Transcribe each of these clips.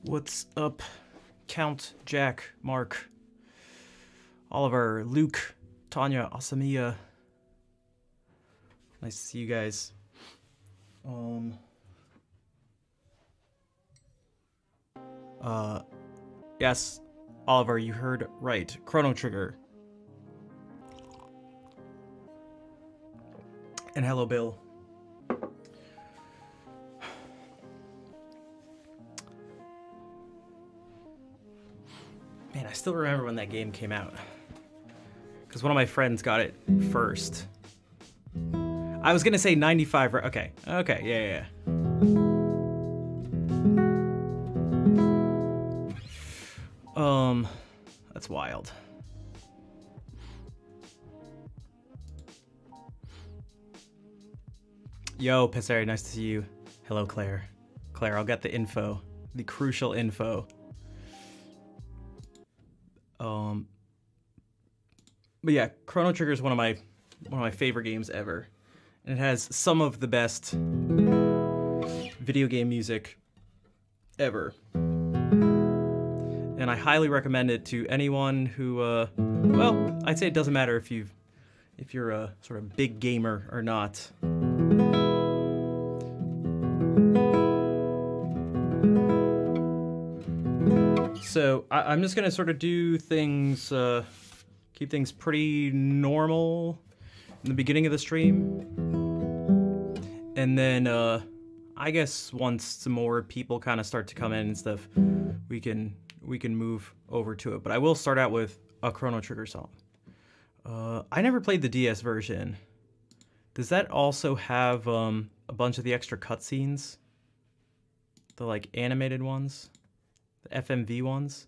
What's up, Count, Jack, Mark, Oliver, Luke, Tanya, Asamiya? Nice to see you guys. Yes, Oliver, you heard right. Chrono Trigger. And hello, Bill. Man, I still remember when that game came out. Because one of my friends got it first. I was gonna say 95, right? Okay, okay, yeah. That's wild. Yo, Pissary, nice to see you. Hello, Claire. Claire, I'll get the info. The crucial info. But yeah, Chrono Trigger is one of my favorite games ever. And it has some of the best video game music ever. And I highly recommend it to anyone who, well, I'd say it doesn't matter if you're a sort of big gamer or not. So I'm just gonna sort of do things, keep things pretty normal in the beginning of the stream. And then, I guess once some more people kind of start to come in and stuff, we can move over to it. But I will start out with a Chrono Trigger song. I never played the DS version. Does that also have a bunch of the extra cutscenes? The like animated ones? The FMV ones?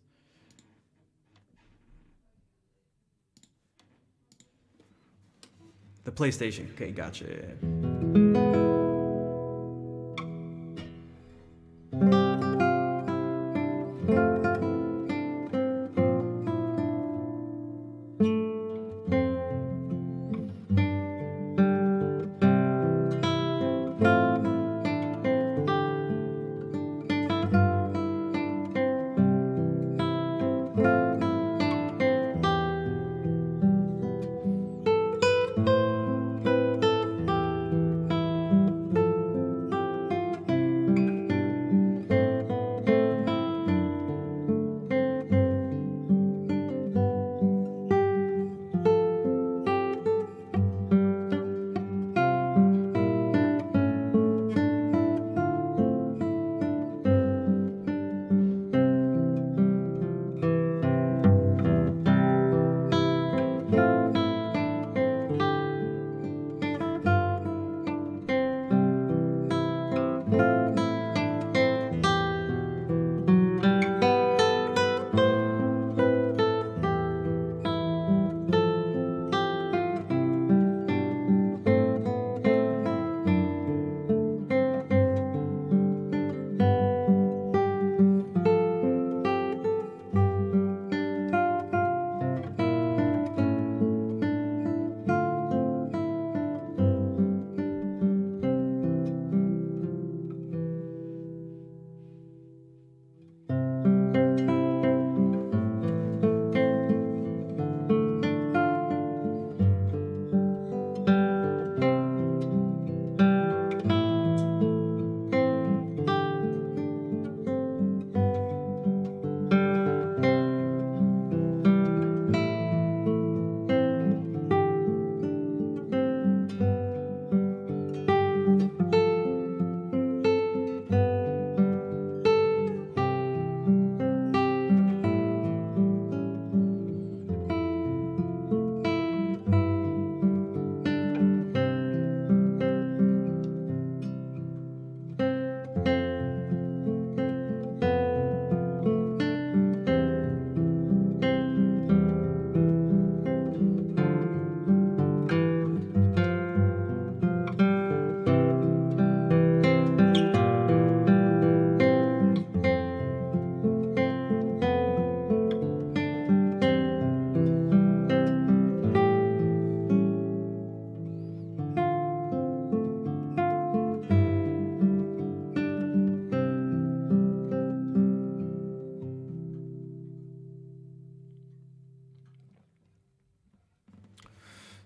The PlayStation. Okay, gotcha.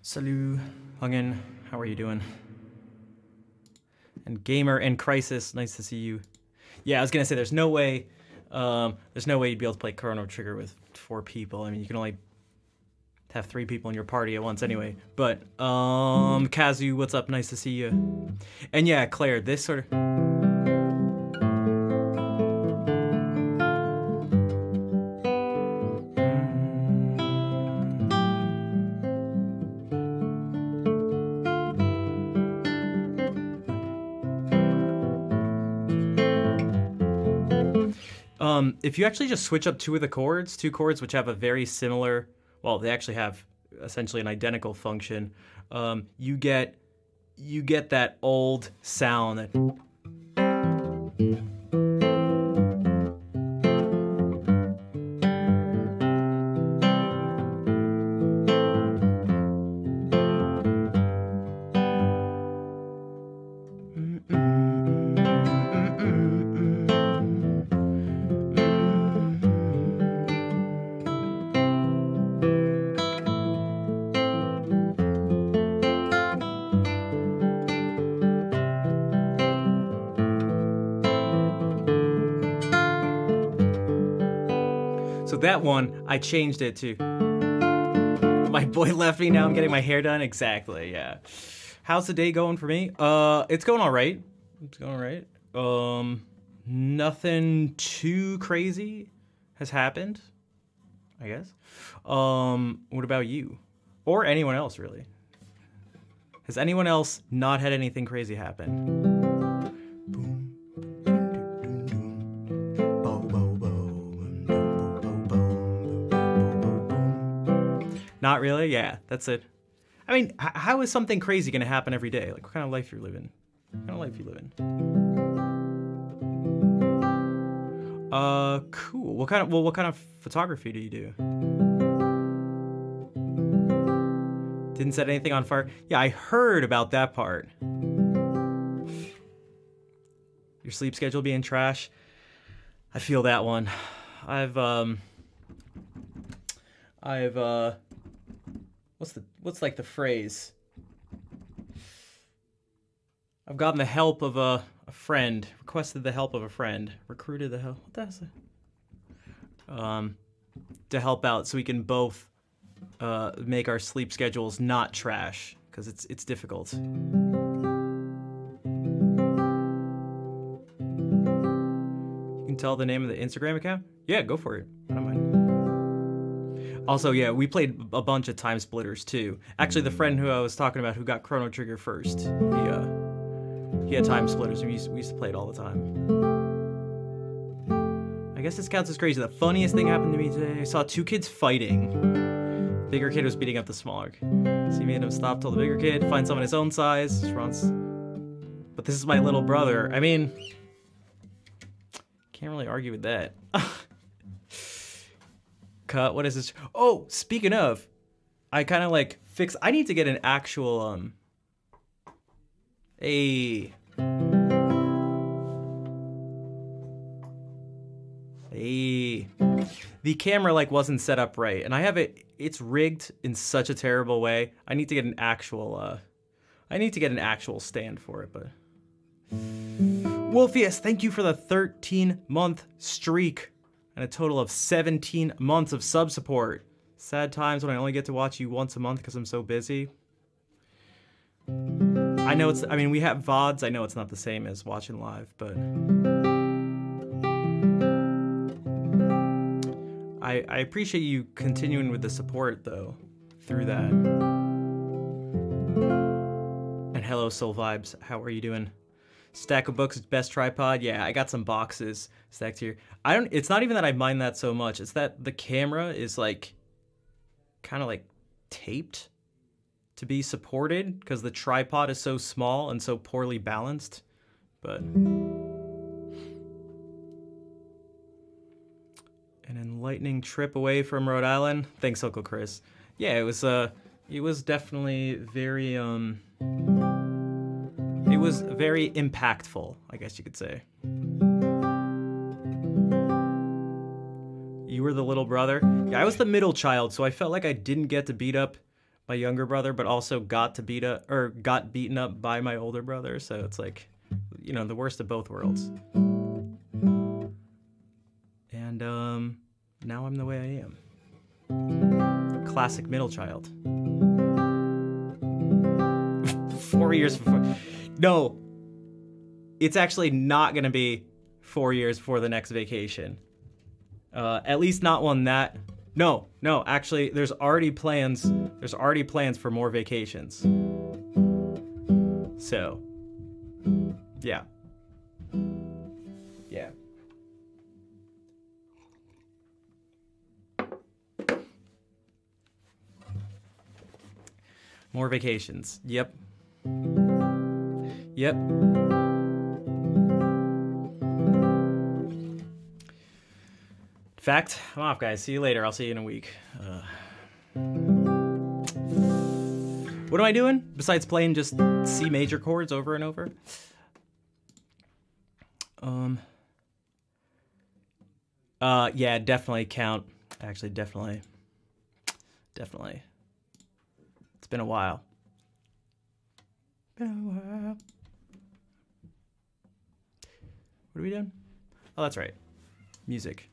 Salut, Hungin. How are you doing? And Gamer and Crisis, nice to see you. Yeah, I was gonna say there's no way you'd be able to play Chrono Trigger with 4 people. I mean, you can only have 3 people in your party at once anyway. But Kazu, what's up? Nice to see you. And yeah, Claire, this sort of. If you actually just switch up 2 of the chords, 2 chords which have a very similar, well, they actually have essentially an identical function, you get that old sound that. So that one, I changed it to my boy left me, now I'm getting my hair done. Exactly, yeah. How's the day going for me? It's going all right. It's going all right. Nothing too crazy has happened, I guess. What about you? Or anyone else, really? Has anyone else not had anything crazy happen? Not really? Yeah, that's it. I mean, how is something crazy gonna happen every day? Like, what kind of life you're living? What kind of life you living? Cool. What kind of photography do you do? Didn't set anything on fire? Yeah, I heard about that part. Your sleep schedule being trash? I feel that one. What's like the phrase? I've gotten the help of a friend, requested the help of a friend, recruited the help. What the hell's that? To help out so we can both make our sleep schedules not trash, because it's difficult. You can tell the name of the Instagram account? Yeah, go for it. I don't mind. Also, yeah, we played a bunch of Time Splitters too. Actually, the friend who I was talking about who got Chrono Trigger first, he had Time Splitters. We used to play it all the time. I guess this counts as crazy. The funniest thing happened to me today. I saw 2 kids fighting. The bigger kid was beating up the smaller. So he made him stop, told the bigger kid, find someone his own size. But this is my little brother. I mean, can't really argue with that. Cut, what is this? Oh, speaking of, I kind of like I need to get an actual, the camera like wasn't set up right, and I have it's rigged in such a terrible way. I need to get an actual, stand for it, but. Wolfius, thank you for the 13-month streak. And a total of 17 months of sub support. Sad times when I only get to watch you once a month because I'm so busy. I mean, we have VODs. I know it's not the same as watching live, but I appreciate you continuing with the support, though, through that. And hello, Soul Vibes. How are you doing? Stack of books, best tripod. Yeah, I got some boxes stacked here. It's not even that I mind that so much. It's that the camera is like kind of like taped to be supported because the tripod is so small and so poorly balanced. But an enlightening trip away from Rhode Island. Thanks, Uncle Chris. Yeah, it was definitely very it was very impactful, I guess you could say. You were the little brother? Yeah, I was the middle child, so I felt like I didn't get to beat up my younger brother, but also got beaten up by my older brother. So it's like, you know, the worst of both worlds. And now I'm the way I am. Classic middle child. 4 years before. No, it's actually not going to be 4 years before the next vacation. At least not one that. No, actually, there's already plans for more vacations. So, yeah. Yeah. More vacations. Yep. Yep. In fact, I'm off, guys. See you later. I'll see you in a week. What am I doing besides playing just C major chords over and over? Yeah, definitely count. Actually, definitely. It's been a while. What are we doing? Oh, that's right. Music.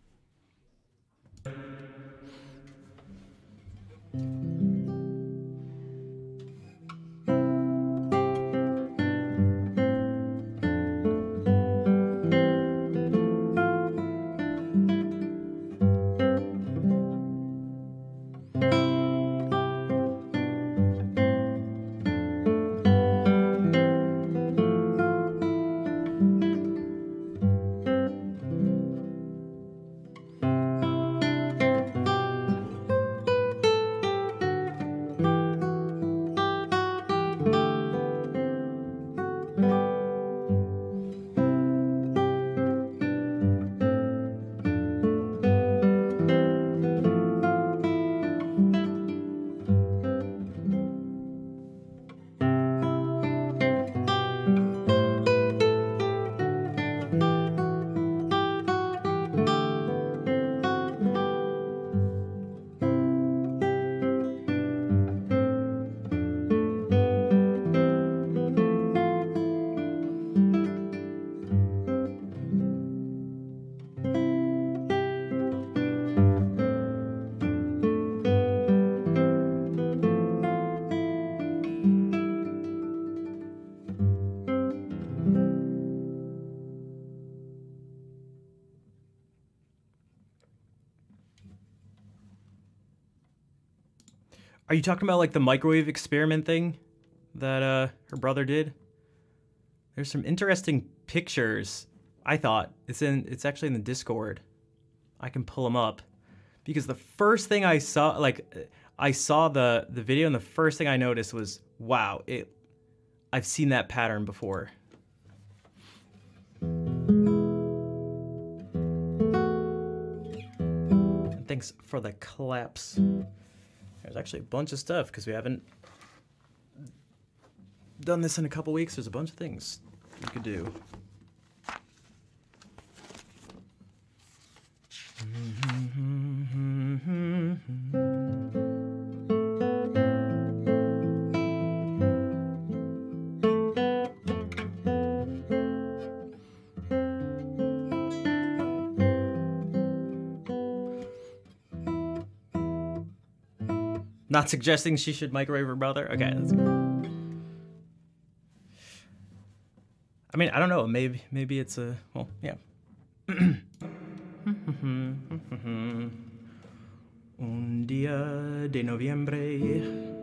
Are you talking about like the microwave experiment thing that her brother did? There's some interesting pictures. I thought it's actually in the Discord. I can pull them up because the first thing I saw, like I saw the video, and the first thing I noticed was, wow, I've seen that pattern before. And thanks for the claps. There's actually a bunch of stuff because we haven't done this in a couple weeks. There's a bunch of things you could do. Not suggesting she should microwave her brother? Okay, that's good. I mean, I don't know. Maybe it's a... Well, yeah. Un día de noviembre.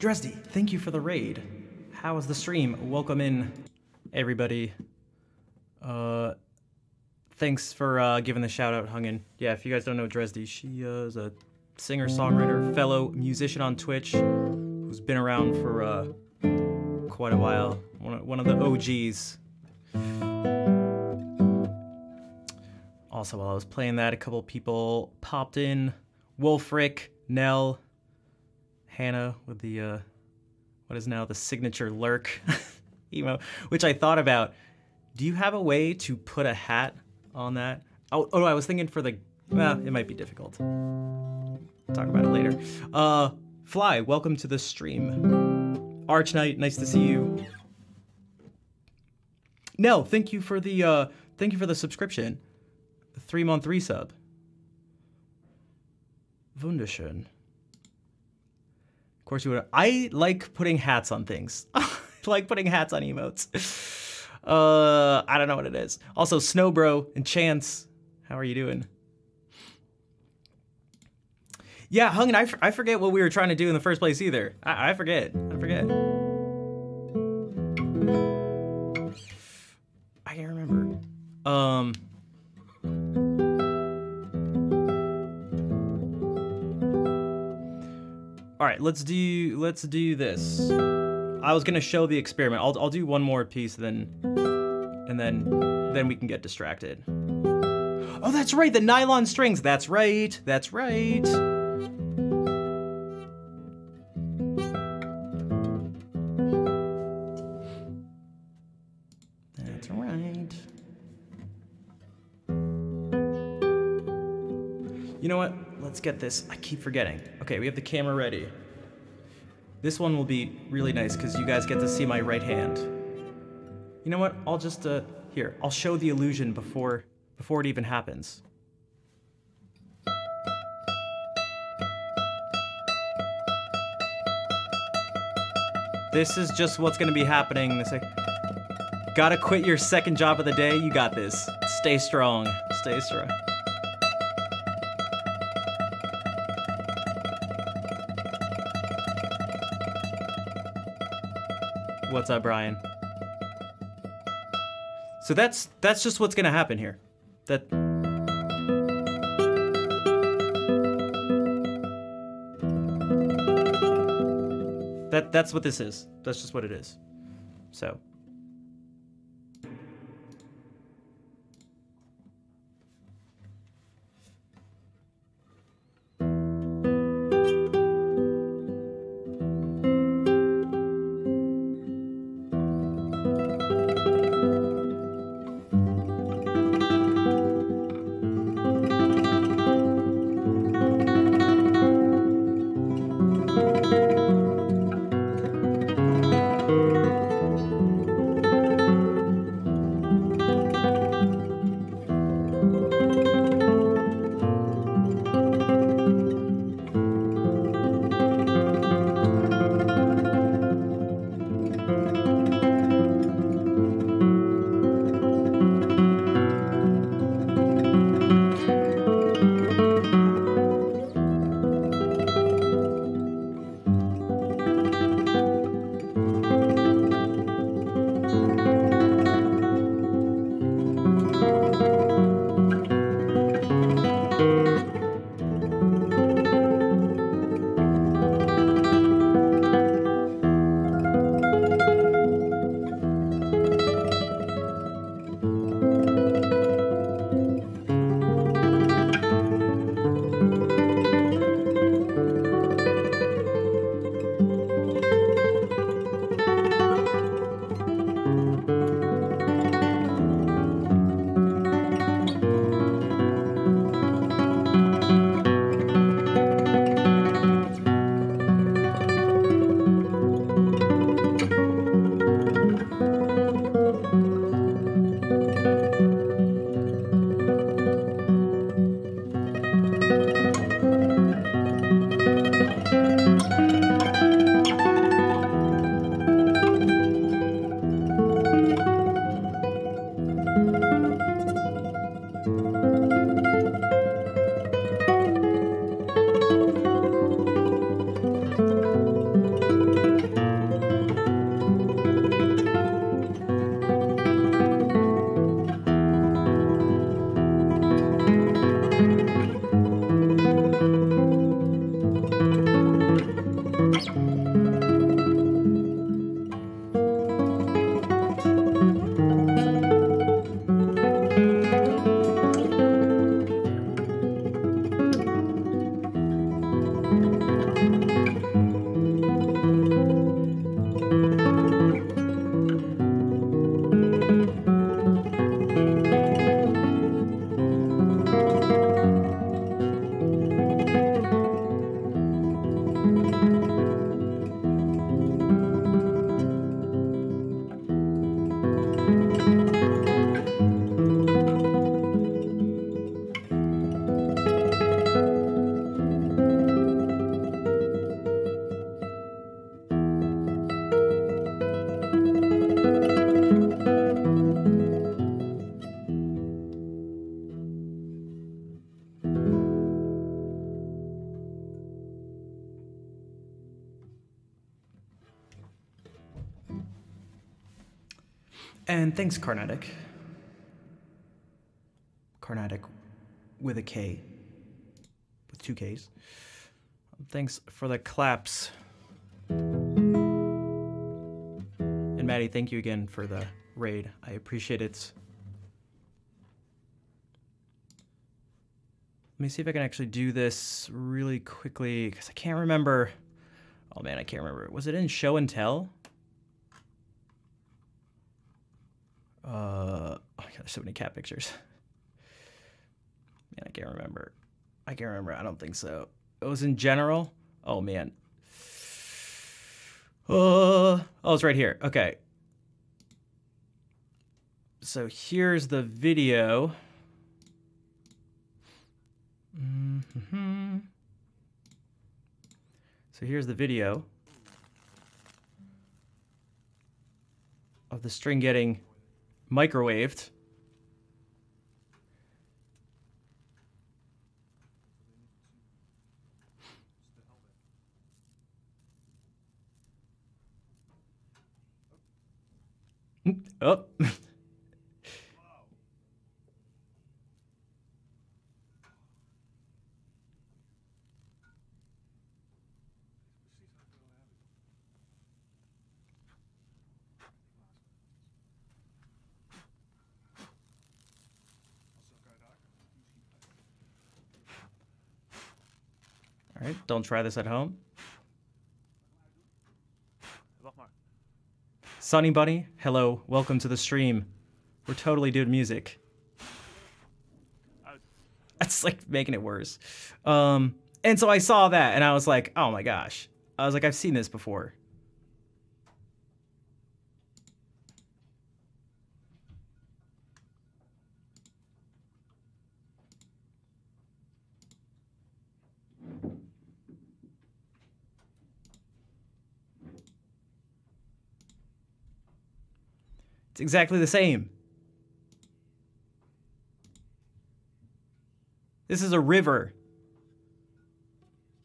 Dresdy, thank you for the raid. How was the stream? Welcome in, everybody. Thanks for giving the shout out, Hungin. Yeah, if you guys don't know Dresdy, she is a singer-songwriter, fellow musician on Twitch, who's been around for quite a while. One of the OGs. Also, while I was playing that, a couple people popped in. Wolfric, Nell, Hannah with the, what is now the signature lurk emo, which I thought about. Do you have a way to put a hat on that? Oh, I was thinking for the, well, it might be difficult. Talk about it later. Fly, welcome to the stream. Arch Knight, nice to see you. Nell, thank you for the subscription. The 3-month resub. Wunderschön. Of course you would. I like putting hats on things. I like putting hats on emotes. I don't know what it is. Also, Snowbro and Chance, how are you doing? Yeah, Hung, and I forget what we were trying to do in the first place either. I forget. I can't remember. All right, let's do this. I was gonna show the experiment. I'll do one more piece, and then we can get distracted. Oh, that's right, the nylon strings. That's right. That's right. That's right. You know what? Let's get this. I keep forgetting. Okay, we have the camera ready. This one will be really nice because you guys get to see my right hand. You know what? I'll just, here, I'll show the illusion before it even happens. This is just what's gonna be happening. Gotta quit your second job of the day. You got this. Stay strong. Stay strong. What's up, Brian? So that's just what's gonna happen here. That's what this is. That's just what it is. So. And thanks, Carnatic. Carnatic with a K. With 2 Ks. Thanks for the claps. And Maddie, thank you again for the raid. I appreciate it. Let me see if I can actually do this really quickly, because I can't remember. Oh man, I can't remember. Was it in Show and Tell? Oh my god, there's so many cat pictures. Man, I can't remember. I don't think so. It was in General. Oh man. Oh, it's right here. Okay. So here's the video. So here's the video of the string getting microwaved. Oh. All right, don't try this at home. Sunny Bunny, hello, welcome to the stream. We're totally doing music. That's like making it worse. And so I saw that and I was like, oh my gosh. I was like, I've seen this before. It's exactly the same. This is a river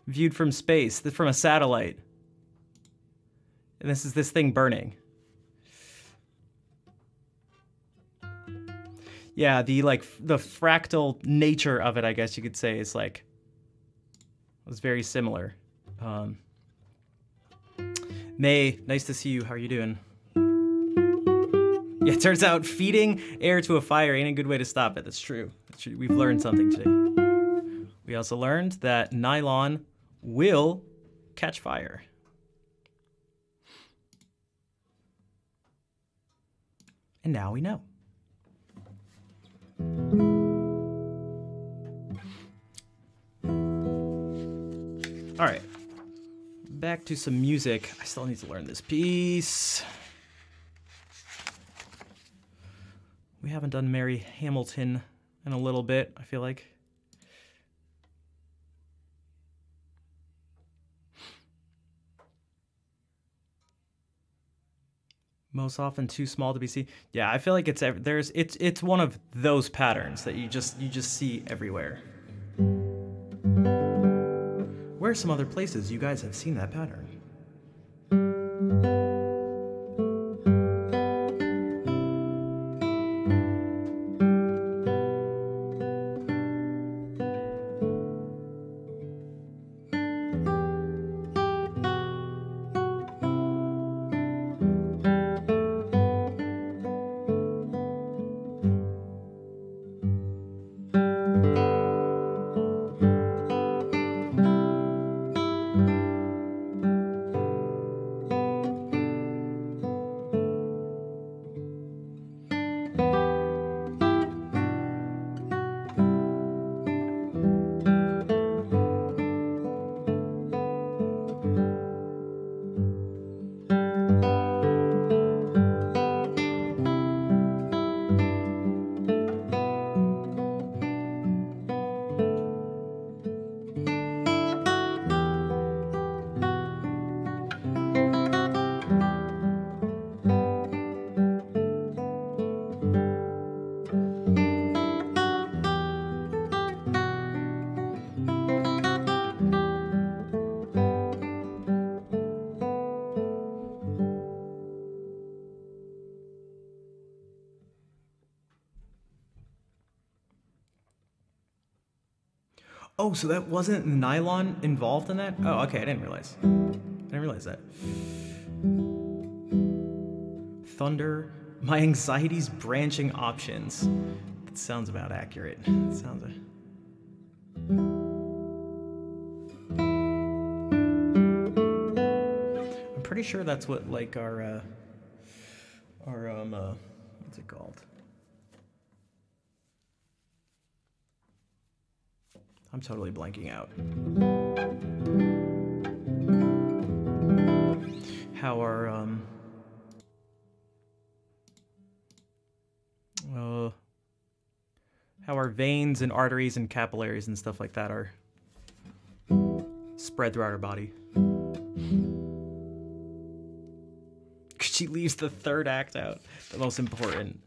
viewed from space, from a satellite. And this is this thing burning. Yeah, the fractal nature of it, I guess you could say, is like, was very similar. May, nice to see you. How are you doing? Yeah, it turns out feeding air to a fire ain't a good way to stop it. That's true. We've learned something today. We also learned that nylon will catch fire. And now we know. All right, back to some music. I still need to learn this piece. We haven't done Mary Hamilton in a little bit, I feel like. Most often too small to be seen. Yeah, I feel like it's one of those patterns that you just see everywhere. Where are some other places you guys have seen that pattern? Oh, so that wasn't nylon involved in that? Oh, okay, I didn't realize. I didn't realize that. Thunder, my anxiety's branching options. That sounds about accurate. That sounds... I'm pretty sure that's what, like, our what's it called? I'm totally blanking out. How our veins and arteries and capillaries and stuff like that are spread throughout our body. She leaves the third act out, the most important.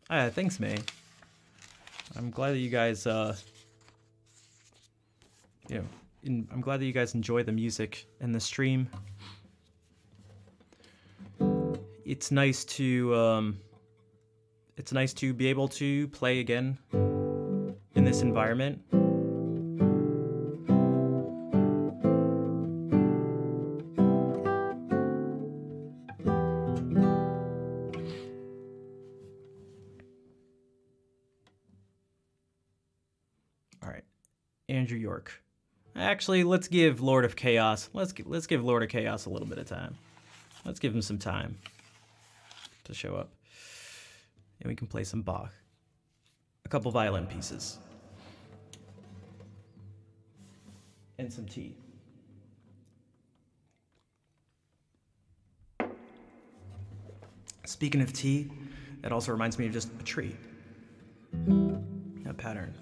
Thanks, May. I'm glad that you guys, I'm glad that you guys enjoy the music and the stream. It's nice to be able to play again in this environment. Andrew York. Actually, let's give Lord of Chaos. Let's give Lord of Chaos a little bit of time. Let's give him some time to show up, and we can play some Bach. A couple violin pieces, and some tea. Speaking of tea, that also reminds me of just a tree. A pattern.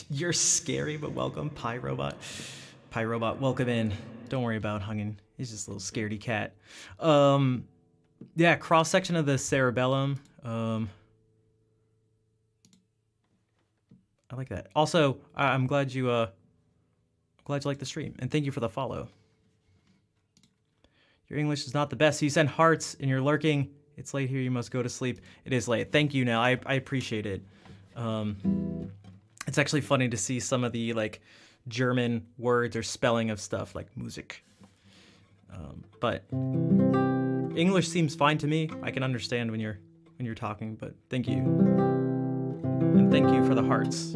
You're scary, but welcome, Pie Robot. Pie Robot, welcome in. Don't worry about Hungin. He's just a little scaredy cat. Yeah, cross section of the cerebellum. I like that. Also, I'm glad you like the stream, and thank you for the follow. Your English is not the best. So you send hearts and you're lurking. It's late here. You must go to sleep. It is late. Thank you, Nell. I appreciate it. It's actually funny to see some of the like German words or spelling of stuff like Musik. But English seems fine to me. I can understand when you're talking. But thank you, and thank you for the hearts.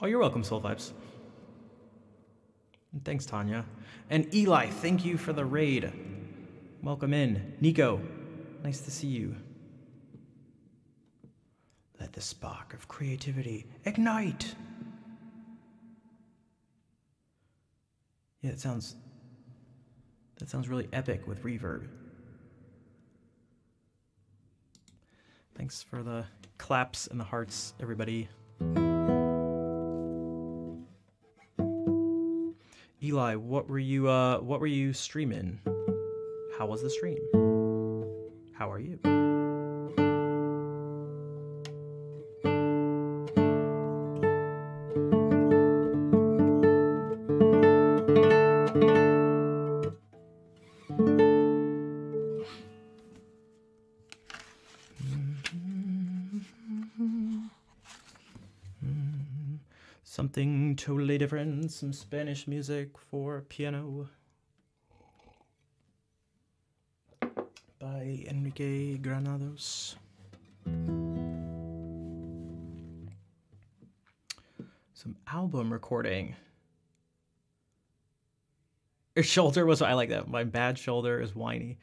Oh, you're welcome, Soul Vibes. And thanks, Tanya. And Eli, thank you for the raid. Welcome in. Nico, nice to see you. Let the spark of creativity ignite. Yeah, that sounds really epic with reverb. Thanks for the claps and the hearts, everybody. Eli, what were you streaming? How was the stream? How are you? something totally different, some Spanish music for piano by Enrique Granados. Some album recording. Your shoulder was, I like that. My bad shoulder is whiny.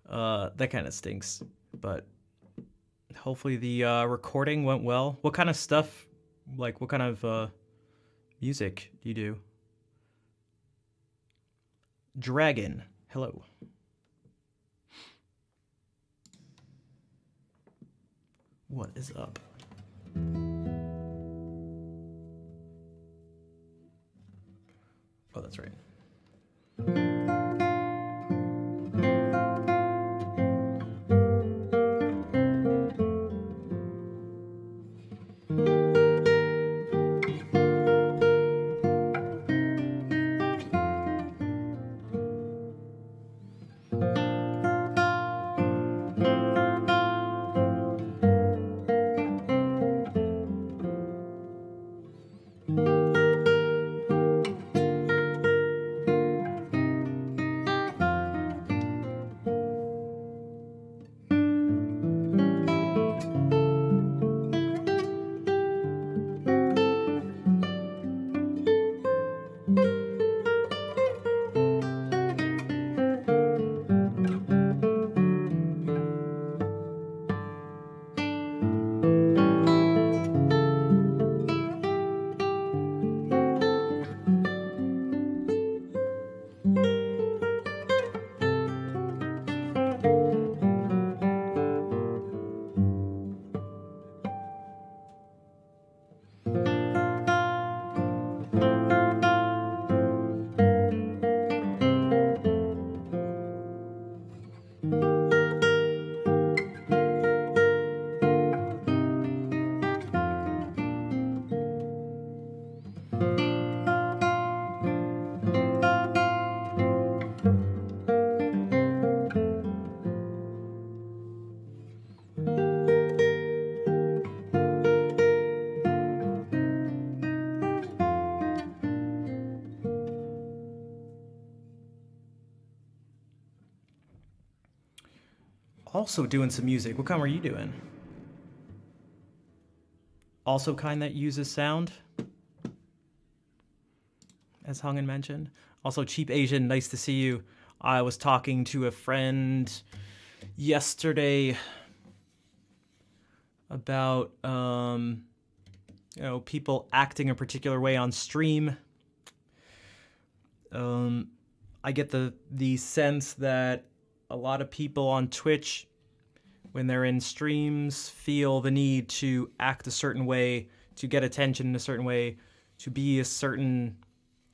That kind of stinks, but hopefully the recording went well. What kind of stuff, like what kind of music do you do? Dragon, hello. What is up? Oh, that's right. Also doing some music. What kind were you doing? Also kind that uses sound, as Hungen mentioned. Also, Cheap Asian, nice to see you. I was talking to a friend yesterday about, you know, people acting a particular way on stream. I get the sense that a lot of people on Twitch, when they're in streams, feel the need to act a certain way, to get attention in a certain way, to be a certain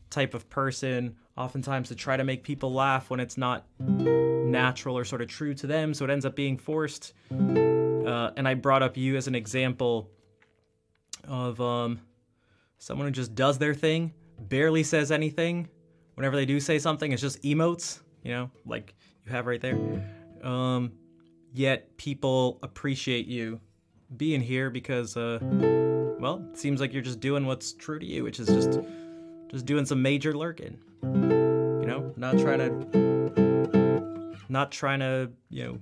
type of person, oftentimes to try to make people laugh when it's not natural or sort of true to them, so it ends up being forced. And I brought up you as an example of someone who just does their thing, barely says anything. Whenever they do say something, it's just emotes, you know, like you have right there. Yet people appreciate you being here because, well, it seems like you're just doing what's true to you, which is just doing some major lurking. You know, not trying to, you know,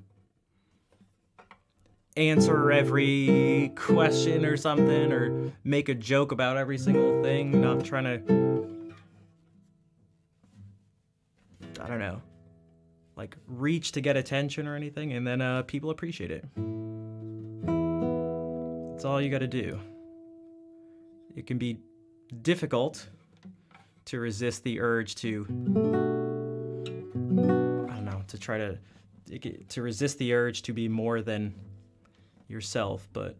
answer every question or something, or make a joke about every single thing, not trying to, I don't know, like reach to get attention or anything, and then people appreciate it. That's all you gotta do. It can be difficult to resist the urge to, I don't know, to try to resist the urge to be more than yourself, but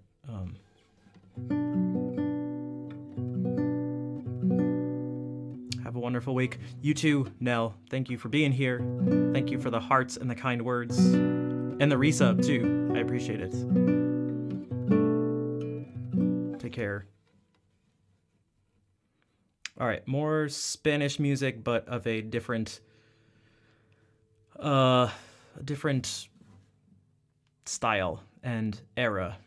have a wonderful week. You too, Nell. Thank you for being here. Thank you for the hearts and the kind words. And the resub too. I appreciate it. Take care. All right, more Spanish music, but of a different style and era.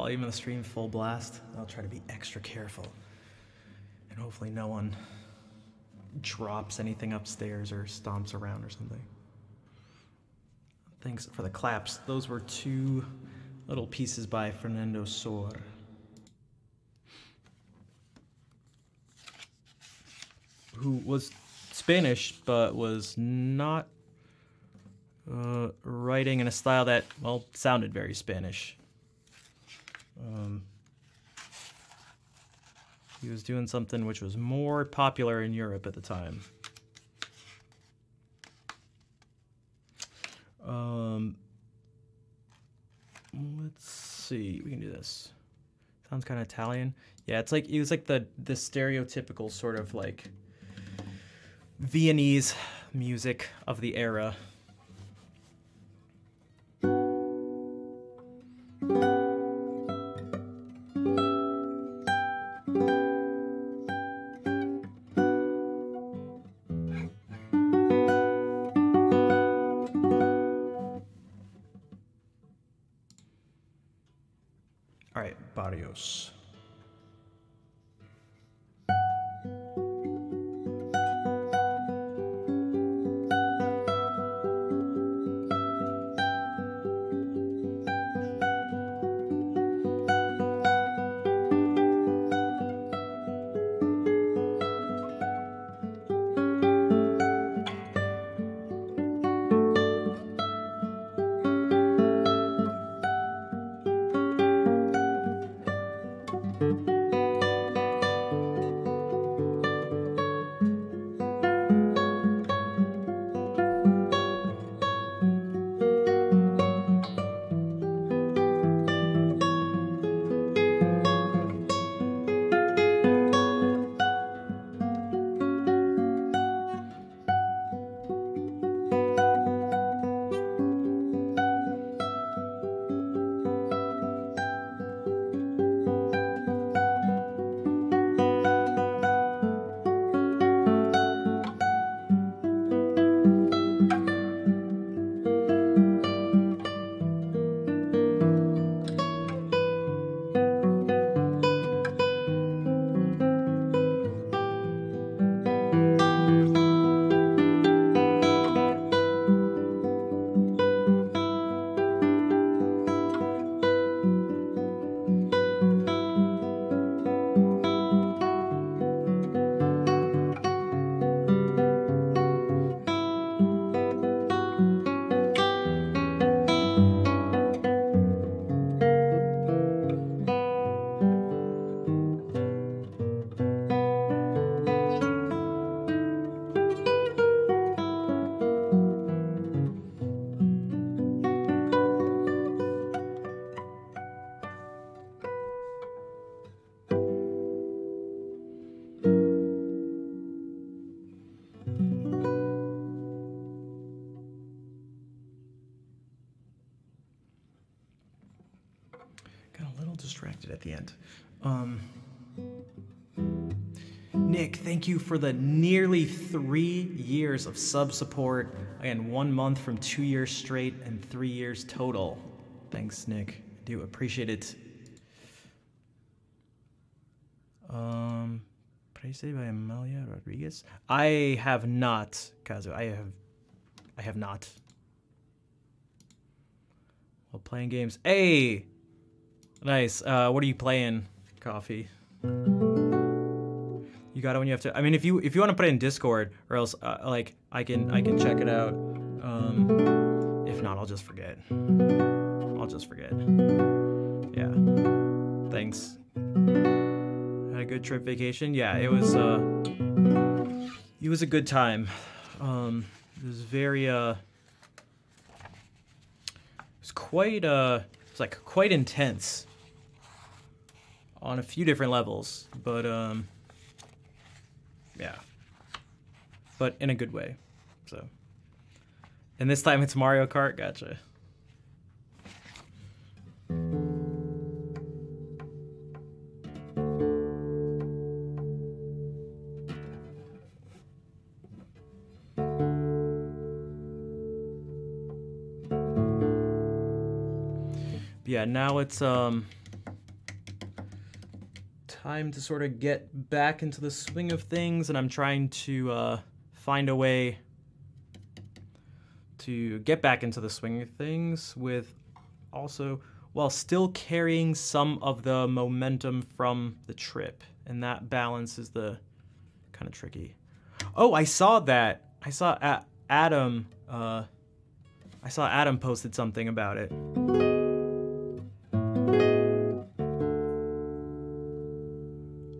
volume of the stream full blast. I'll try to be extra careful. And hopefully no one drops anything upstairs or stomps around or something. Thanks for the claps. Those were 2 little pieces by Fernando Sor. Who was Spanish, but was not writing in a style that, well, sounded very Spanish. He was doing something which was more popular in Europe at the time. Let's see. We can do this. Sounds kind of Italian. Yeah, it's like he was like the stereotypical sort of like Viennese music of the era. All right, Barrios. Distracted at the end. Nick, thank you for the nearly 3 years of sub support. Again, 1 month from 2 years straight and 3 years total. Thanks, Nick. I do appreciate it. Praise by Amalia Rodriguez. I have not, Kazu. I have not. While playing games. Hey! Nice. What are you playing, Coffee? You got it when you have to. I mean, if you want to put it in Discord, or else like I can check it out. If not, I'll just forget. Yeah. Thanks. Had a good trip vacation. Yeah, it was a good time. It was very it was quite it's like quite intense on a few different levels, but yeah, but in a good way. So, and this time it's Mario Kart. Gotcha. Yeah, now it's time to sort of get back into the swing of things, and I'm trying to find a way to get back into the swing of things with also while still carrying some of the momentum from the trip, and that balance is the kind of tricky. Oh, I saw that. I saw Adam. I saw Adam posted something about it.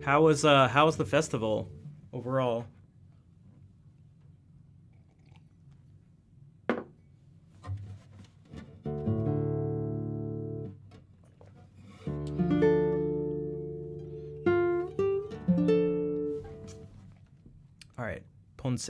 How was the festival overall? All right, Ponce.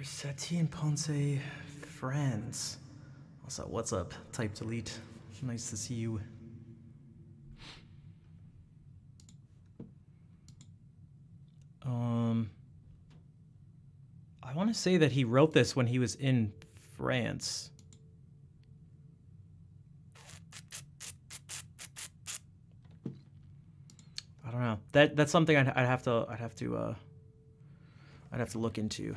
Satine Ponce, France. Also, what's up? Type delete. Nice to see you. I want to say that he wrote this when he was in France. I don't know. That's something I'd have to look into.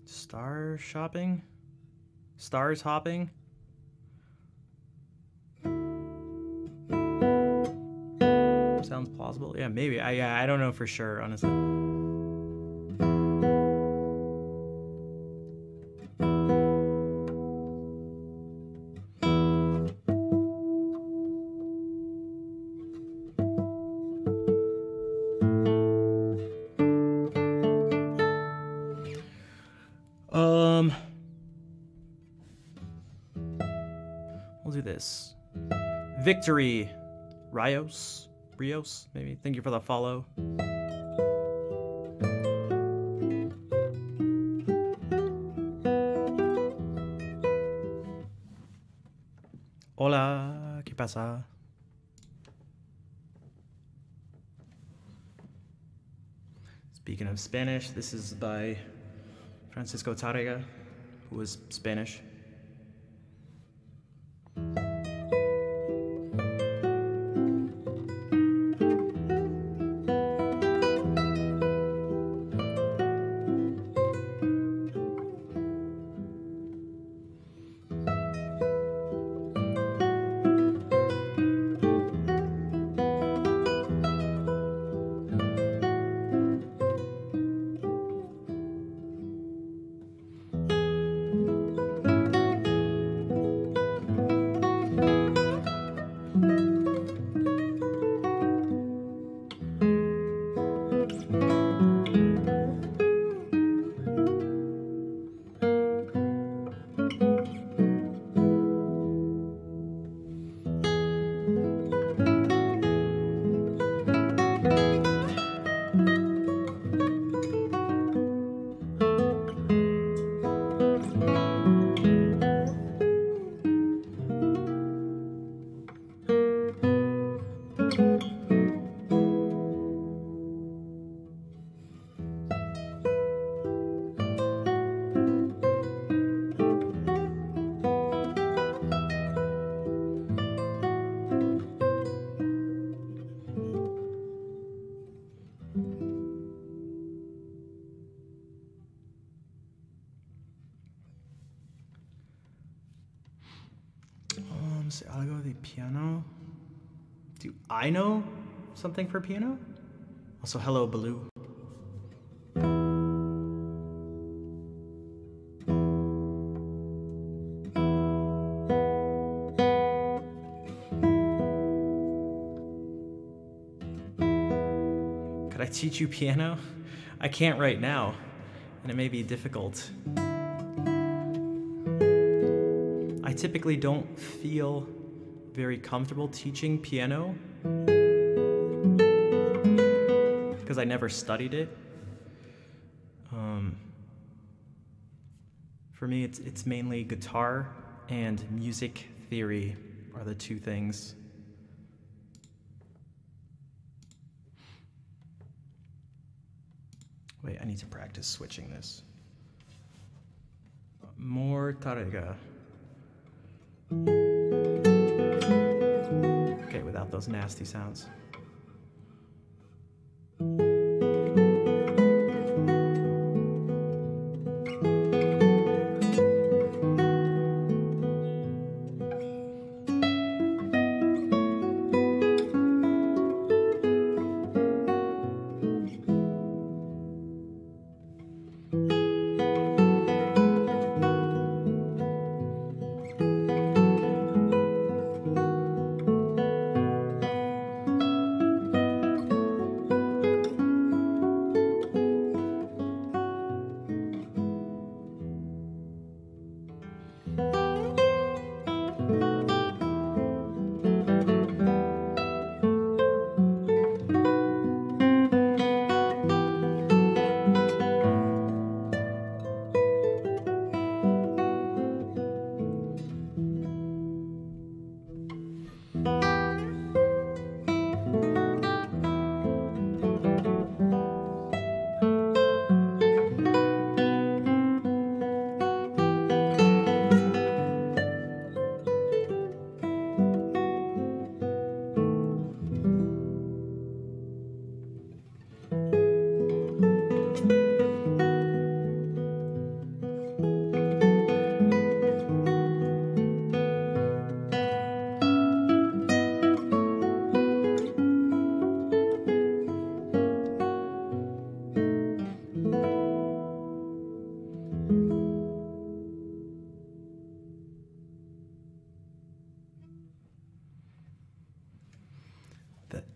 Star shopping? Stars hopping? Sounds sounds plausible. Yeah, maybe. I don't know for sure, honestly. We'll do this. Victory, Rios, maybe. Thank you for the follow. Hola, ¿qué pasa? Speaking of Spanish, this is by Francisco Tárrega, who was Spanish. Sé algo de piano. Do I know something for piano? Also, hello, Baloo. Could I teach you piano? I can't right now, and it may be difficult. I typically don't feel very comfortable teaching piano because I never studied it. For me, it's mainly guitar and music theory are the two things. Wait, I need to practice switching this. More Tárrega. Okay, without those nasty sounds.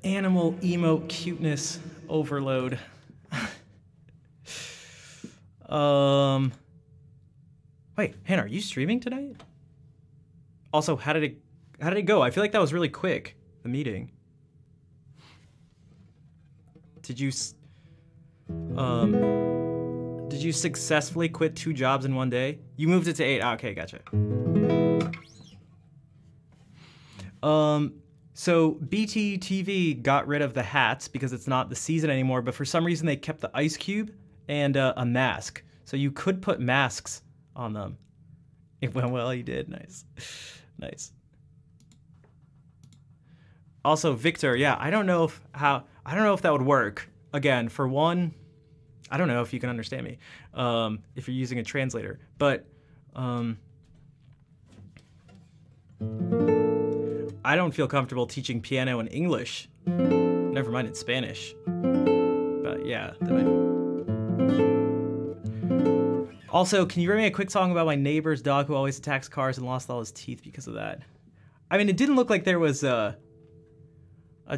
Animal emote cuteness overload. Wait, Hannah, are you streaming tonight? Also, how did it go? I feel like that was really quick, the meeting. Did you successfully quit 2 jobs in one day? You moved it to 8. Okay, gotcha. So BT TV got rid of the hats because it's not the season anymore, but for some reason they kept the ice cube and a mask. So you could put masks on them. It went well, you did. Nice. Nice. Also, Victor, yeah, I don't know if that would work. Again, for one, I don't know if you can understand me if you're using a translator, but I don't feel comfortable teaching piano in English. Never mind in Spanish. But yeah. Also, can you write me a quick song about my neighbor's dog who always attacks cars and lost all his teeth because of that? I mean, it didn't look like there was a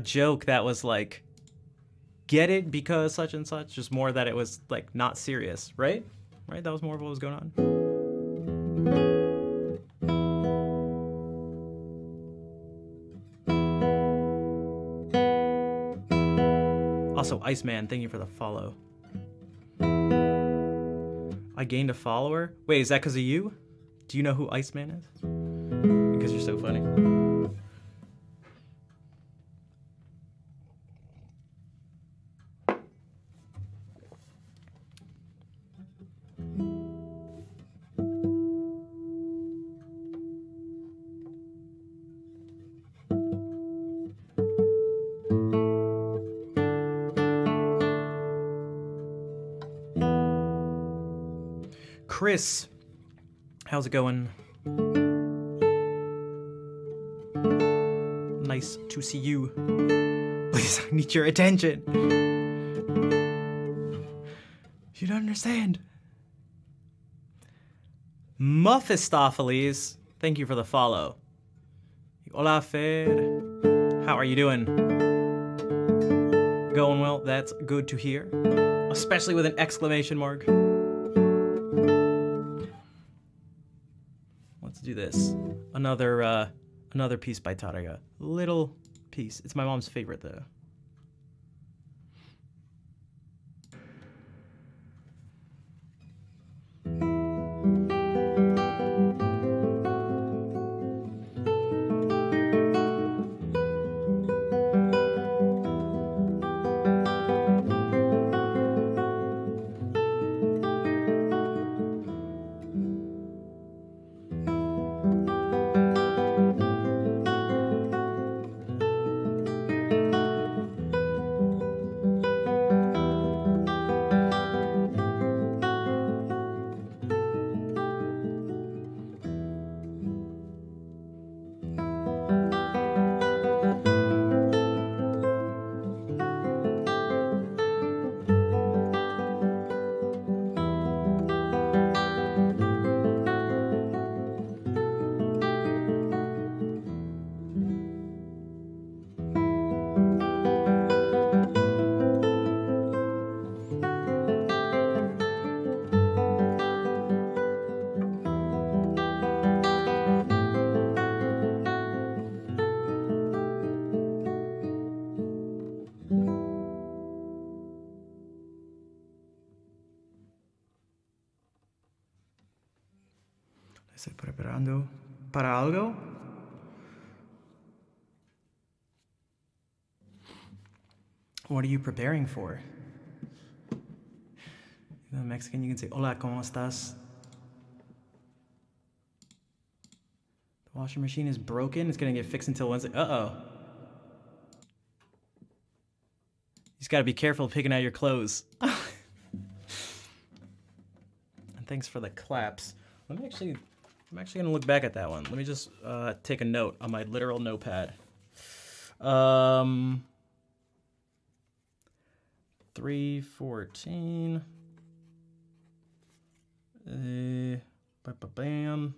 joke that was like, get it because such and such, just more that it was like not serious, right? Right? That was more of what was going on. Also, Iceman, thank you for the follow. I gained a follower? Wait, is that because of you? Do you know who Iceman is? Because you're so funny. Chris, how's it going? Nice to see you. Please, I need your attention. You don't understand. Mephistopheles, thank you for the follow. Hola, Fer. How are you doing? Going well, that's good to hear. Especially with an exclamation mark. Let's do this. Another piece by Tarja. Little piece. It's my mom's favorite though. Estoy preparando para algo. What are you preparing for? In Mexican, you can say, hola, ¿cómo estás? The washing machine is broken. It's going to get fixed until Wednesday. Uh-oh. You just got to be careful picking out your clothes. And thanks for the claps. I'm actually going to look back at that one. Let me just take a note on my literal notepad. 3:14. Bam.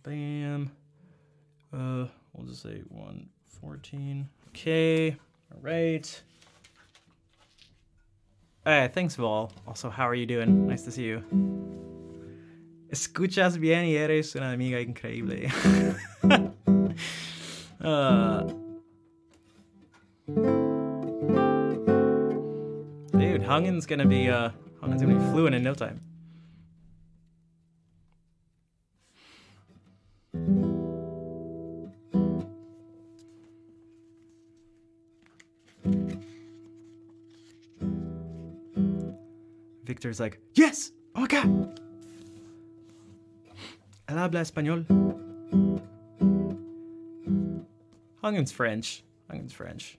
Bam. We'll just say 1:14. Okay. All right. Hey, thanks, Vol. Also, how are you doing? Nice to see you. Escuchas bien y eres una amiga increíble. Dude, Hungin's gonna be fluent in no time. Victor's like, yes! Oh my god! El habla español. Hungin's French. Hungin's French.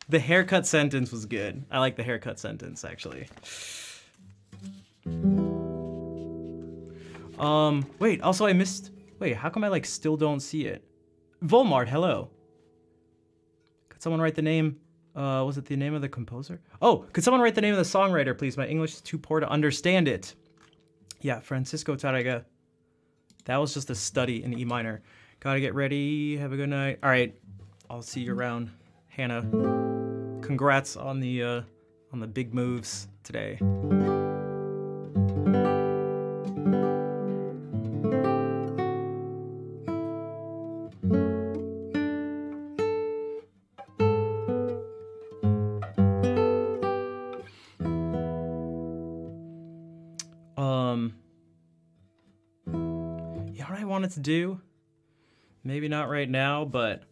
The haircut sentence was good. I like the haircut sentence, actually. Wait, also I missed... Wait, how come I, like, still don't see it? Volmart, hello. Could someone write the name... was it the name of the composer? Oh, could someone write the name of the songwriter, please? My English is too poor to understand it. Yeah, Francisco Tárrega. That was just a study in E minor. Gotta get ready. Have a good night. All right, I'll see you around. Hannah, congrats on the big moves today. Yeah, what I wanted to do, maybe not right now, but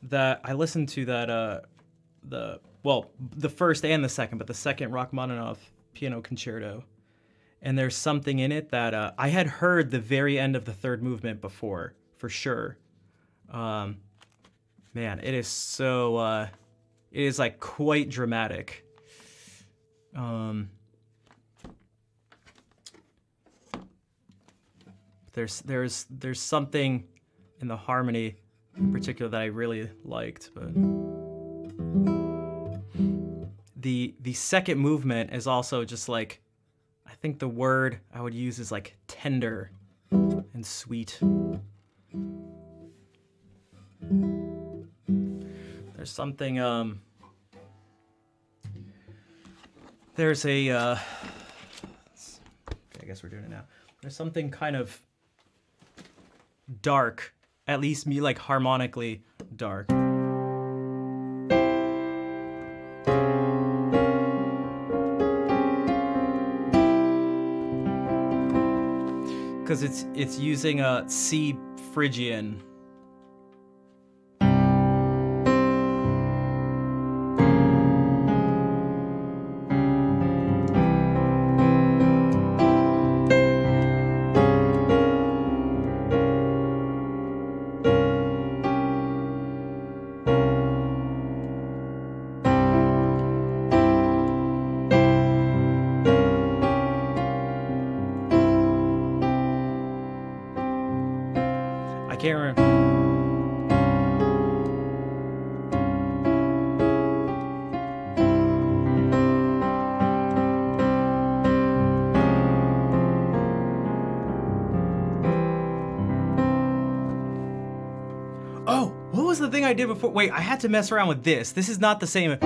that I listened to that the first and the second, but the second Rachmaninoff piano concerto, and there's something in it that I had heard the very end of the third movement before, for sure. Man, it is so it is like quite dramatic. There's something in the harmony in particular that I really liked, but the second movement is also just like, I think the word I would use is like tender and sweet. There's something there's a okay, I guess we're doing it now. There's something kind of dark, at least me, like harmonically dark. Because it's using a C Phrygian. Can't remember. Oh, what was the thing I did before? Wait, I had to mess around with this. This is not the same.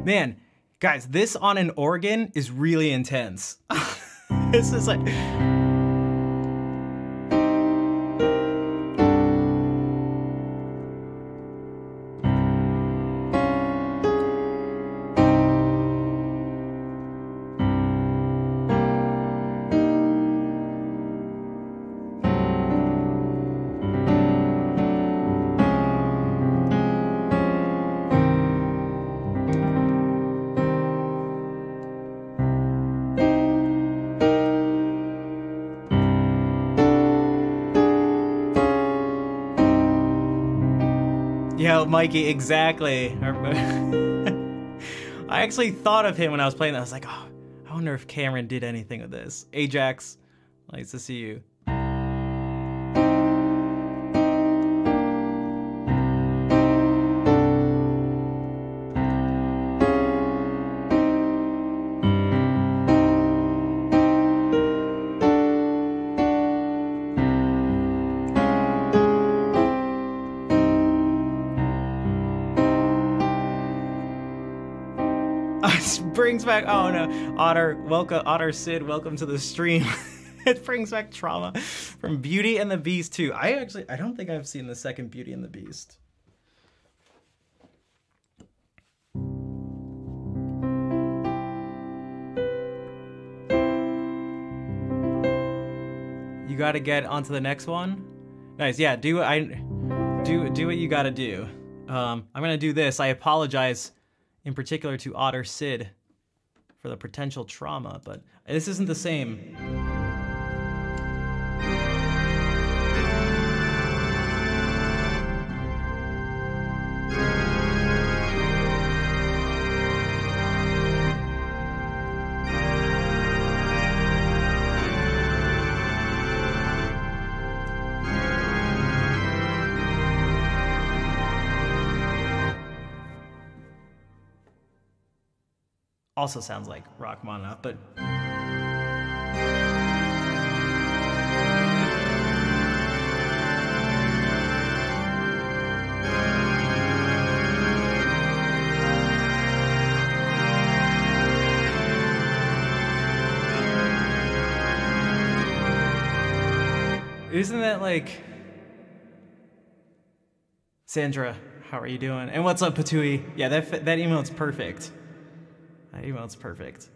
Man, guys, this on an organ is really intense. This is like... Yo, Mikey, exactly. I actually thought of him when I was playing that. I was like, oh, I wonder if Cameron did anything with this. Ajax, nice to see you. Brings back, oh no, Otter Sid, welcome to the stream. It brings back trauma from Beauty and the Beast too. I don't think I've seen the second Beauty and the Beast. You gotta get onto the next one. Nice, yeah, do what you gotta do. I'm gonna do this. I apologize in particular to Otter Sid for the potential trauma, but this isn't the same. Also sounds like Rachmaninoff, but... Isn't that like... Sandra, how are you doing? And what's up, Patui? Yeah, that emote's perfect. That emote's perfect.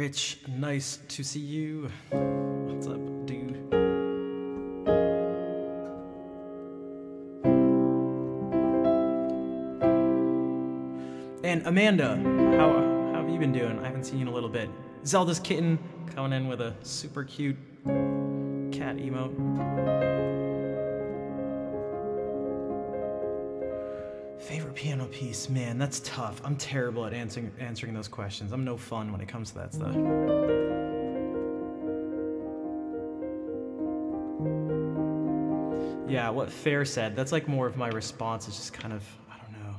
Rich, nice to see you. What's up, dude? And Amanda, how have you been doing? I haven't seen you in a little bit. Zelda's kitten coming in with a super cute cat emote. Favorite piano piece? Man, that's tough. I'm terrible at answering those questions. I'm no fun when it comes to that stuff. Yeah, what Fair said, that's like more of my response. It's just kind of, I don't know.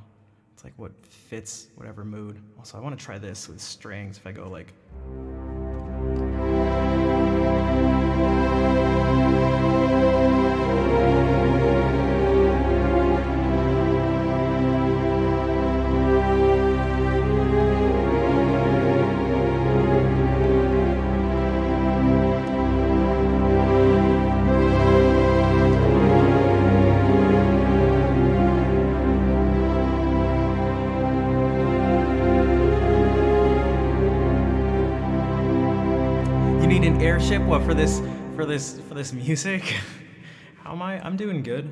It's like what fits whatever mood. Also, I want to try this with strings if I go like... Airship? What, for this music? How am I? I'm doing good.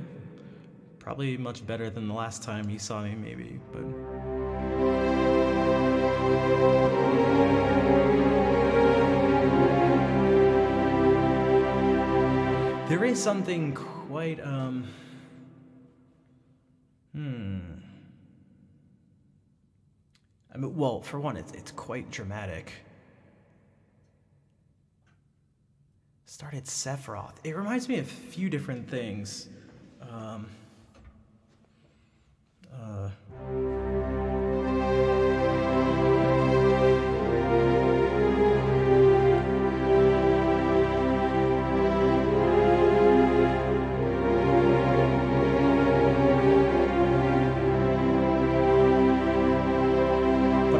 Probably much better than the last time you saw me, maybe, but... There is something quite, I mean, well, for one, it's quite dramatic. Started Sephiroth. It reminds me of a few different things. But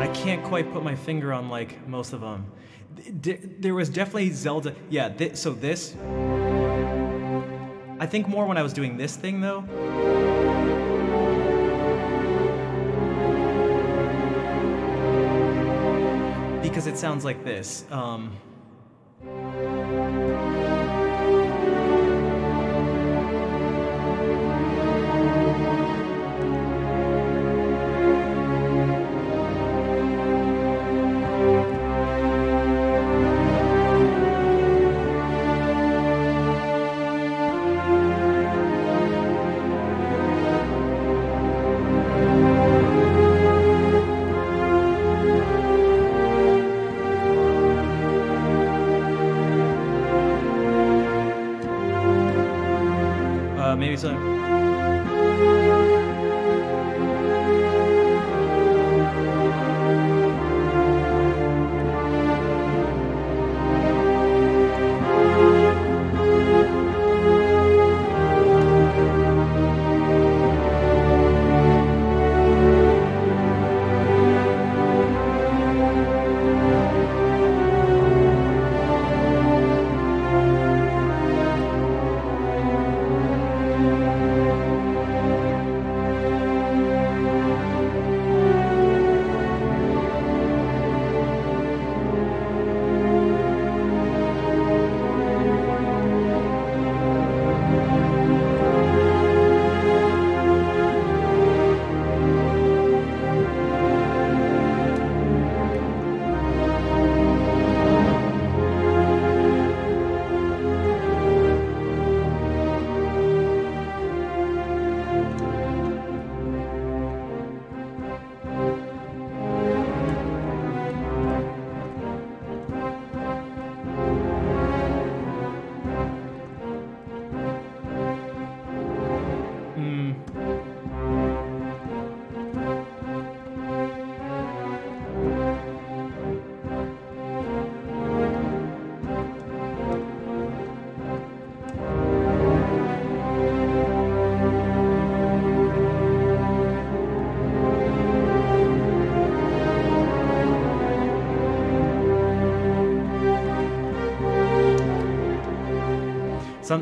I can't quite put my finger on like most of them. There was definitely Zelda. Yeah, so this. I think more when I was doing this thing though. Because it sounds like this. Maybe so.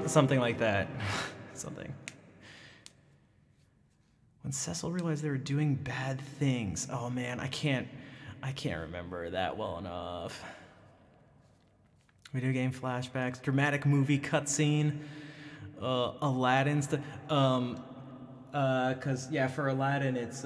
Something like that. Something. When Cecil realized they were doing bad things. Oh man, I can't remember that well enough. Video game flashbacks, dramatic movie cutscene, Aladdin stuff. Cause yeah, for Aladdin it's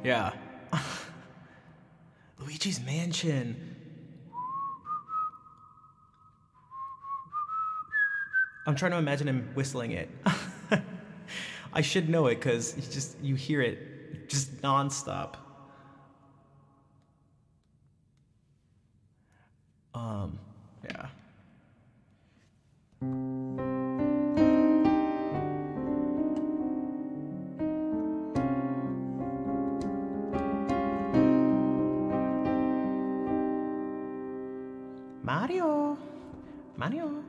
yeah. Luigi's Mansion. I'm trying to imagine him whistling it. I should know it because you hear it just nonstop. Yeah. Mario. Mario.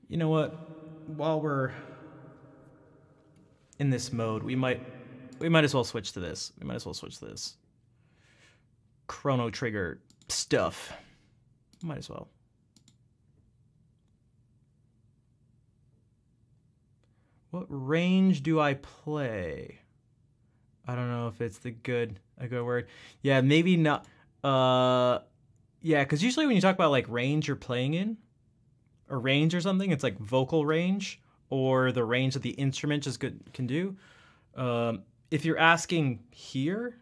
You know what? While we're in this mode, we might as well switch to this. We might as well switch to this. Chrono Trigger stuff. Might as well. What range do I play? I don't know if it's a good word. Yeah, maybe not. Yeah, because usually when you talk about like range you're playing in, or range or something, it's like vocal range or the range that the instrument just can do. If you're asking here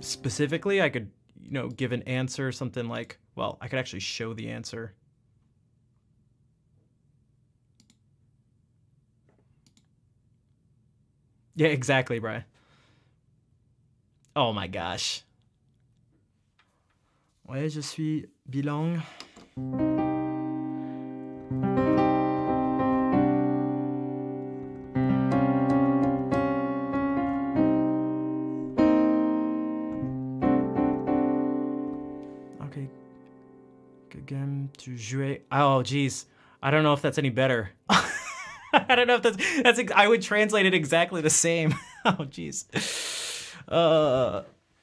specifically, I could, give an answer, something like, well, I could actually show the answer. Yeah, exactly, Brian. Oh my gosh. Ouais, je suis bilingue. Okay. Good game to jouer. Oh, geez. I don't know if that's any better. I don't know if that's I would translate it exactly the same. Oh, jeez.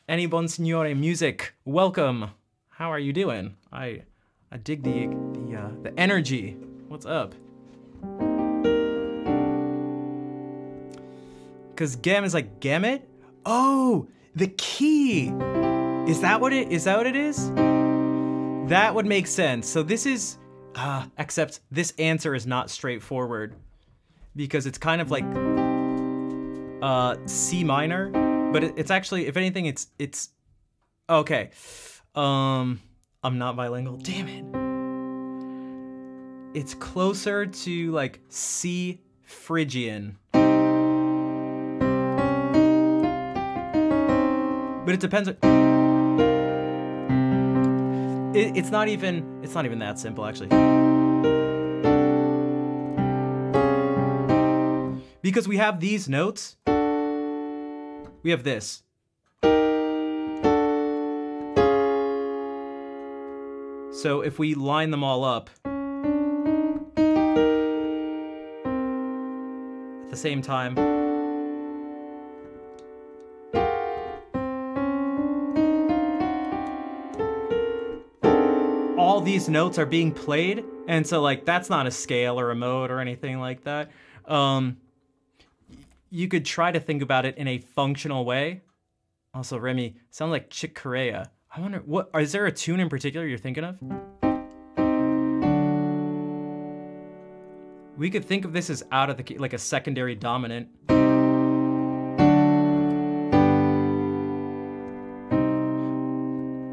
Any bon signore music, welcome. How are you doing? I dig the energy. What's up? Because gem is like gamut. Oh, the key. Is that what it is? That would make sense. So this is, except this answer is not straightforward because it's kind of like C minor, but it's actually, if anything, it's okay. I'm not bilingual. Damn it. It's closer to like C Phrygian. But it depends. It's not even that simple actually. Because we have these notes. We have this. So if we line them all up at the same time, these notes are being played, and so like that's not a scale or a mode or anything like that. You could try to think about it in a functional way. Also, Remy, sounds like Chick Corea. I wonder, is there a tune in particular you're thinking of? We could think of this as out of the key, like a secondary dominant.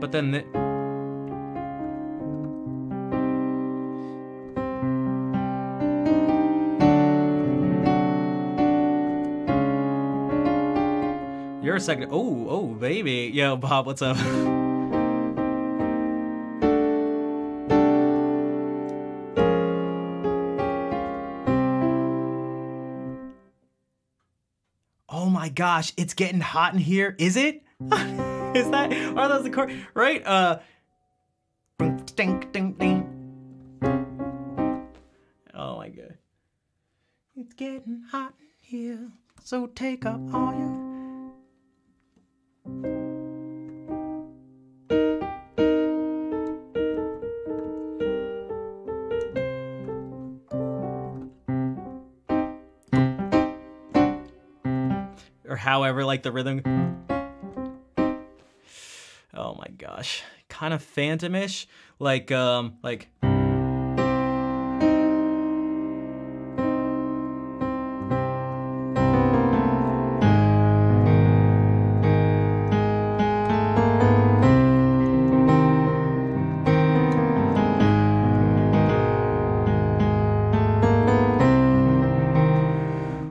But then you're a second. Oh, baby. Yo, Bob, what's up? Oh my gosh, it's getting hot in here. Is it? Is that? Are those the chord? Right? Ding, ding, ding. Oh my god. It's getting hot in here, so take up all your. Or however, like the rhythm. Oh my gosh, kind of phantomish, like.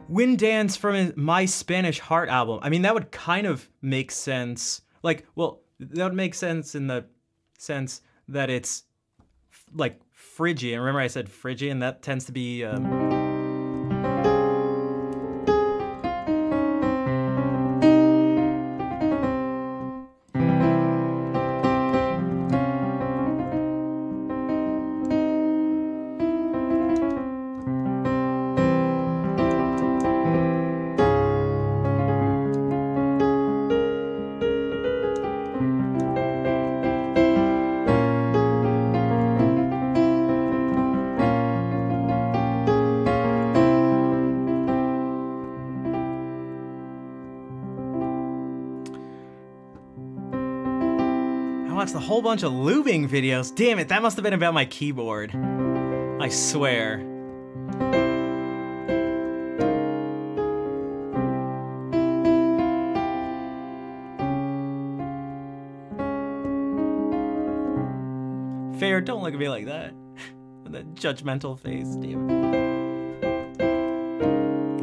Wind Dance from My Spanish Heart album. I mean, that would kind of make sense. Like, well, that would make sense in the sense that it's like Phrygian. Remember I said Phrygian? That tends to be... watched a whole bunch of lubing videos. Damn it, that must have been about my keyboard. I swear. Fair, don't look at me like that. With that judgmental face, damn it.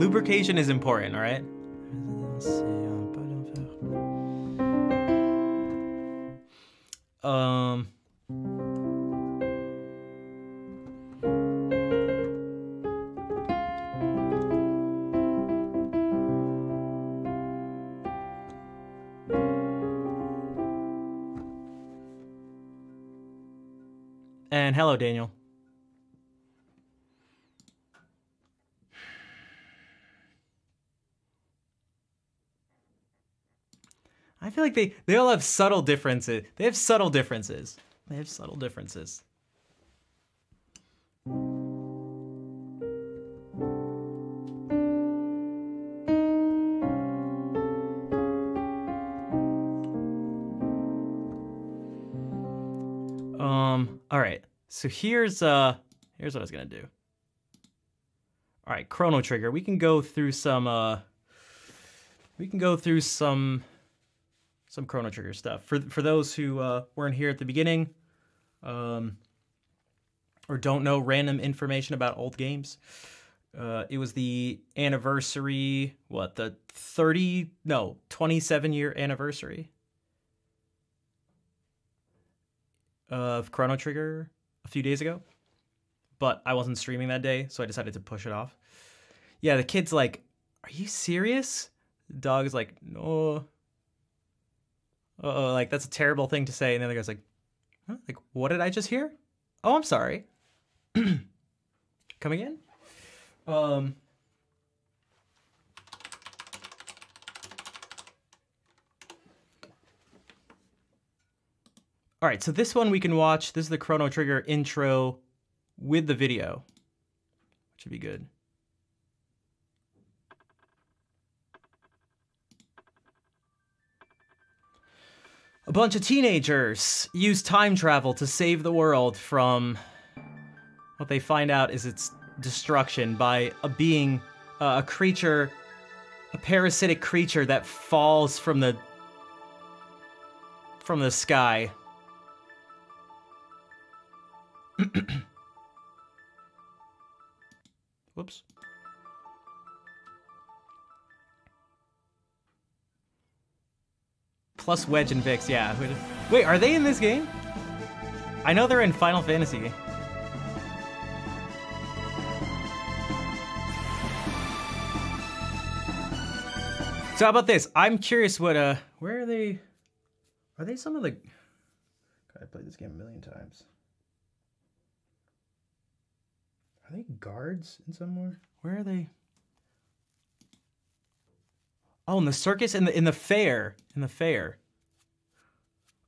Lubrication is important, alright? And hello, Daniel. I feel like they all have subtle differences. They have subtle differences. They have subtle differences. All right. So here's what I was gonna do. All right, Chrono Trigger. We can go through some Chrono Trigger stuff. For those who weren't here at the beginning, or don't know random information about old games, it was the anniversary, the 27-year anniversary of Chrono Trigger a few days ago. But I wasn't streaming that day, so I decided to push it off. Yeah, the kid's like, "Are you serious?" The dog is like, "No." Uh-oh, like, that's a terrible thing to say. And the other guy's like, huh? Like, what did I just hear? Oh, I'm sorry. Come again? All right, so this one we can watch. This is the Chrono Trigger intro with the video, which would be good. A bunch of teenagers use time travel to save the world from what they find out is its destruction by a being, a creature, a parasitic creature that falls from the sky. Whoops. Plus Wedge and Vix, yeah. Wait, are they in this game? I know they're in Final Fantasy. So how about this? I'm curious what, where are they? Are they some of the... God, I played this game a million times. Are they guards in somewhere? Where are they? Oh, in the circus, in the fair,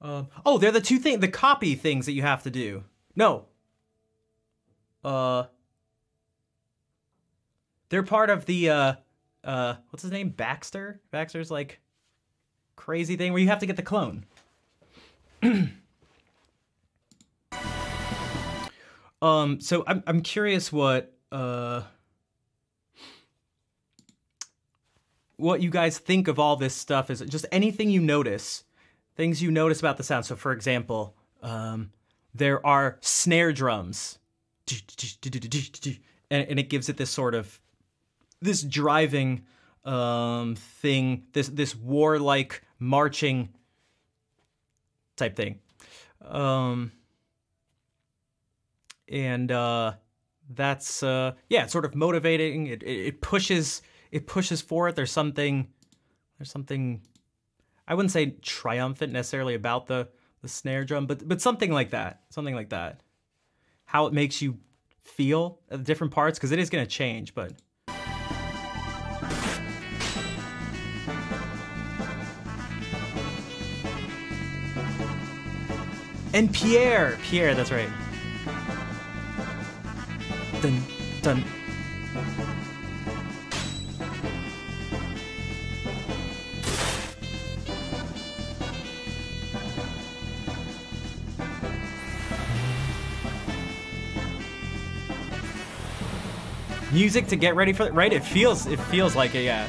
oh, they're the two things, the copy things that you have to do. No. They're part of the what's his name? Baxter. Baxter's like crazy thing where you have to get the clone. So I'm curious what you guys think of all this stuff. Is it just anything you notice, things you notice about the sound? So for example, there are snare drums, and it gives it this sort of, this driving thing, this warlike marching type thing. That's yeah, it's sort of motivating. It pushes forward. There's something I wouldn't say triumphant necessarily about the snare drum, but something like that. Something like that. How it makes you feel at the different parts, because it is going to change, but and Pierre, that's right. Dun dun. Music to get ready for it, right? It feels like it, yeah.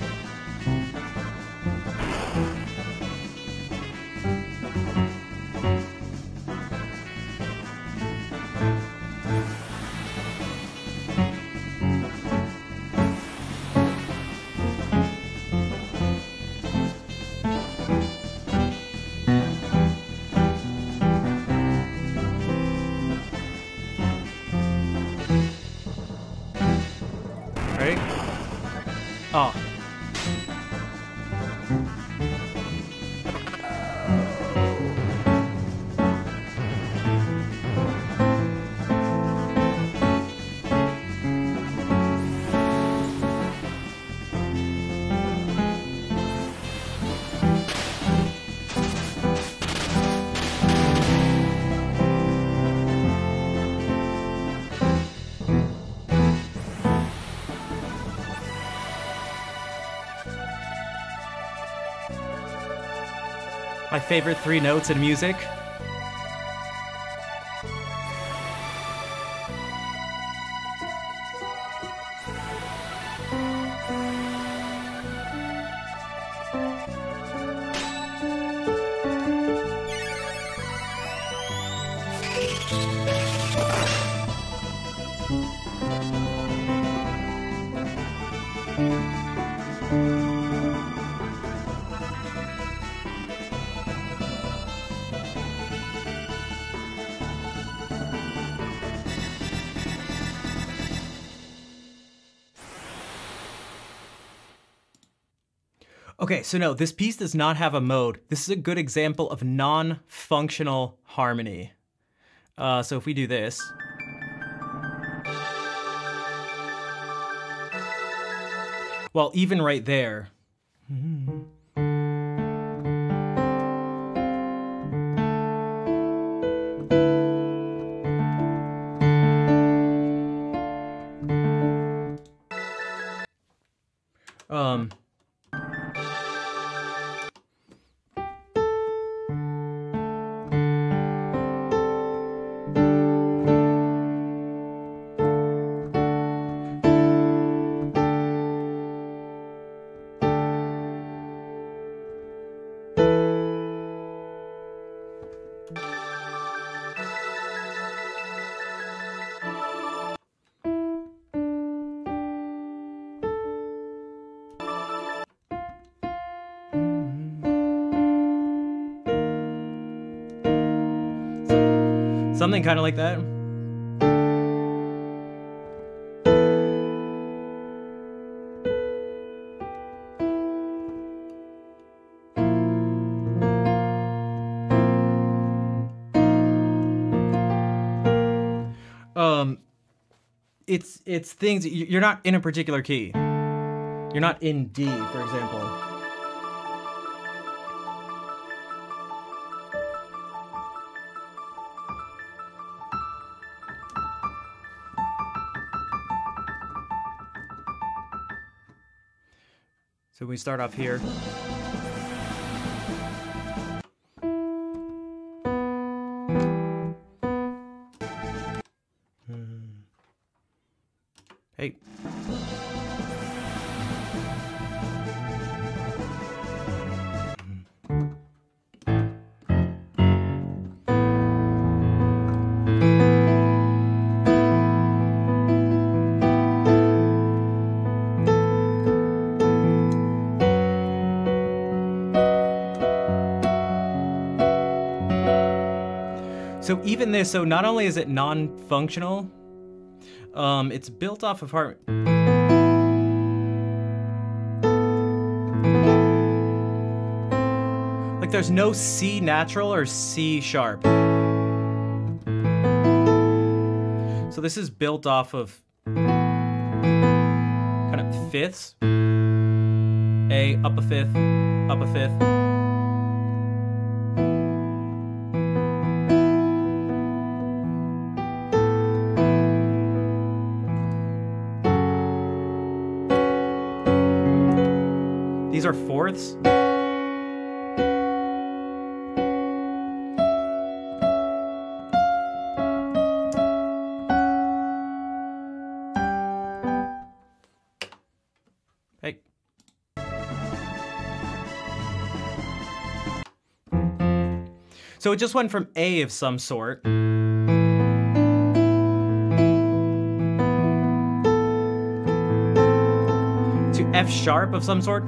Oh. My favorite 3 notes in music. Okay, so no, this piece does not have a mode. This is a good example of non-functional harmony. So if we do this. Well, even right there. Um, something kind of like that. It's things you're not in a particular key. You're not in D, for example. So we start off here. Hey. So even this, so not only is it non-functional, it's built off of harmony. Like there's no C natural or C sharp. So this is built off of kind of fifths. A, up a fifth, up a fifth. These are fourths. Hey. So it just went from A of some sort to F sharp of some sort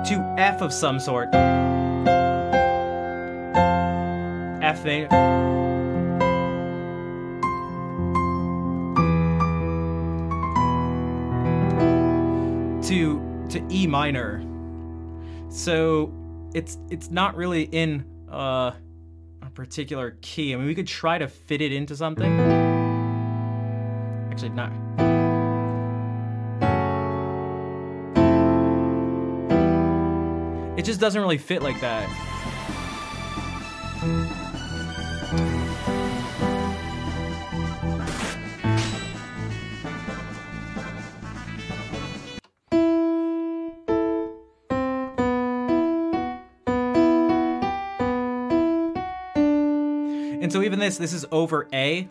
to F of some sort. F major. To E minor. So it's not really in a particular key. I mean, we could try to fit it into something. Actually, not. It just doesn't really fit like that. And so even this is over A.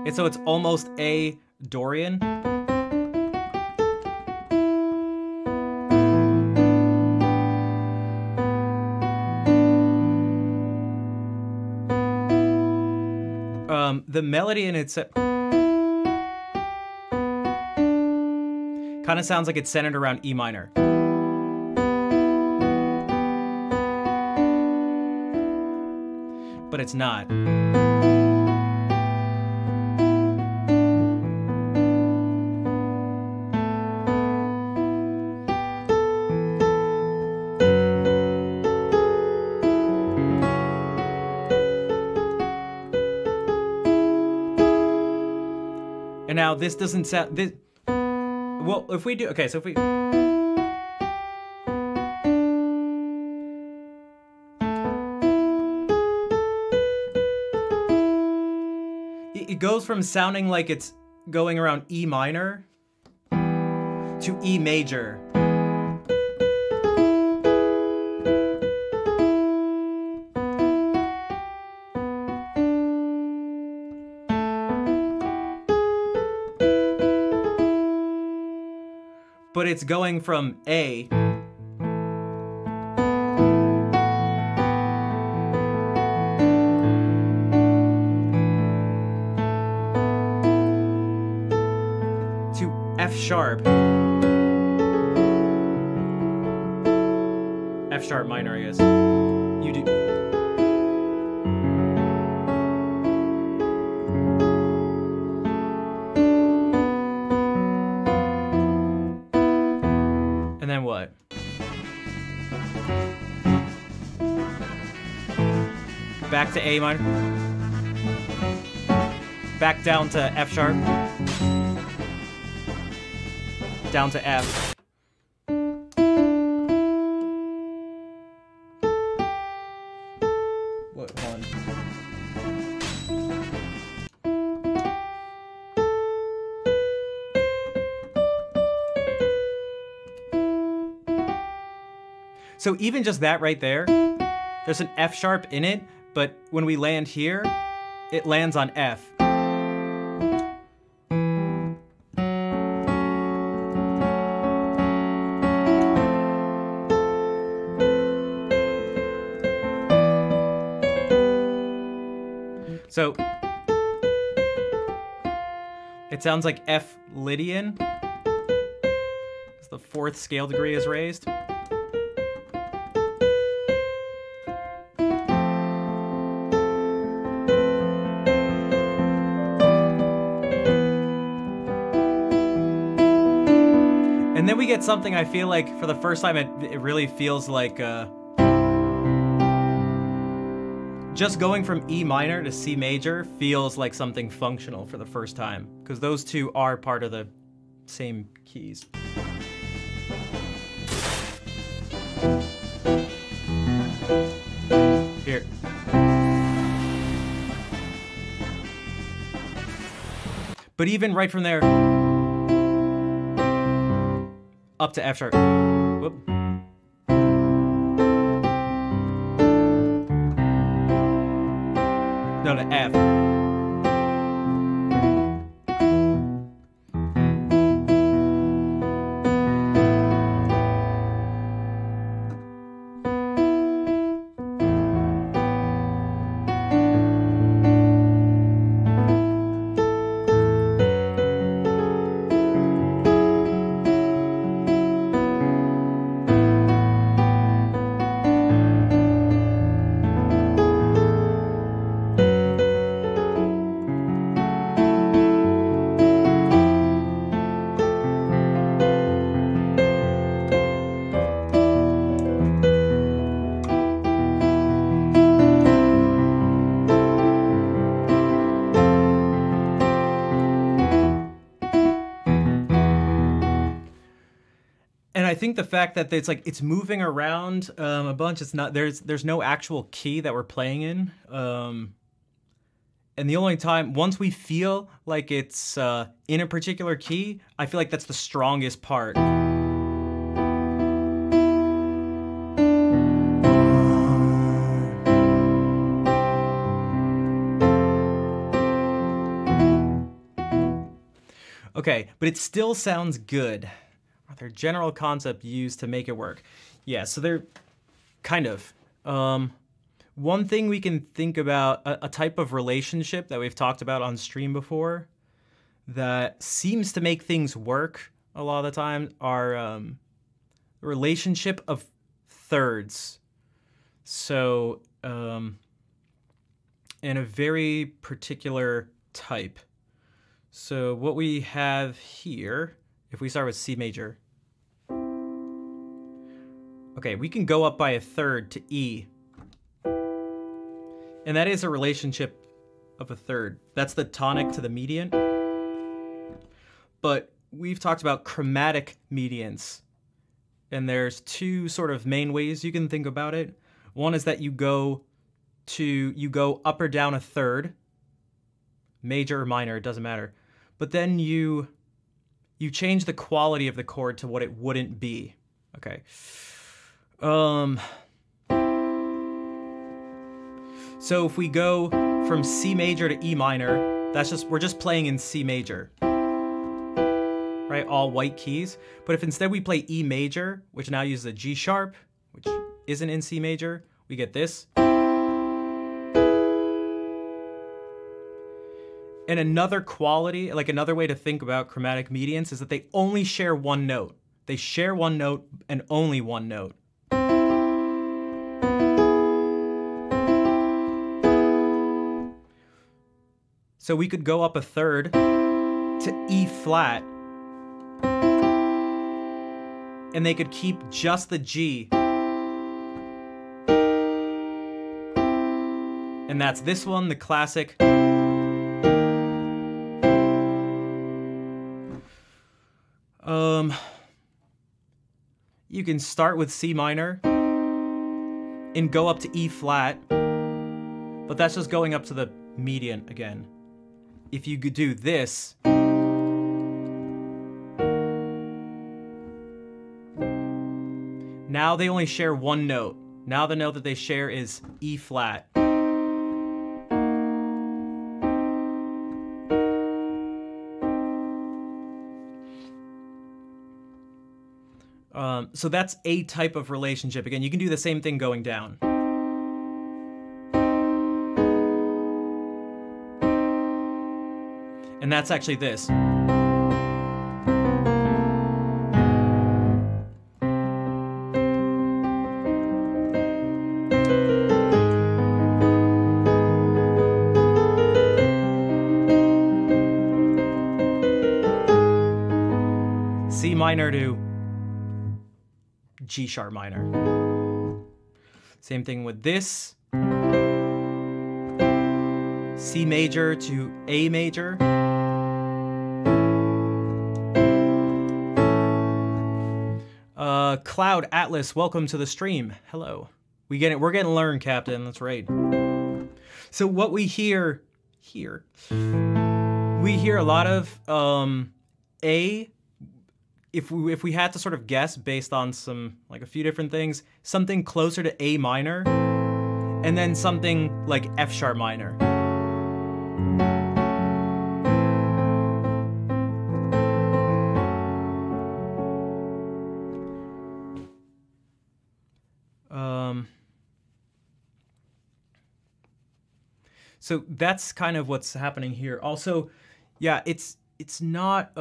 And so it's almost A Dorian. The melody in itself kind of sounds like it's centered around E minor. But it's not. And now this doesn't sound this. Well, if we do, okay, so if we, goes from sounding like it's going around E minor to E major. But it's going from A to F sharp. F sharp minor, I guess. You do. And then what? Back to A minor. Back down to F sharp. Down to F. What one? So even just that right there, there's an F sharp in it, but when we land here, it lands on F. So it sounds like F Lydian, as the fourth scale degree is raised. And then we get something I feel like for the first time it really feels like just going from E minor to C major feels like something functional for the first time, because those two are part of the same keys. Here. But even right from there, up to F sharp. Whoop. No, to F. And I think the fact that it's moving around a bunch, it's not there's no actual key that we're playing in, and the only time once we feel like it's in a particular key, I feel like that's the strongest part. Okay, but it still sounds good. Their general concept used to make it work. Yeah, so they're kind of. One thing we can think about, a type of relationship that we've talked about on stream before that seems to make things work a lot of the time are the relationship of thirds. So, in a very particular type. So what we have here, if we start with C major, okay, we can go up by a third to E. And that is a relationship of a third. That's the tonic to the median. But we've talked about chromatic medians. And there's two sort of main ways you can think about it. One is that you go up or down a third. major or minor, it doesn't matter. But then you change the quality of the chord to what it wouldn't be. Okay. So if we go from C major to E minor, we're just playing in C major. Right, all white keys. But if instead we play E major, which now uses a G sharp, which isn't in C major, we get this. And another quality, like another way to think about chromatic medians, is that they only share one note. They share one note and only one note. So we could go up a third to E flat, and they could keep just the G. And that's this one, the classic. You can start with C minor and go up to E flat, but that's just going up to the median again. If you could do this, now they only share one note. Now the note that they share is E flat. So that's a type of relationship. Again, you can do the same thing going down. And that's actually this. C minor to G sharp minor. Same thing with this. C major to A major. Cloud Atlas, welcome to the stream. Hello. We're getting learned, Captain. That's right. So what we hear here, we hear a lot of A. If we had to sort of guess based on a few different things, something closer to A minor, and then something like F sharp minor. So that's kind of what's happening here. Also, yeah, it's not,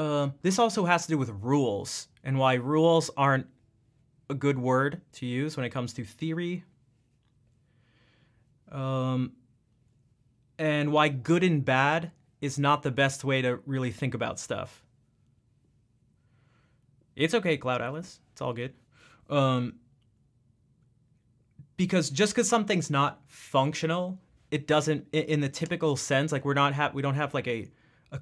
this also has to do with rules and why rules aren't a good word to use when it comes to theory. And why good and bad is not the best way to really think about stuff. It's okay, Cloud Atlas. It's all good. Because just because something's not functional, it doesn't, in the typical sense, like we don't have like a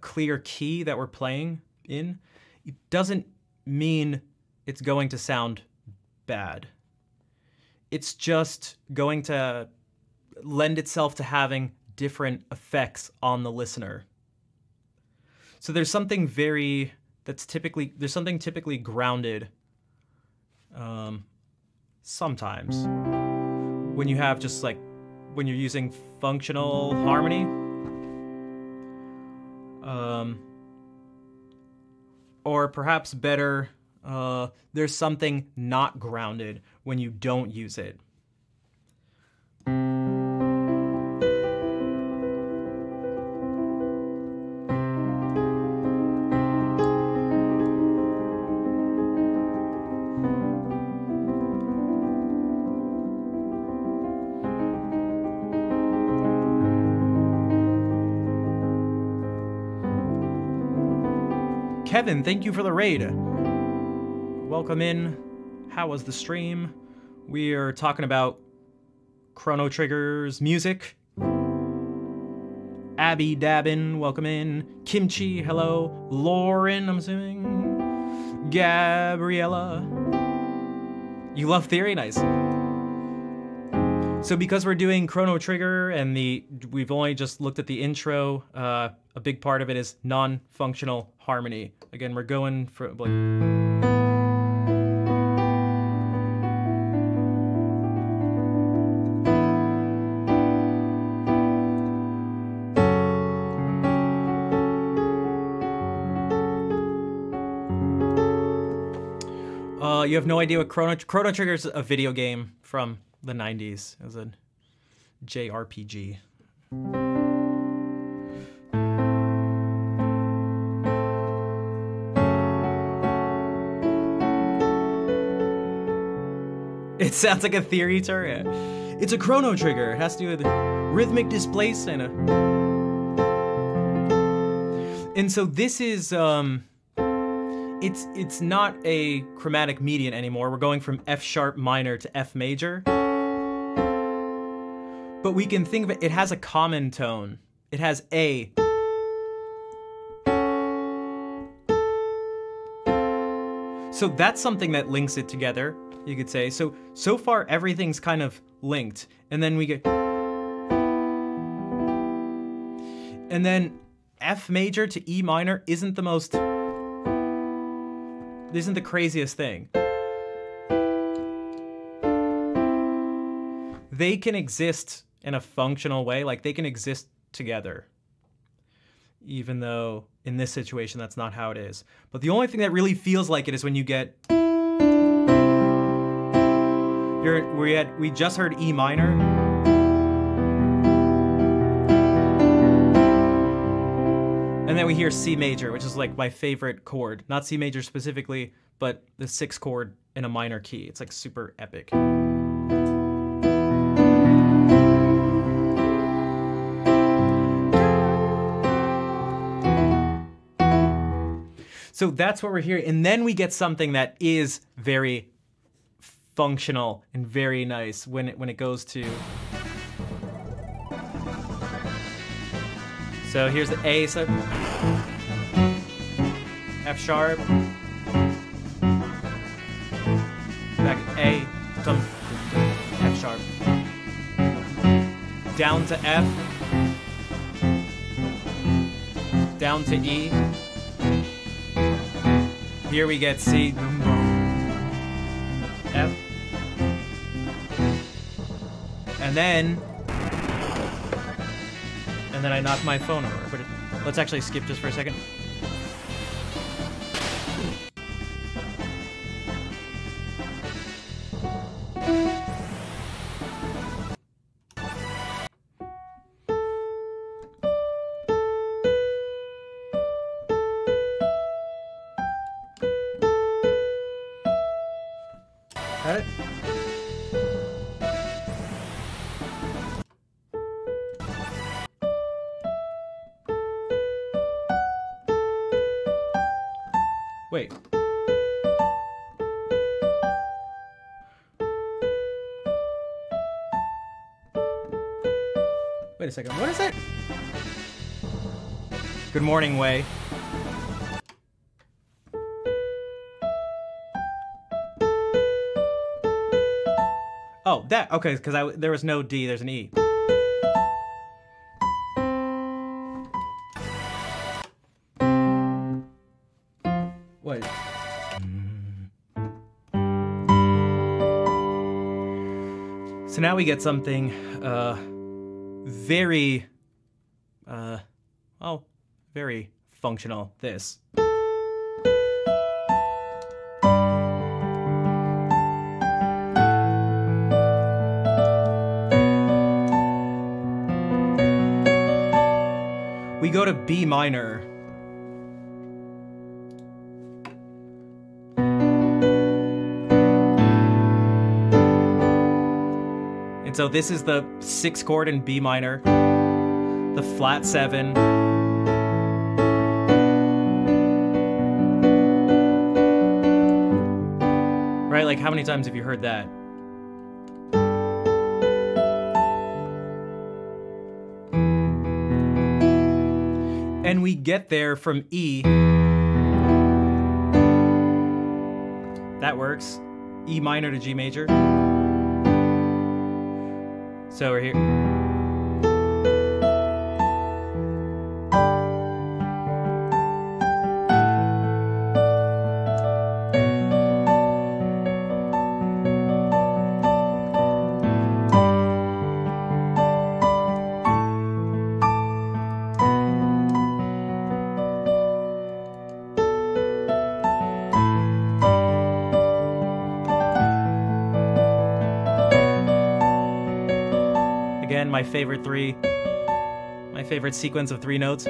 clear key that we're playing in, it doesn't mean it's going to sound bad. It's just going to lend itself to having different effects on the listener. So there's something typically grounded sometimes when you have just like, when you're using functional harmony. Or perhaps better, there's something not grounded when you don't use it. Kevin, thank you for the raid. Welcome in. How was the stream? We are talking about Chrono Trigger's music. Abby Dabbin, welcome in. Kimchi, hello. Lauren, I'm assuming. Gabriella. You love theory? Nice. So because we're doing Chrono Trigger and we've only just looked at the intro, a big part of it is non-functional harmony. Again, we're going for like. You have no idea what Chrono Trigger is. A video game from the 90s. It was a JRPG. It sounds like a theory turret. It's a Chrono Trigger. It has to do with rhythmic displacement. And so this is it's not a chromatic median anymore. We're going from F sharp minor to F major. But we can think of it, it has a common tone. It has A. So that's something that links it together, you could say. So far everything's kind of linked. And then we get... And then F major to E minor isn't the most... Isn't the craziest thing. They can exist in a functional way, like they can exist together. Even though in this situation that's not how it is. But the only thing that really feels like it is when you get... We just heard E minor. And then we hear C major, which is like my favorite chord. Not C major specifically, but the 6th chord in a minor key. It's like super epic. So that's what we're hearing. And then we get something that is very functional and very nice when it goes to... So here's the A, so F sharp, back A, dum, F sharp, down to F, down to E. Here we get C, F, and then I knocked my phone over. But let's actually skip just for a second. Got it? Wait. Wait a second, what is it? Good morning, Wei. Oh, that, okay, because there was no D, there's an E. What? So now we get something very, well, very functional. This. We go to B minor. And so this is the 6th chord in B minor, the flat 7. Right? Like, how many times have you heard that? And we get there from E. That works. E minor to G major. So we're here. my favorite sequence of 3 notes.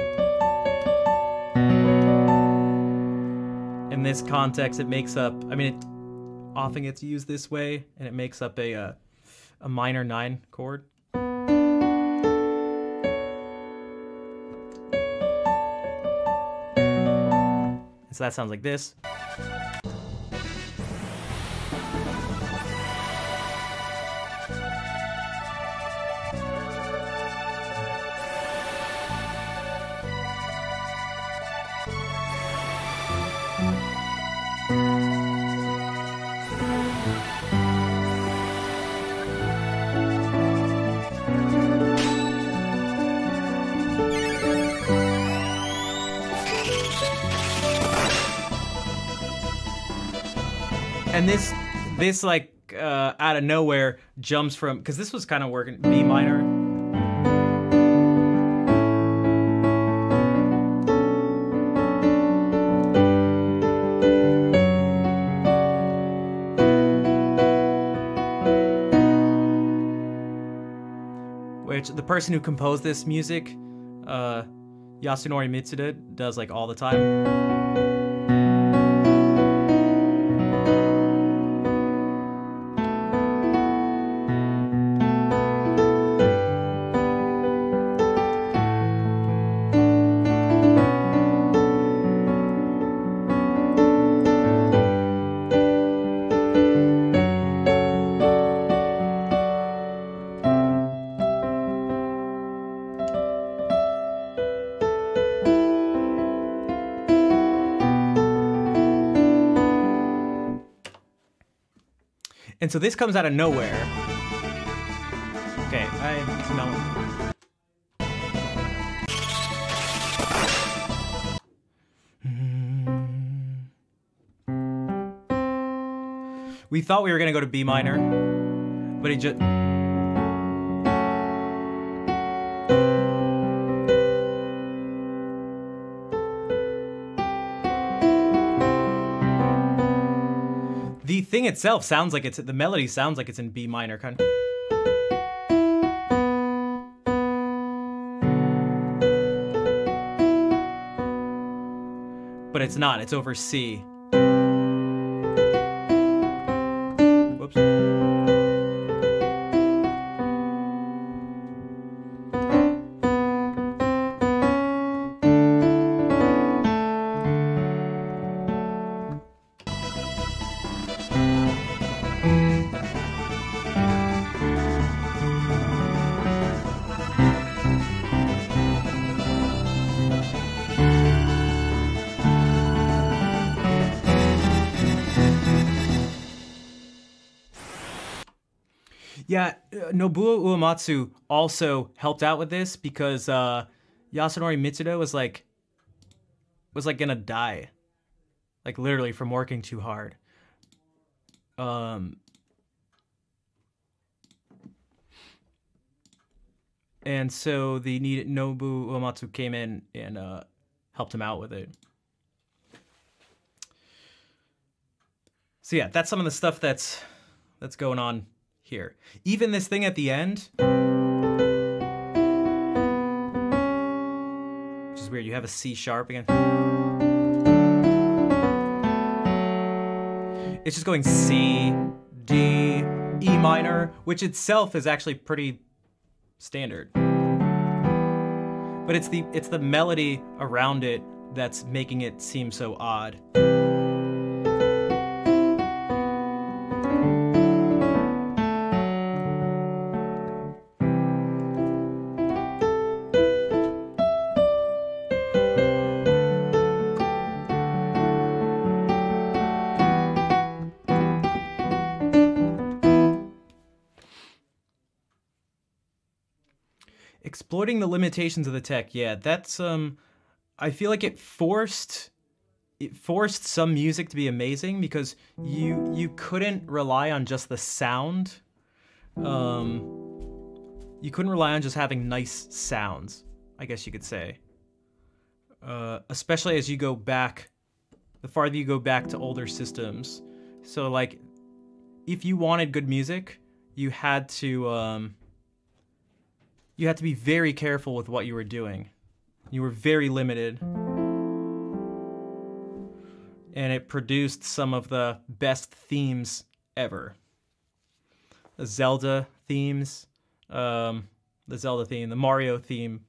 In this context, it makes up, I mean, it often gets used this way, and it makes up a minor 9 chord. So that sounds like this. And this like out of nowhere jumps from, because this was kind of working B minor. Which the person who composed this music, Yasunori Mitsuda, does like all the time. And so this comes out of nowhere. Okay, I smell it. We thought we were gonna go to B minor, but it just... The thing itself sounds like the melody sounds like it's in B minor, kind of. But it's not, it's over C. Whoops. Yeah, Nobuo Uematsu also helped out with this because Yasunori Mitsuda was like gonna die, like literally from working too hard. And so Nobuo Uematsu came in and helped him out with it. So yeah, that's some of the stuff that's going on here. Even this thing at the end, which is weird, you have a C sharp again. It's just going C, D, E minor, which itself is actually pretty standard. But it's the melody around it that's making it seem so odd. Exploiting the limitations of the tech, yeah, that's I feel like it forced some music to be amazing because you couldn't rely on just the sound. You couldn't rely on just having nice sounds, I guess you could say. Especially as you go back, the farther you go back to older systems. So like, if you wanted good music, you had to you had to be very careful with what you were doing. You were very limited. And it produced some of the best themes ever. The Zelda themes, the Zelda theme, the Mario theme.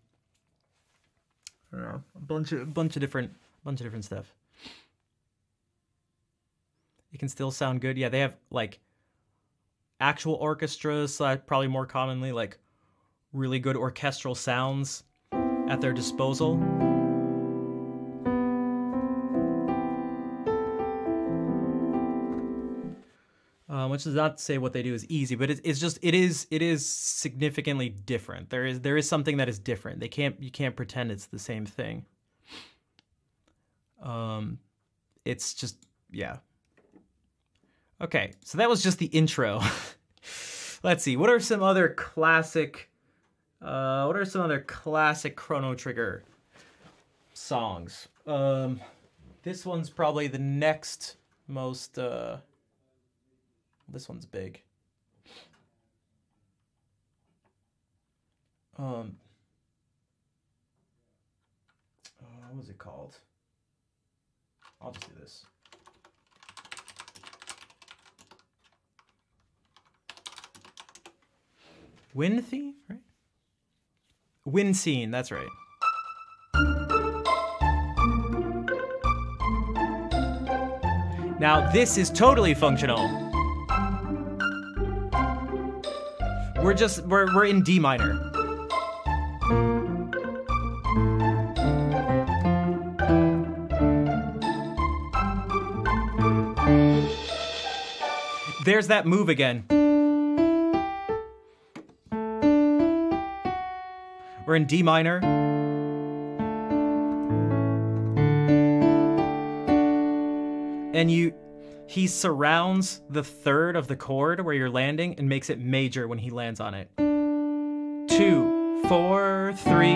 I don't know, a bunch of different stuff. It can still sound good. Yeah, they have like actual orchestras, probably more commonly like really good orchestral sounds at their disposal. Which does not say what they do is easy, but it is significantly different. There is something that is different. You can't pretend it's the same thing. It's just, yeah. Okay, so that was just the intro. Let's see, what are some other classic Chrono Trigger songs? This one's probably the next most, this one's big. What was it called? I'll just do this. Wind theme, right? Wind scene, that's right. Now this is totally functional. We're in D minor. There's that move again. We're in D minor. And he surrounds the third of the chord where you're landing and makes it major when he lands on it. 2, 4, 3.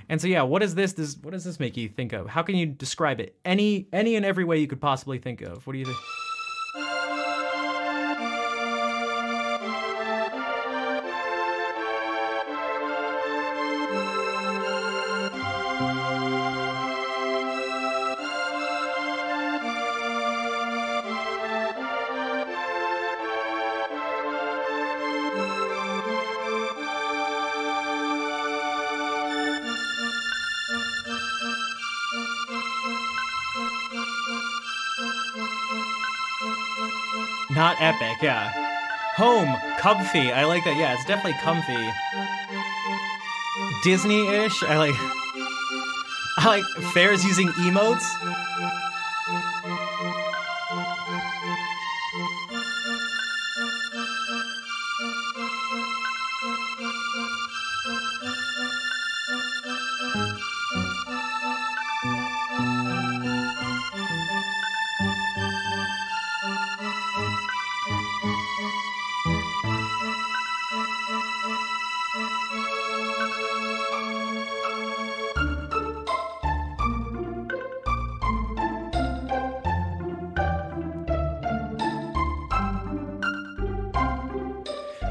And so yeah, what does this make you think of? How can you describe it? Any and every way you could possibly think of. What do you think? Not epic, yeah. Home, comfy. I like that. Yeah, it's definitely comfy. Disney-ish. I like Fair's using emotes.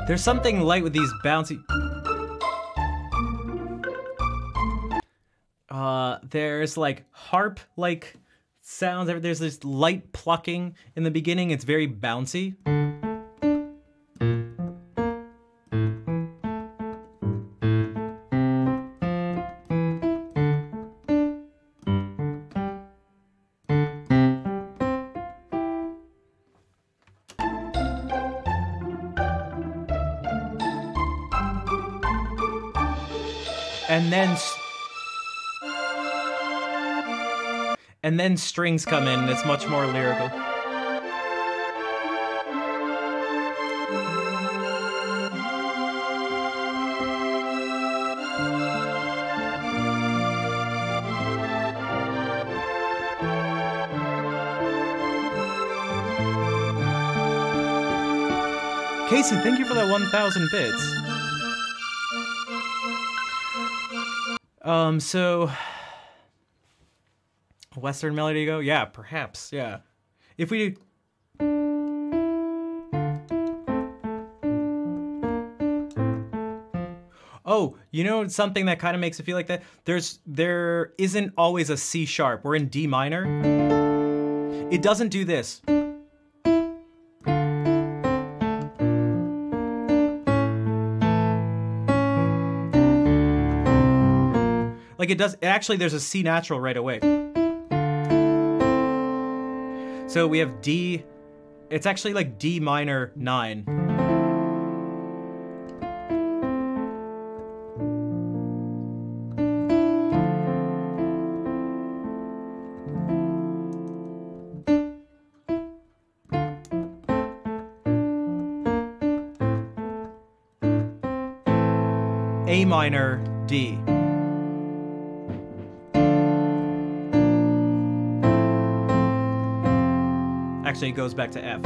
There's something light with these bouncy... there's like harp-like sounds. There's this light plucking in the beginning. It's very bouncy. And then strings come in, and it's much more lyrical. Casey, thank you for that 1,000 bits. So... Western Melody Go? Yeah, perhaps, yeah. If we do... Oh, you know something that kind of makes it feel like that? There isn't always a C sharp. We're in D minor. It doesn't do this. Like it does, actually there's a C natural right away. So we have D, it's actually like D minor 9. A minor, D. Actually, it goes back to F.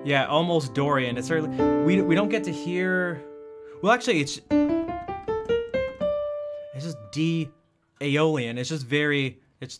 Yeah, almost Dorian. It's certainly we don't get to hear. Well, actually, it's just D Aeolian. It's just very. It's.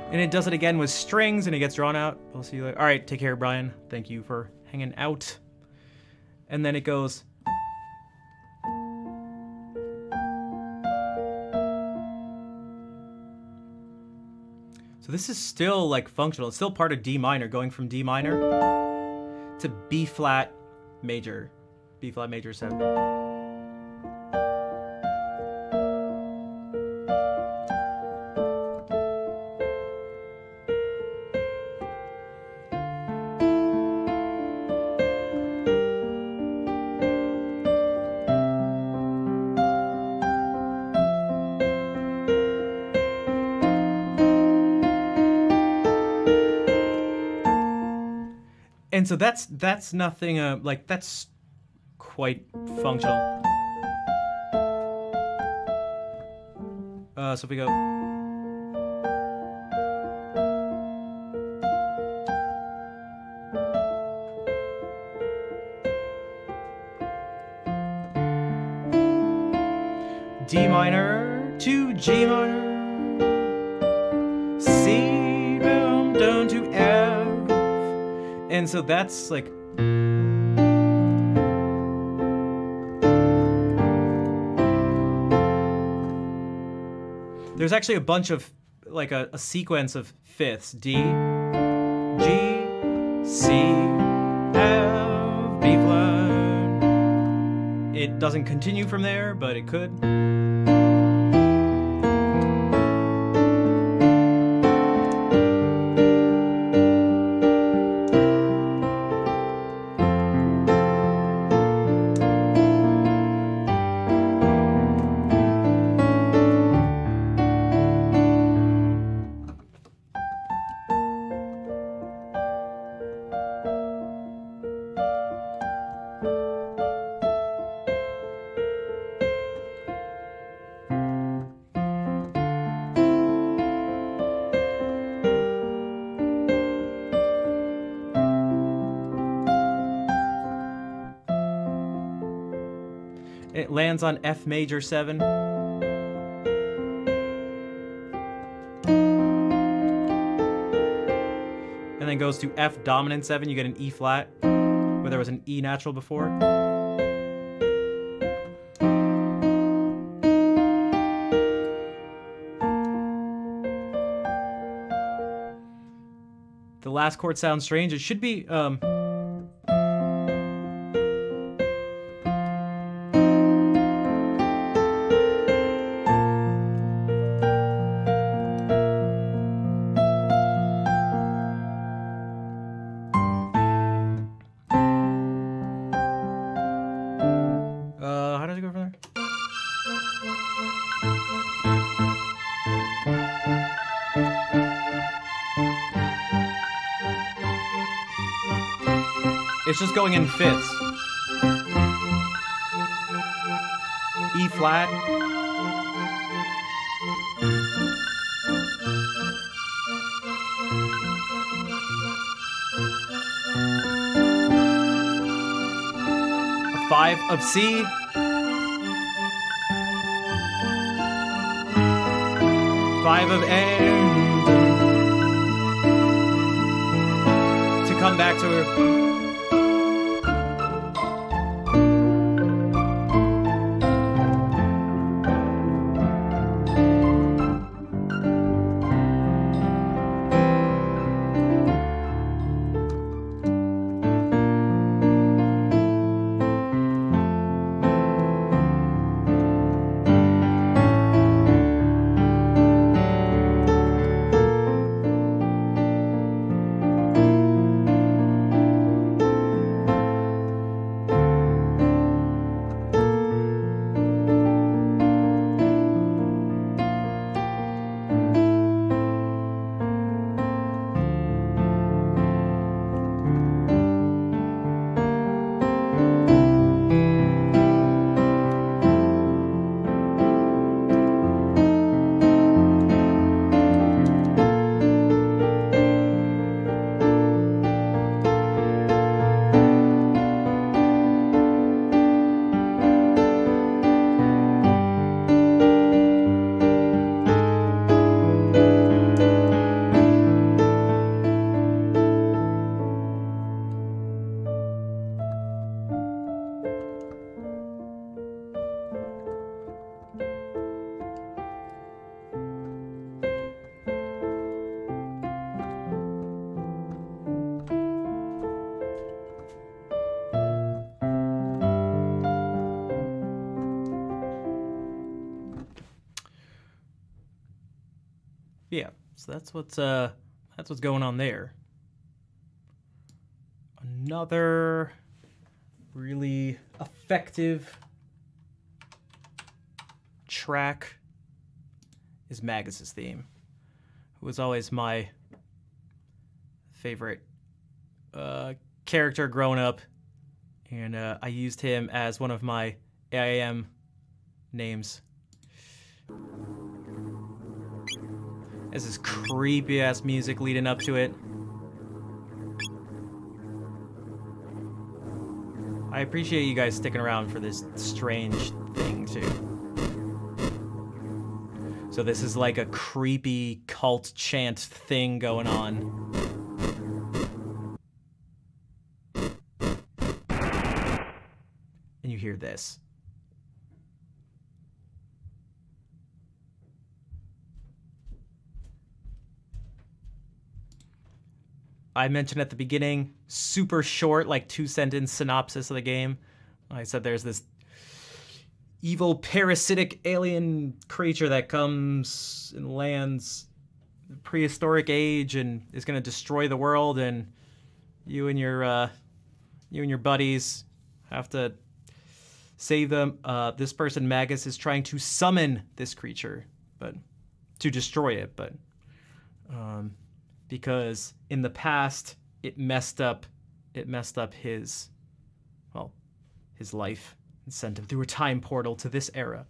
And it does it again with strings, and it gets drawn out. We'll see you later. All right, take care, Brian. Thank you for hanging out. And then it goes. So this is still like functional. It's still part of D minor, going from D minor to B flat major. B flat major 7. And so that's nothing like that's quite functional. So if we go D minor to G minor, C boom down to F. And so that's like there's actually a bunch of like a sequence of fifths. D, G, C, F, B flat. It doesn't continue from there, but it could. It lands on F major 7. And then goes to F dominant 7. You get an E flat, where there was an E natural before. The last chord sounds strange. It should be It's just going in fifths. E flat. A 5 of C. Five of N. To come back to yeah, so that's what's going on there. Another really effective track is Magus's theme, who was always my favorite character growing up, and I used him as one of my AIM names. There's this creepy ass music leading up to it. I appreciate you guys sticking around for this strange thing too. So this is like a creepy cult chant thing going on. And you hear this. I mentioned at the beginning, super short, like 2-sentence synopsis of the game. I said there's this evil parasitic alien creature that comes and lands the prehistoric age and is going to destroy the world, and you and your buddies have to save them. This person, Magus, is trying to summon this creature, but to destroy it, but because in the past it messed up his life and sent him through a time portal to this era.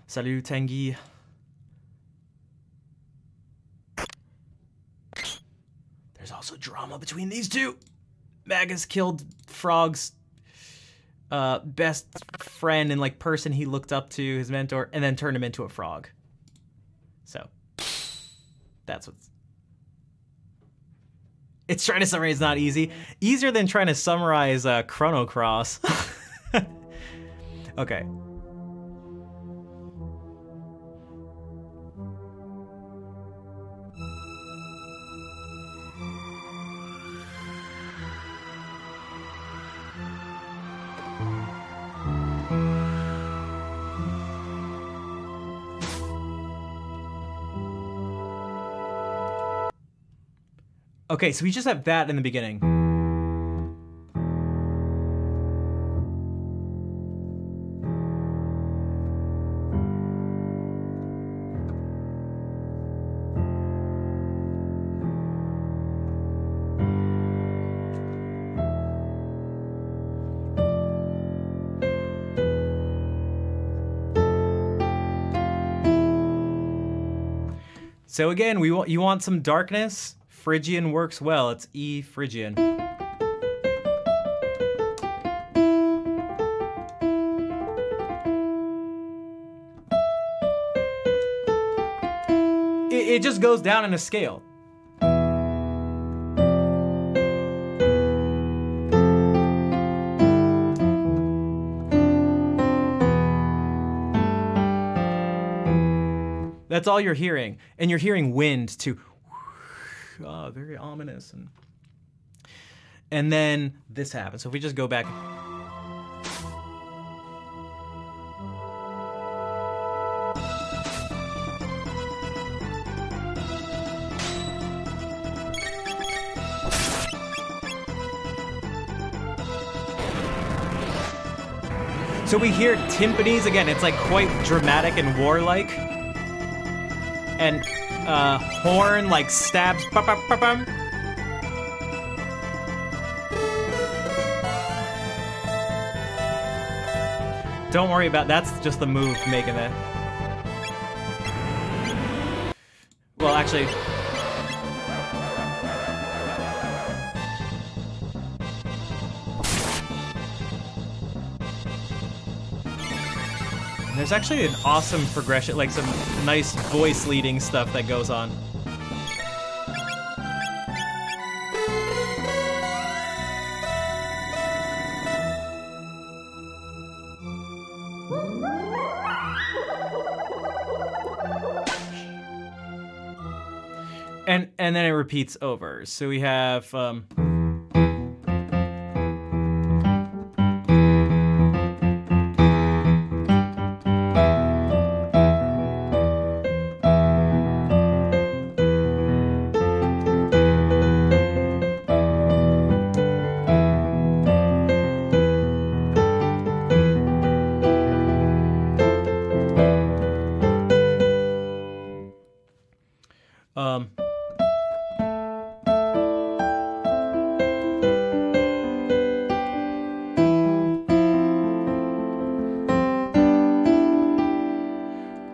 Salut, Tanguy. There's also drama between these two. Magus killed Frog's best friend and like person he looked up to, his mentor, and then turned him into a frog. So that's what's... It's trying to summarize not easy. Easier than trying to summarize Chrono Cross. Okay. Okay, so we just have that in the beginning. So again, you want some darkness? Phrygian works well. It's E Phrygian. It just goes down in a scale. That's all you're hearing. And you're hearing wind too. Oh, very ominous. And then this happens. So if we just go back. So we hear timpanis again. It's like quite dramatic and warlike. And horn like stabs. Don't worry about that's just the move making that. Well, actually. There's actually an awesome progression, like some nice voice leading stuff that goes on. And then it repeats over. So we have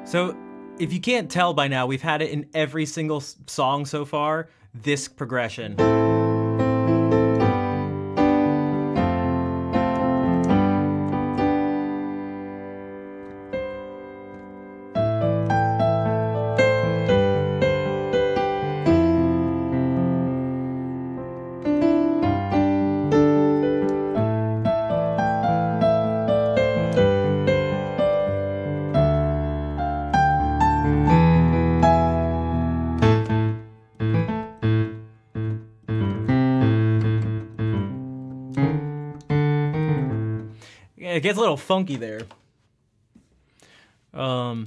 so if you can't tell by now, we've had it in every single song so far, this progression. It gets a little funky there. The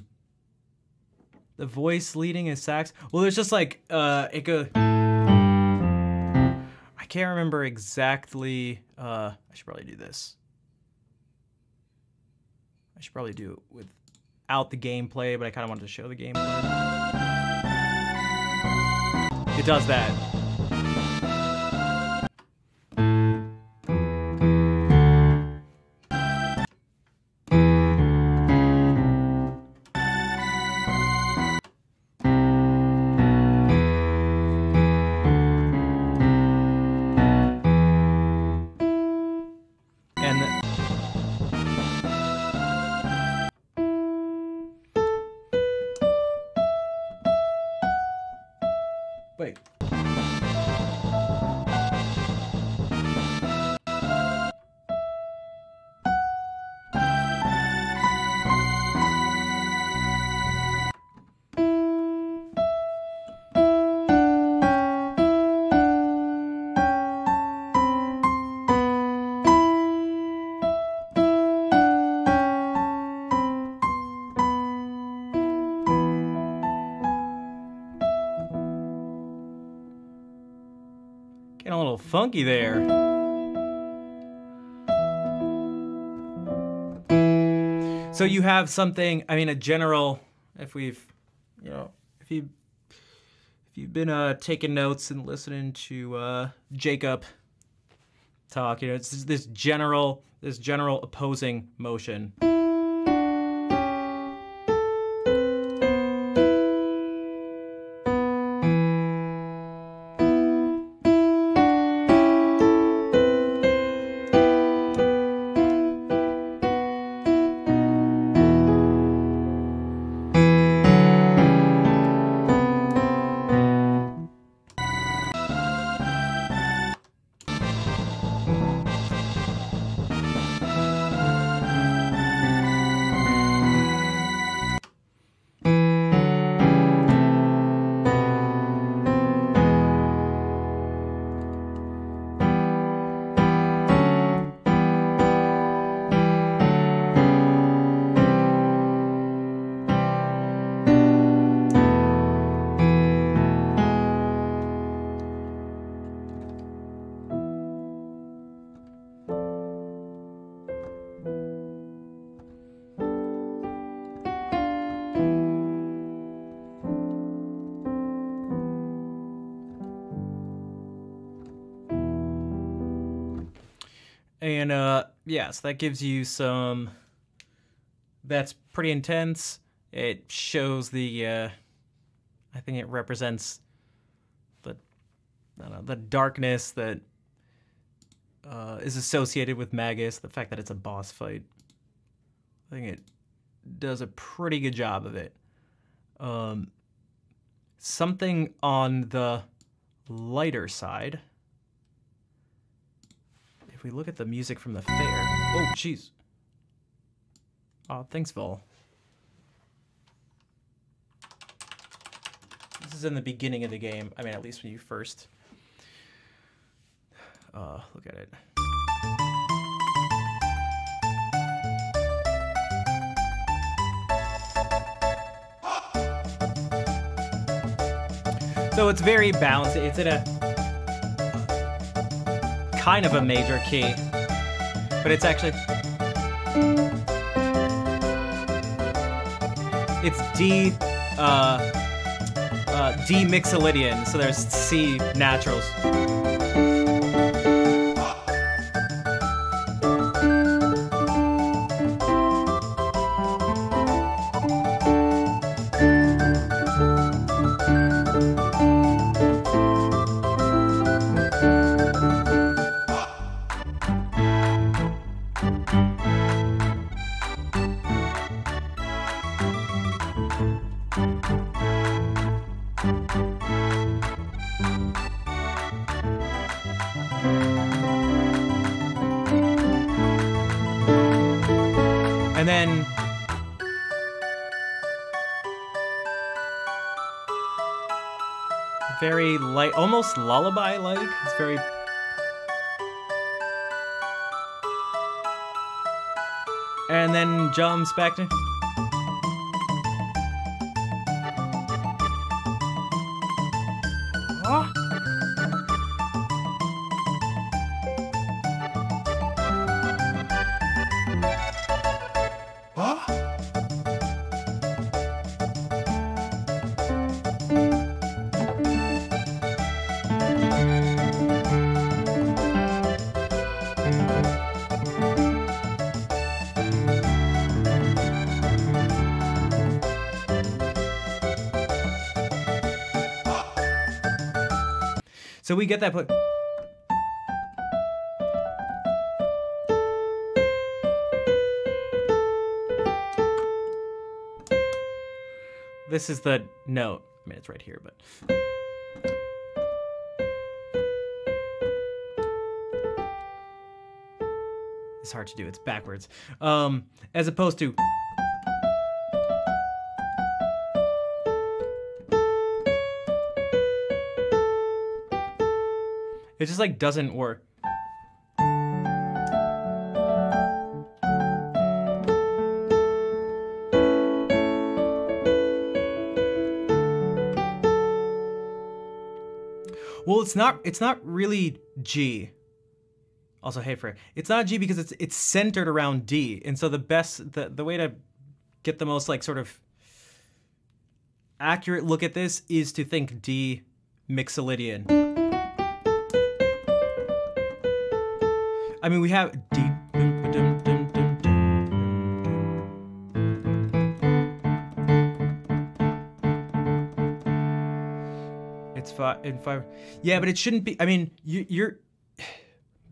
voice leading is sax. Well, it's just like it goes. I can't remember exactly. I should probably do this. I should probably do it without the gameplay, but I kind of wanted to show the gameplay. It does that. Wait. Getting a little funky there. So you have something, I mean, a general, if we've, if you've been taking notes and listening to Jacob talk, it's this general opposing motion. And yeah, so that gives you some. That's pretty intense. It shows the. I think it represents the. I don't know, the darkness that is associated with Magus. The fact that it's a boss fight. I think it does a pretty good job of it. Something on the lighter side. If we look at the music from the fair... Oh, jeez. Oh, thanks, Vol. This is in the beginning of the game. I mean, at least when you first... look at it. So it's very balanced. It's in a kind of a major key, but it's actually it's D D Mixolydian. So there's C naturals. And then very light, almost lullaby-like. It's very... And then jumps back to... Oh. So we get that put. This is the note. I mean, it's right here, but. It's hard to do. It's backwards. As opposed to. It just like doesn't work. Well, it's not really G. Also, hey Fred, it's not G because it's centered around D, and so the way to get the most like sort of accurate look at this is to think D Mixolydian. I mean, we have D. It's five. Yeah, but it shouldn't be. I mean, you're,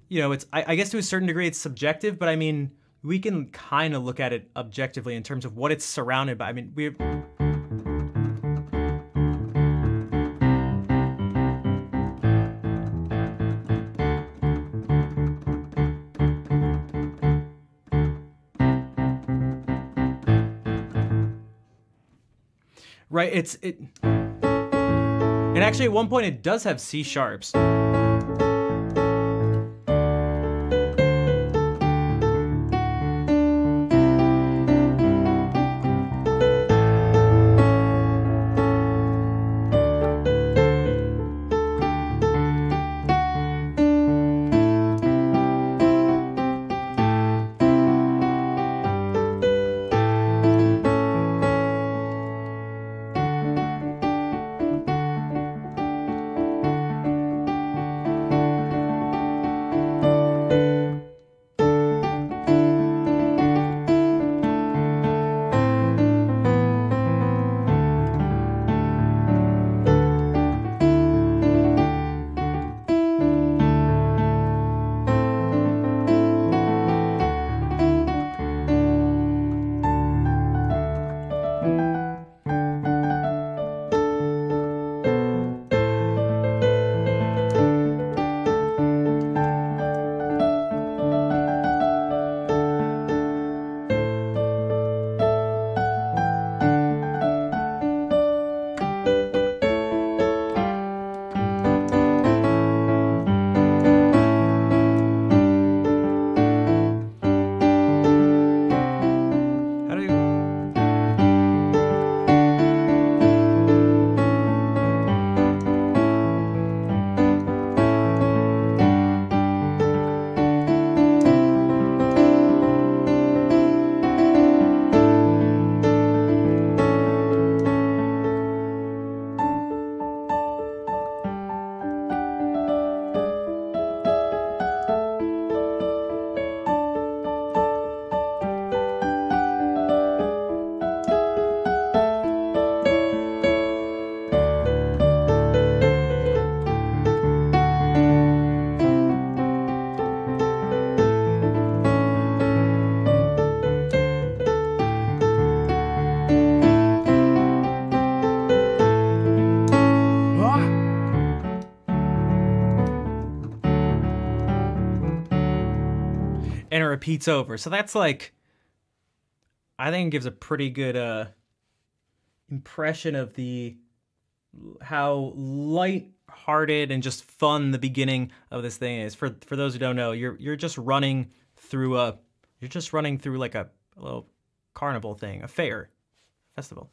you know, it's. I guess to a certain degree, it's subjective. But I mean, we can kind of look at it objectively in terms of what it's surrounded by. I mean, we. Right, and actually at one point it does have C sharps. and it repeats over. So that's like, I think it gives a pretty good impression of how light-hearted and just fun the beginning of this thing is. For those who don't know, you're just running through like a little carnival thing, a festival.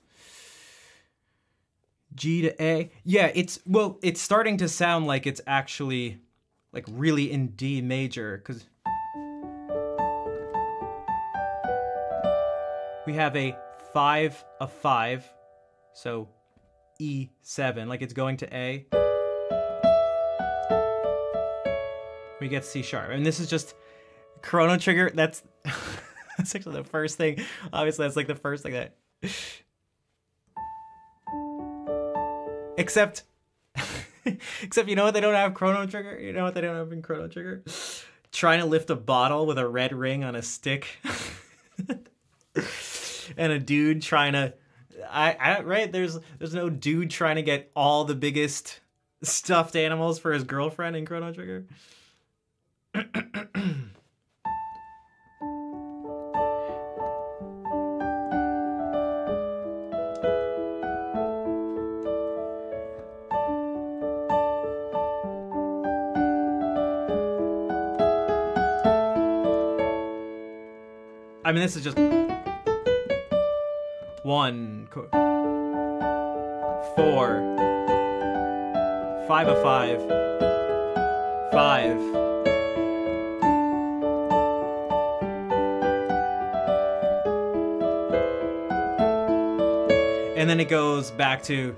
G to A. Yeah, it's starting to sound like it's actually like really in D major, because we have a 5, a 5, so E7, like it's going to A. We get C sharp, and this is just Chrono Trigger. That's that's actually the first thing. Obviously, that's like the first thing that. Except, you know what they don't have Chrono Trigger? You know what they don't have in Chrono Trigger? Trying to lift a bottle with a red ring on a stick. And a dude trying to... right? There's no dude trying to get all the biggest stuffed animals for his girlfriend in Chrono Trigger. I mean, this is just 1, 4, 5 of 5, 5. And then it goes back to,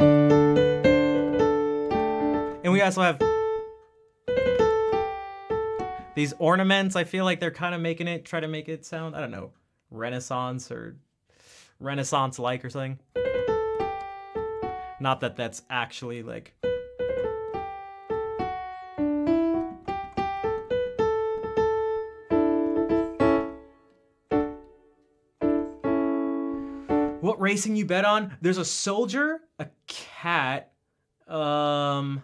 and we also have these ornaments. I feel like they're kind of try to make it sound, I don't know, Renaissance or Renaissance-like or something. Not that that's actually like... What racing you bet on? There's a soldier, a cat, an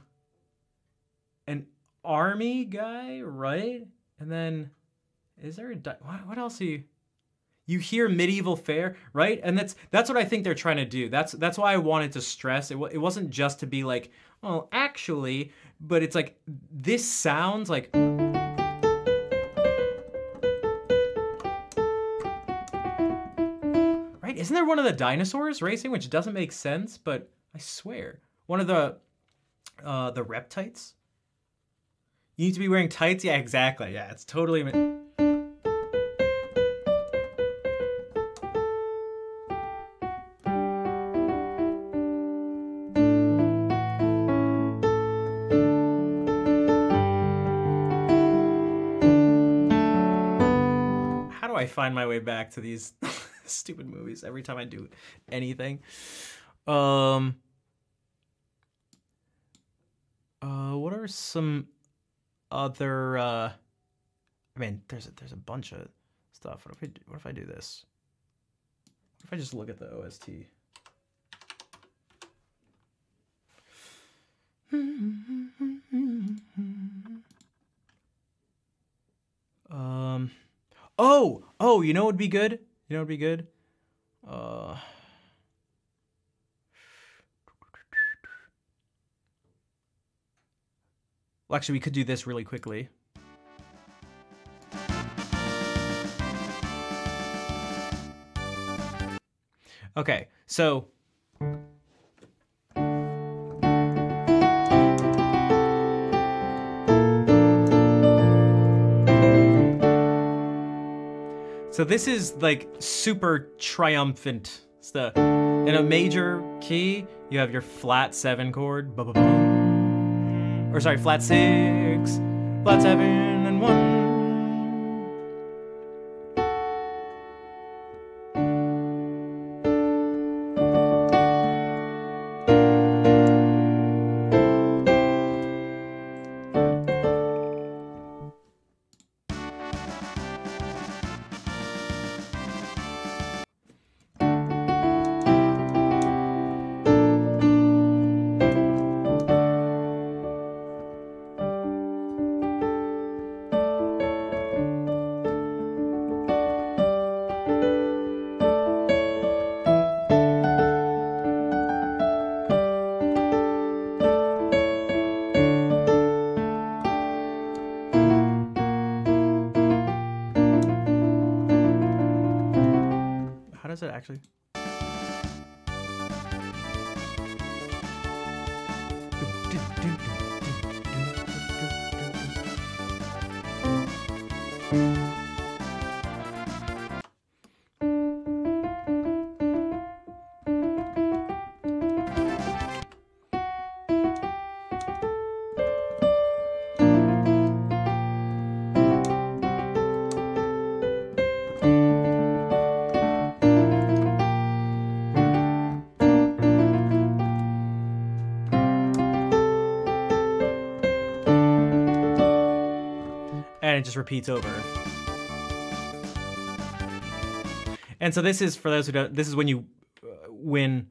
army guy, right? And then, is there what else are you hear medieval fair, right? And that's what I think they're trying to do. That's why I wanted to stress it wasn't just to be like, well, actually, but it's like, this sounds like... Right? Isn't there one of the dinosaurs racing, which doesn't make sense, but I swear, one of the reptites? You need to be wearing tights? Yeah, exactly. Yeah, it's totally... How do I find my way back to these stupid movies every time I do anything? What are some other I mean, there's a bunch of stuff. What if I do this? What if I just look at the OST? Oh, you know what would be good? You know what would be good? Well, actually, we could do this really quickly. Okay, so... So this is like super triumphant stuff. In a major key, you have your flat 7 chord. Or sorry, flat 6, flat 7, and 1. actually. And it just repeats over. And so this is, for those who don't, this is when you win.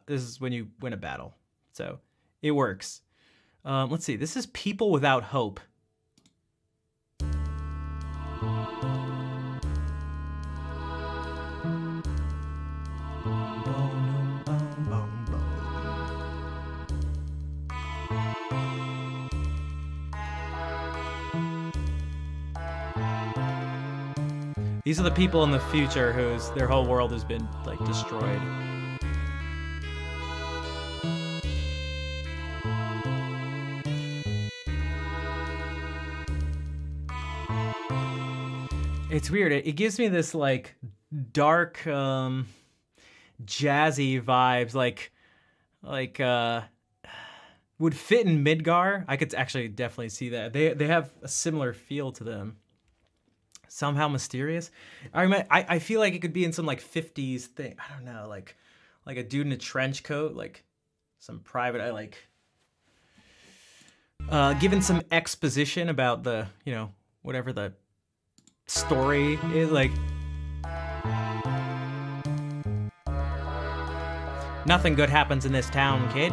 This is when you win a battle. So it works. Let's see. This is People Without Hope. These are the people in the future whose their whole world has been like destroyed. It's weird. It gives me this like dark, jazzy vibes, like would fit in Midgar. I could actually definitely see that. They have a similar feel to them. Somehow mysterious. I feel like it could be in some like 50s thing. I don't know, like a dude in a trench coat, like some private. I like given some exposition about the, you know, whatever the story is, like nothing good happens in this town, kid.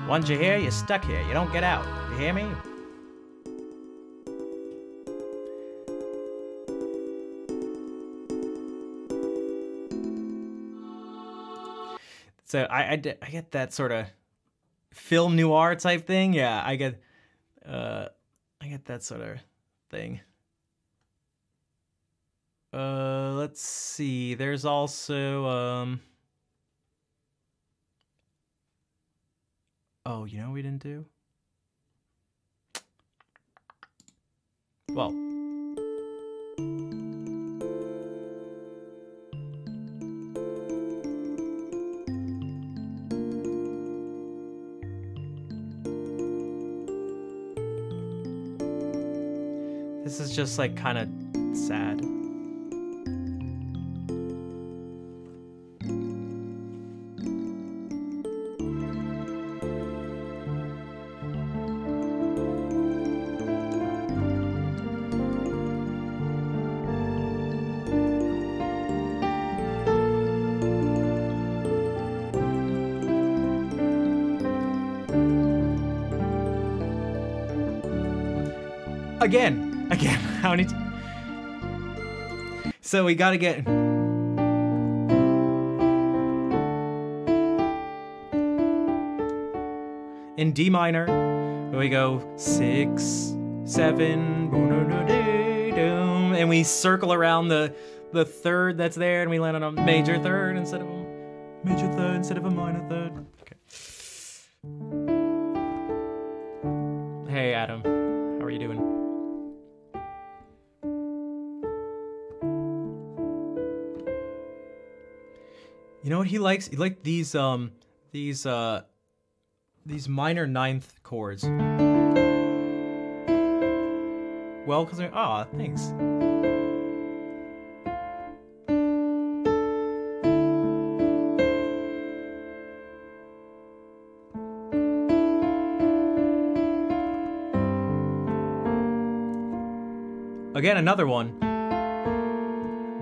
Once you're here, you're stuck here. You don't get out. You hear me? So I get that sort of film noir type thing. Yeah, I get that sort of thing. Let's see. There's also oh, you know what we didn't do? Well, this is just like kind of sad. Again, how many so we gotta get in D minor, we go 6, 7, and we circle around the third that's there, and we land on a major third instead of a major third instead of a minor third. Okay. Hey Adam, how are you doing? You know what he likes? He liked these minor ninth chords. Well, cause thanks. Again, another one.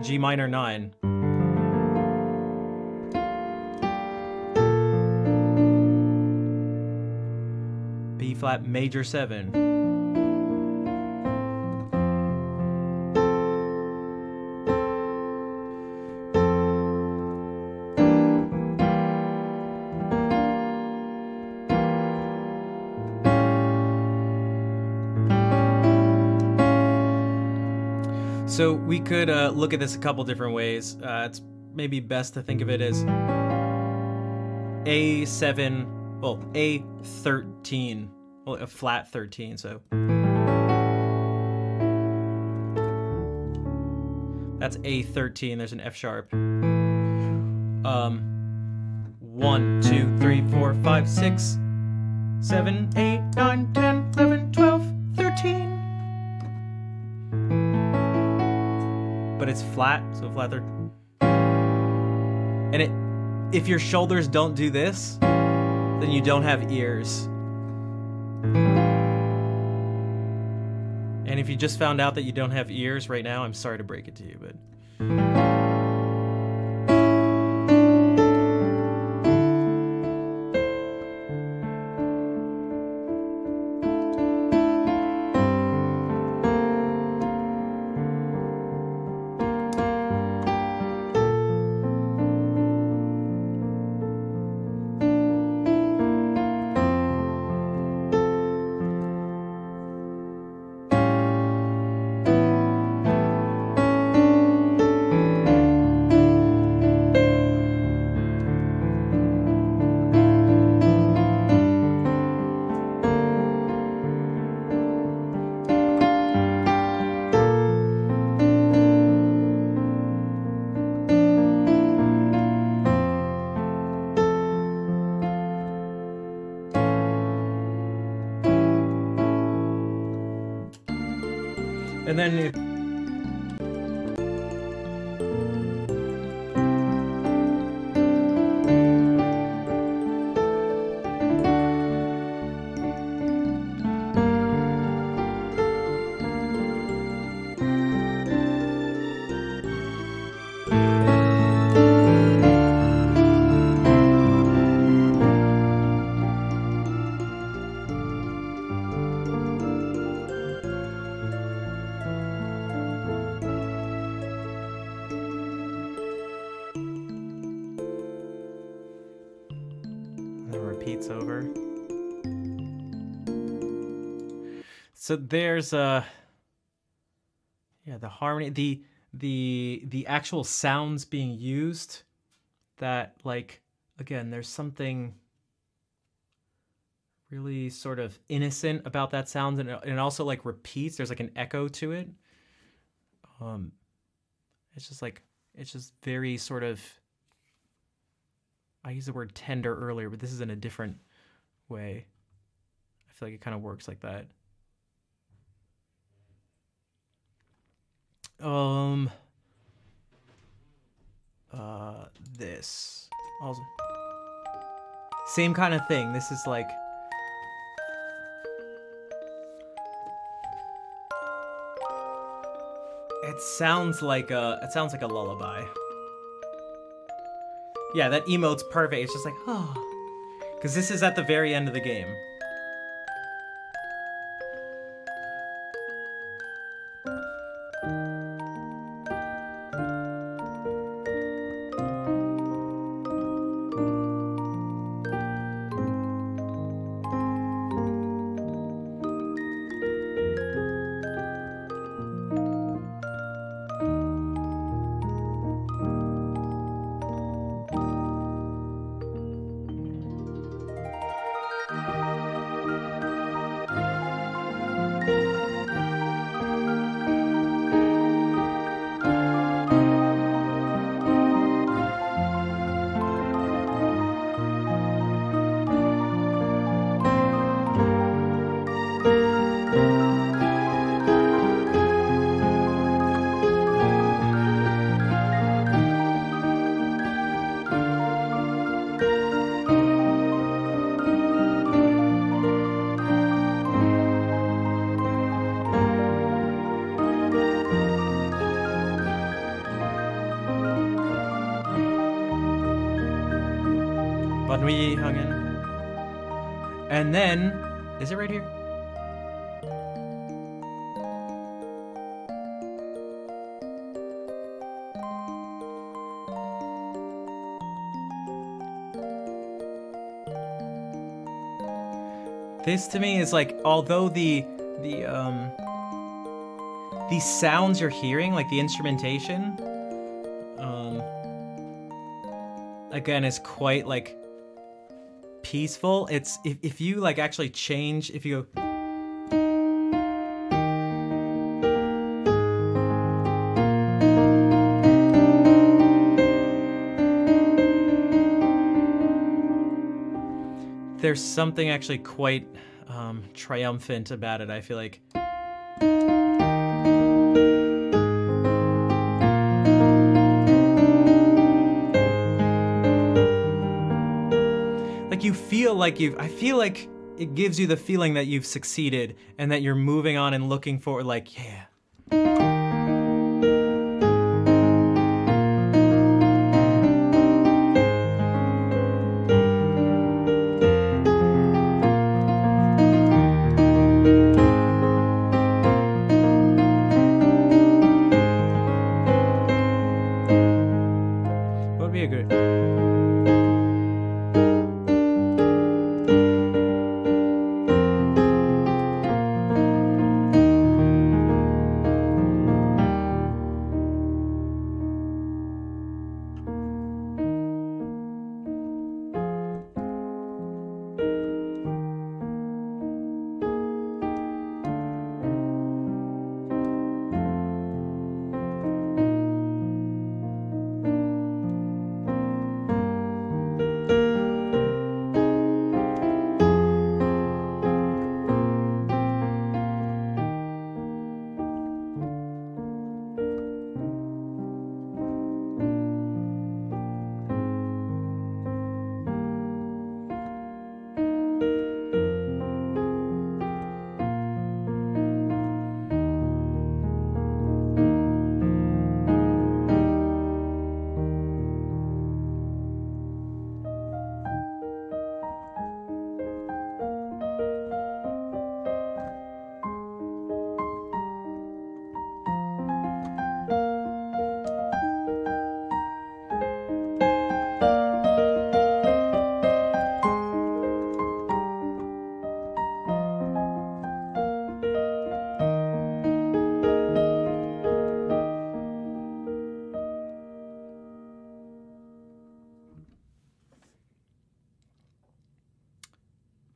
G minor 9. B flat major 7. So we could look at this a couple different ways. It's maybe best to think of it as A7, well, A13, well, a flat 13, so. That's A13, there's an F sharp. 1, 2, 3, 4, 5, 6, 7, 8, 9, 10, 11, 12, 13. But it's flat, so flat third. And if your shoulders don't do this, then you don't have ears. And if you just found out that you don't have ears right now, I'm sorry to break it to you, but... And then repeats over. So there's yeah, the harmony, the actual sounds being used, that, like, again, there's something really sort of innocent about that sound, and it also like repeats. There's like an echo to it. It's just very sort of, I used the word tender earlier, but this is in a different way. I feel like it kind of works like that. This also same kind of thing. This is like, it sounds like a lullaby. Yeah, that emote's perfect. It's just like, oh, because this is at the very end of the game. But we hung in. And then, is it right here? This to me is like, although the these sounds you're hearing, like the instrumentation, again, is quite like peaceful. It's if you like actually change, if you go, there's something actually quite triumphant about it, I feel like. Like you feel like I feel like it gives you the feeling that you've succeeded and that you're moving on and looking forward, like, yeah. What would be a good...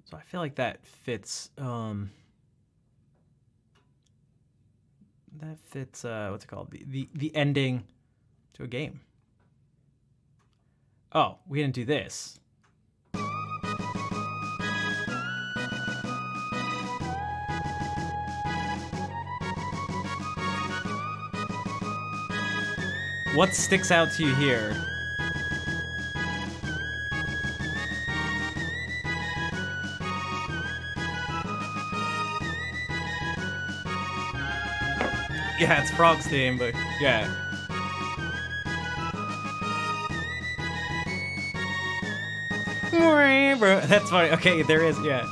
So I feel like that fits, what's it called? The ending to a game. Oh, we didn't do this. What sticks out to you here? Yeah, it's Frog's theme, but yeah. That's funny. Okay, there is, yeah.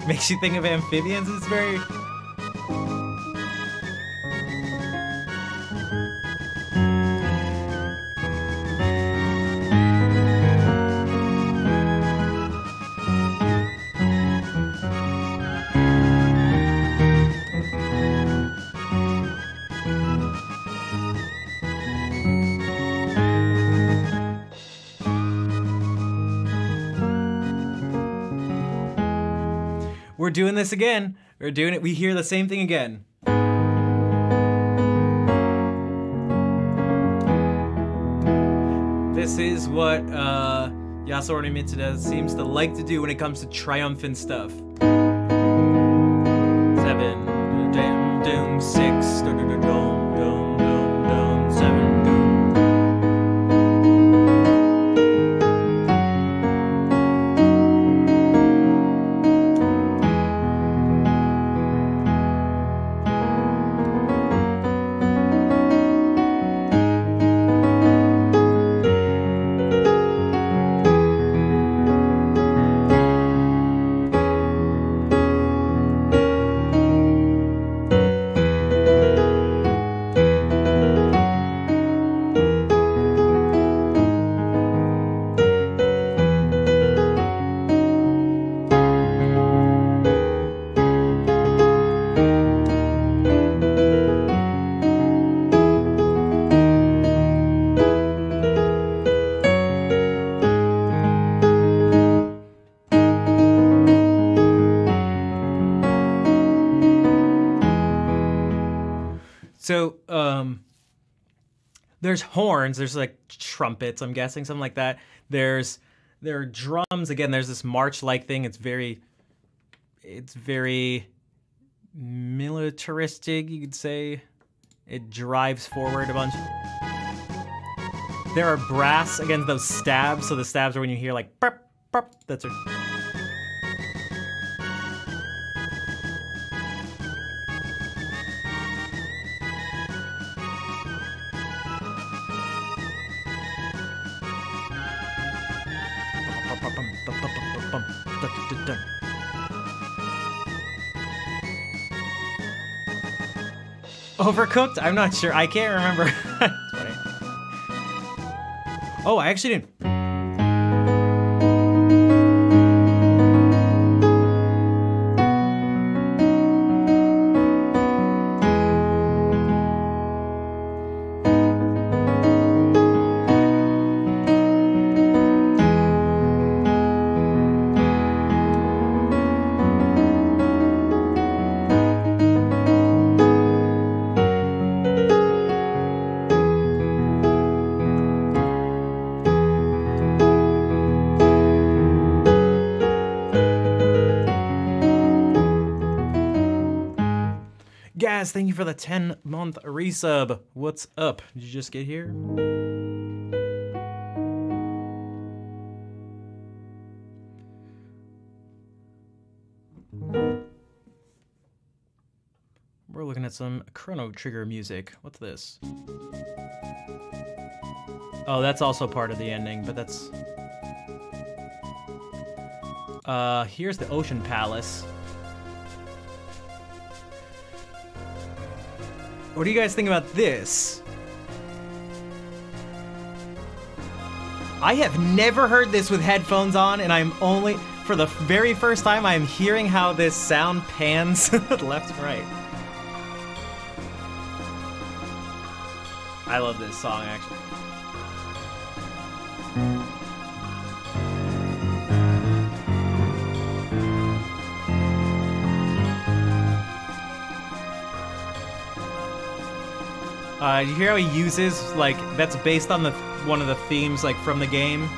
Makes you think of amphibians. It's very... We're doing this again. We're doing it. We hear the same thing again. This is what Yasuyori Mitsuda seems to like to do when it comes to triumphant stuff. 7, doom, doom, 6, doom, doom, doom, doom, doom, 7, doom. So, there's horns, there's like trumpets, I'm guessing, something like that. There are drums. Again, there's this march-like thing. It's very militaristic, you could say. It drives forward a bunch. There are brass, again, those stabs. So the stabs are when you hear like burp, burp. That's it. Overcooked? I'm not sure. I can't remember. Oh, I actually didn't. Gaz, thank you for the 10-month resub. What's up? Did you just get here? We're looking at some Chrono Trigger music. What's this? Oh, that's also part of the ending, but that's... here's the Ocean Palace. What do you guys think about this? I have never heard this with headphones on, and I'm only, for the very first time, I'm hearing how this sound pans left and right. I love this song, actually. You hear how he uses, like, that's based on one of the themes, like, from the game?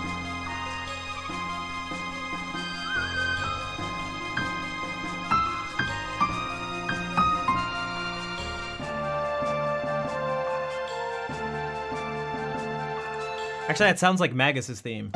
Actually, that sounds like Magus's theme.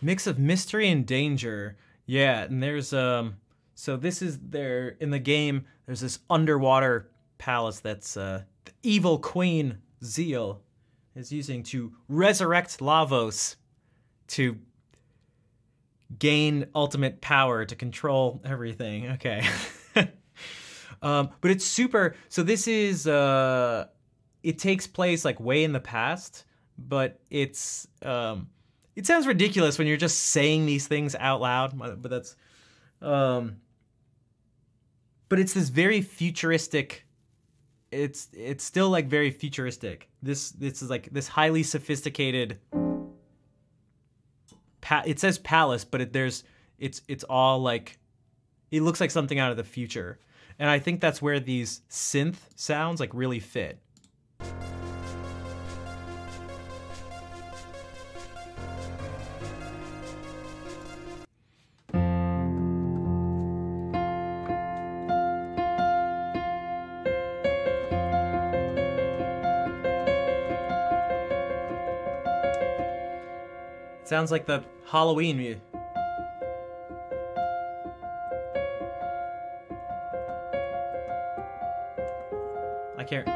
Mix of mystery and danger. Yeah, and there's so this is there in the game. There's this underwater palace that's the evil queen Zeal is using to resurrect Lavos to gain ultimate power to control everything. Okay, but it's super. So this is it takes place like way in the past, but it's it sounds ridiculous when you're just saying these things out loud, but that's, but it's this very futuristic. It's still like very futuristic. This is like this highly sophisticated. It says palace, but it's all like, it looks like something out of the future, and I think that's where these synth sounds like really fit. Sounds like the Halloween music. I can't.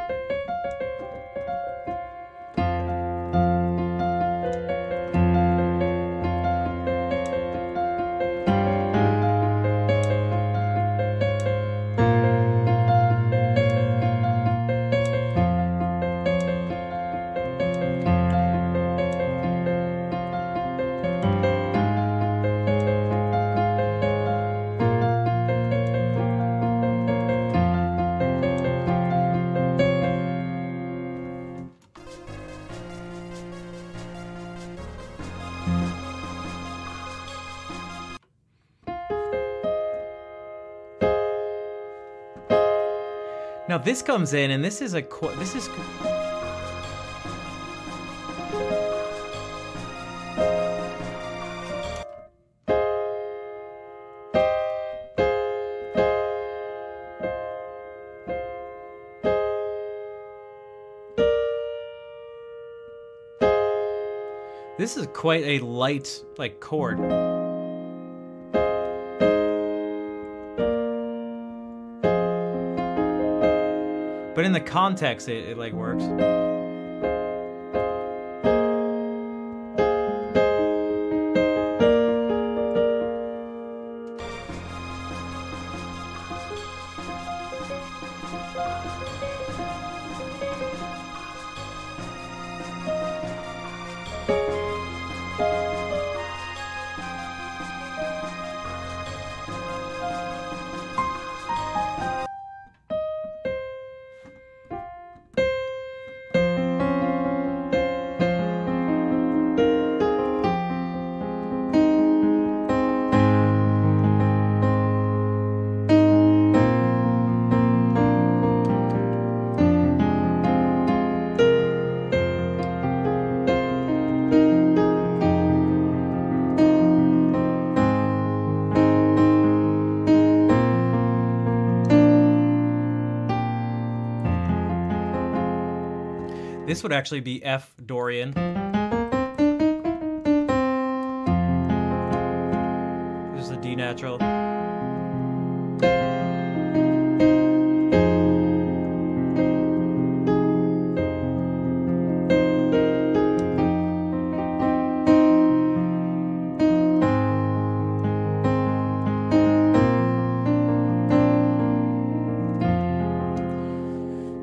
Now this comes in, and this is this is. This is quite a light, like, chord. But in the context, it like works. This would actually be F Dorian. This is a D natural.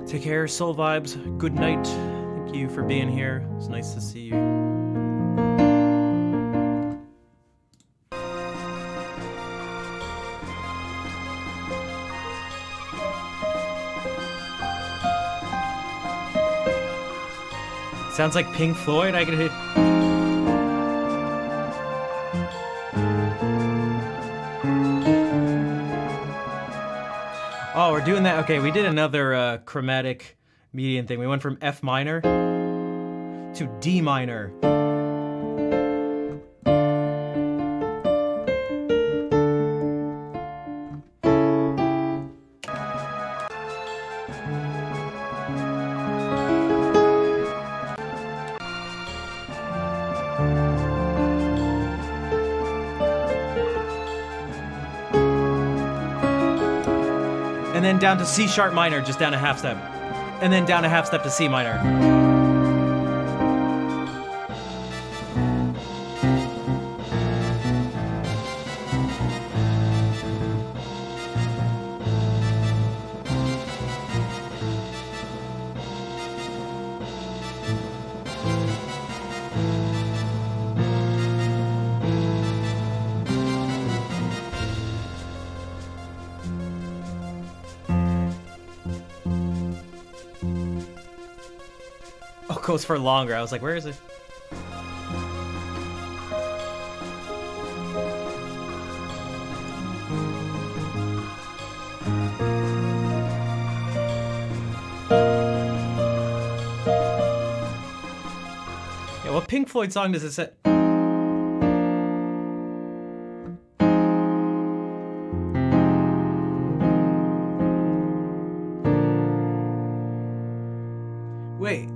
Take care, Soul Vibes. Good night. Thank you for being here. It's nice to see you. Sounds like Pink Floyd. I could hit. Oh, we're doing that. Okay, we did another chromatic median thing. We went from F minor to D minor. And then down to C sharp minor, just down a half step. And then down a half step to C minor. Goes for longer. I was like, where is it? Yeah, what Pink Floyd song does it say? Wait.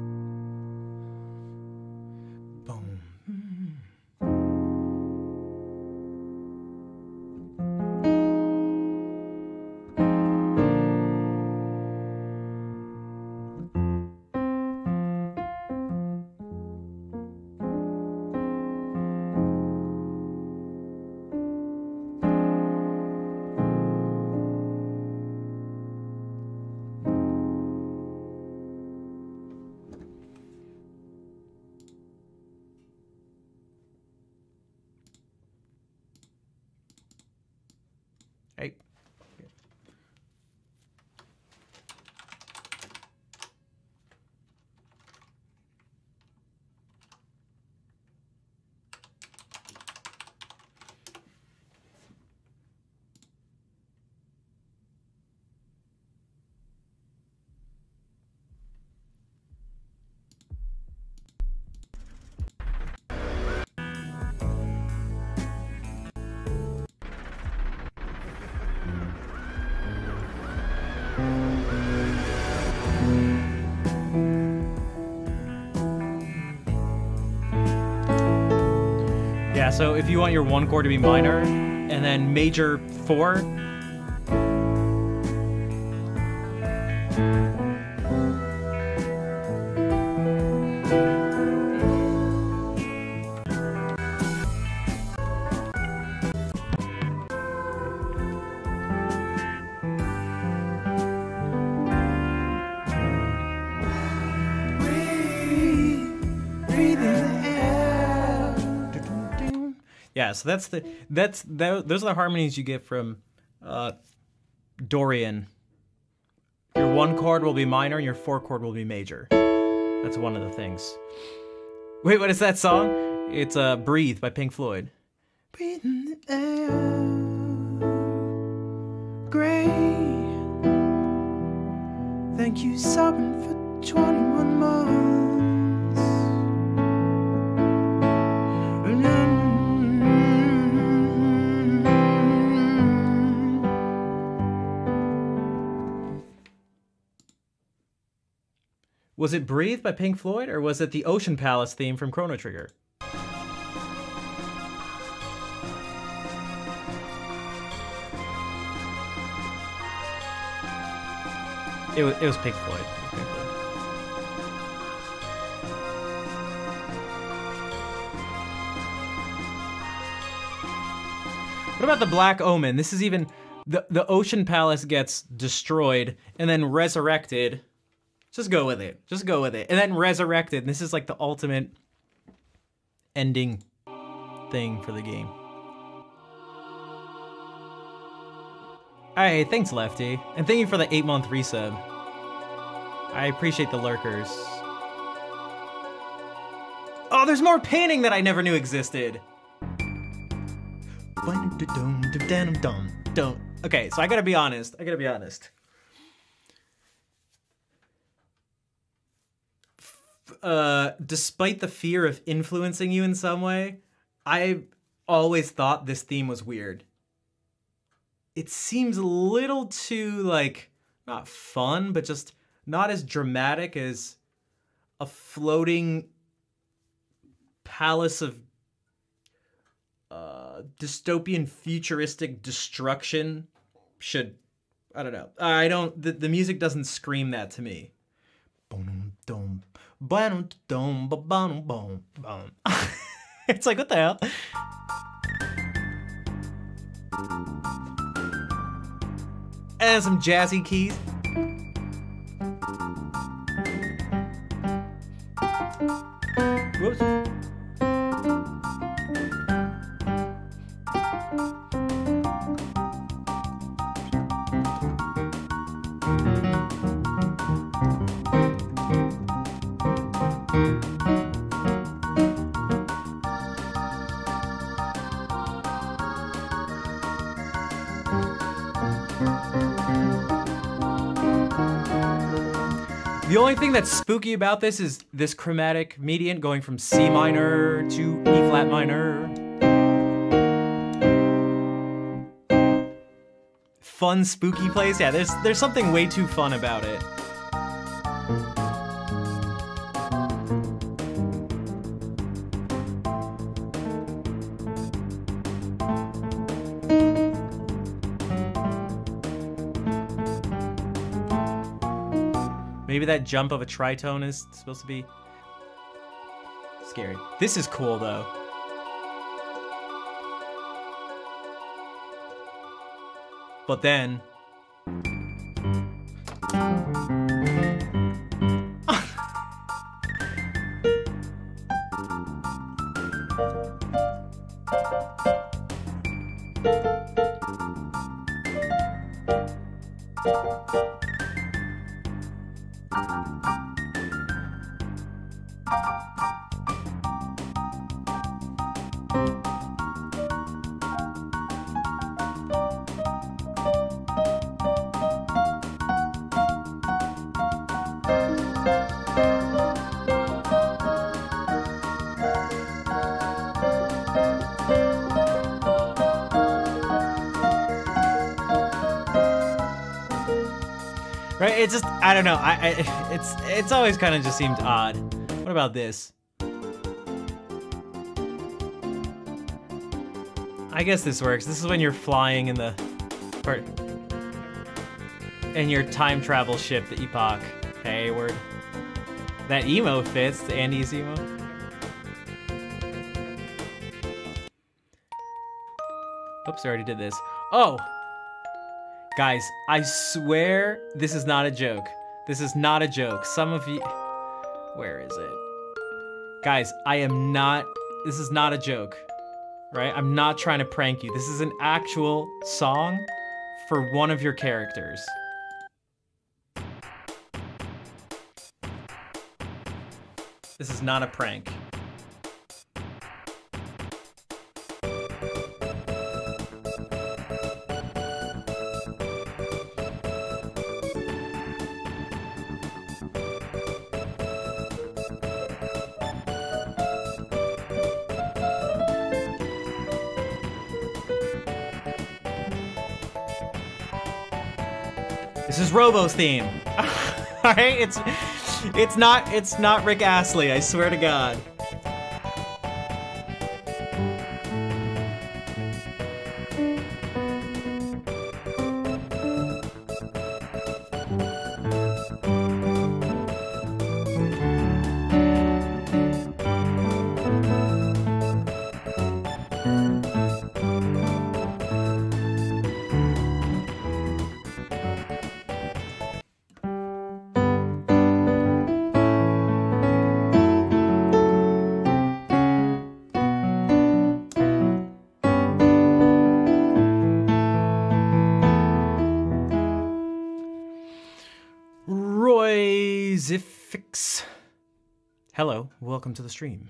Hey. Yeah, so if you want your 1 chord to be minor, and then major 4. Yeah, so those are the harmonies you get from Dorian. Your 1 chord will be minor and your 4 chord will be major. That's one of the things. Wait, what is that song? It's Breathe by Pink Floyd. Breathe in the air, gray. Thank you, sobbing for 21 months. Was it Breathe by Pink Floyd, or was it the Ocean Palace theme from Chrono Trigger? It was Pink Floyd. What about the Black Omen? This is even... The Ocean Palace gets destroyed and then resurrected. Just go with it. Just go with it. And then resurrected. And this is like the ultimate ending thing for the game. Alright, thanks, Lefty. And thank you for the 8-month resub. I appreciate the lurkers. Oh, there's more painting that I never knew existed. Okay, so I gotta be honest. Despite the fear of influencing you in some way, I always thought this theme was weird. It seems a little too, like, not fun, but just not as dramatic as a floating palace of dystopian futuristic destruction should. I don't know. The music doesn't scream that to me. It's like, what the hell? And some jazzy keys. Whoops. The only thing that's spooky about this is this chromatic median going from C minor to E flat minor. Fun, spooky place. Yeah, there's something way too fun about it. Maybe that jump of a tritone is supposed to be scary. This is cool, though. But then... Right? It just, I don't know. It's always kind of just seemed odd. What about this? I guess this works. This is when you're flying in the... in your time travel ship, the Epoch. Hayward. That emo fits, the Andy's emo. Oops, I already did this. Oh! Guys, I swear this is not a joke. This is not a joke. Some of you... Where is it? Guys, I am not... This is not a joke. Right? I'm not trying to prank you. This is an actual song for one of your characters. This is not a prank. This is Robo's theme. Alright, it's not Rick Astley, I swear to God. Zifix. Hello, welcome to the stream.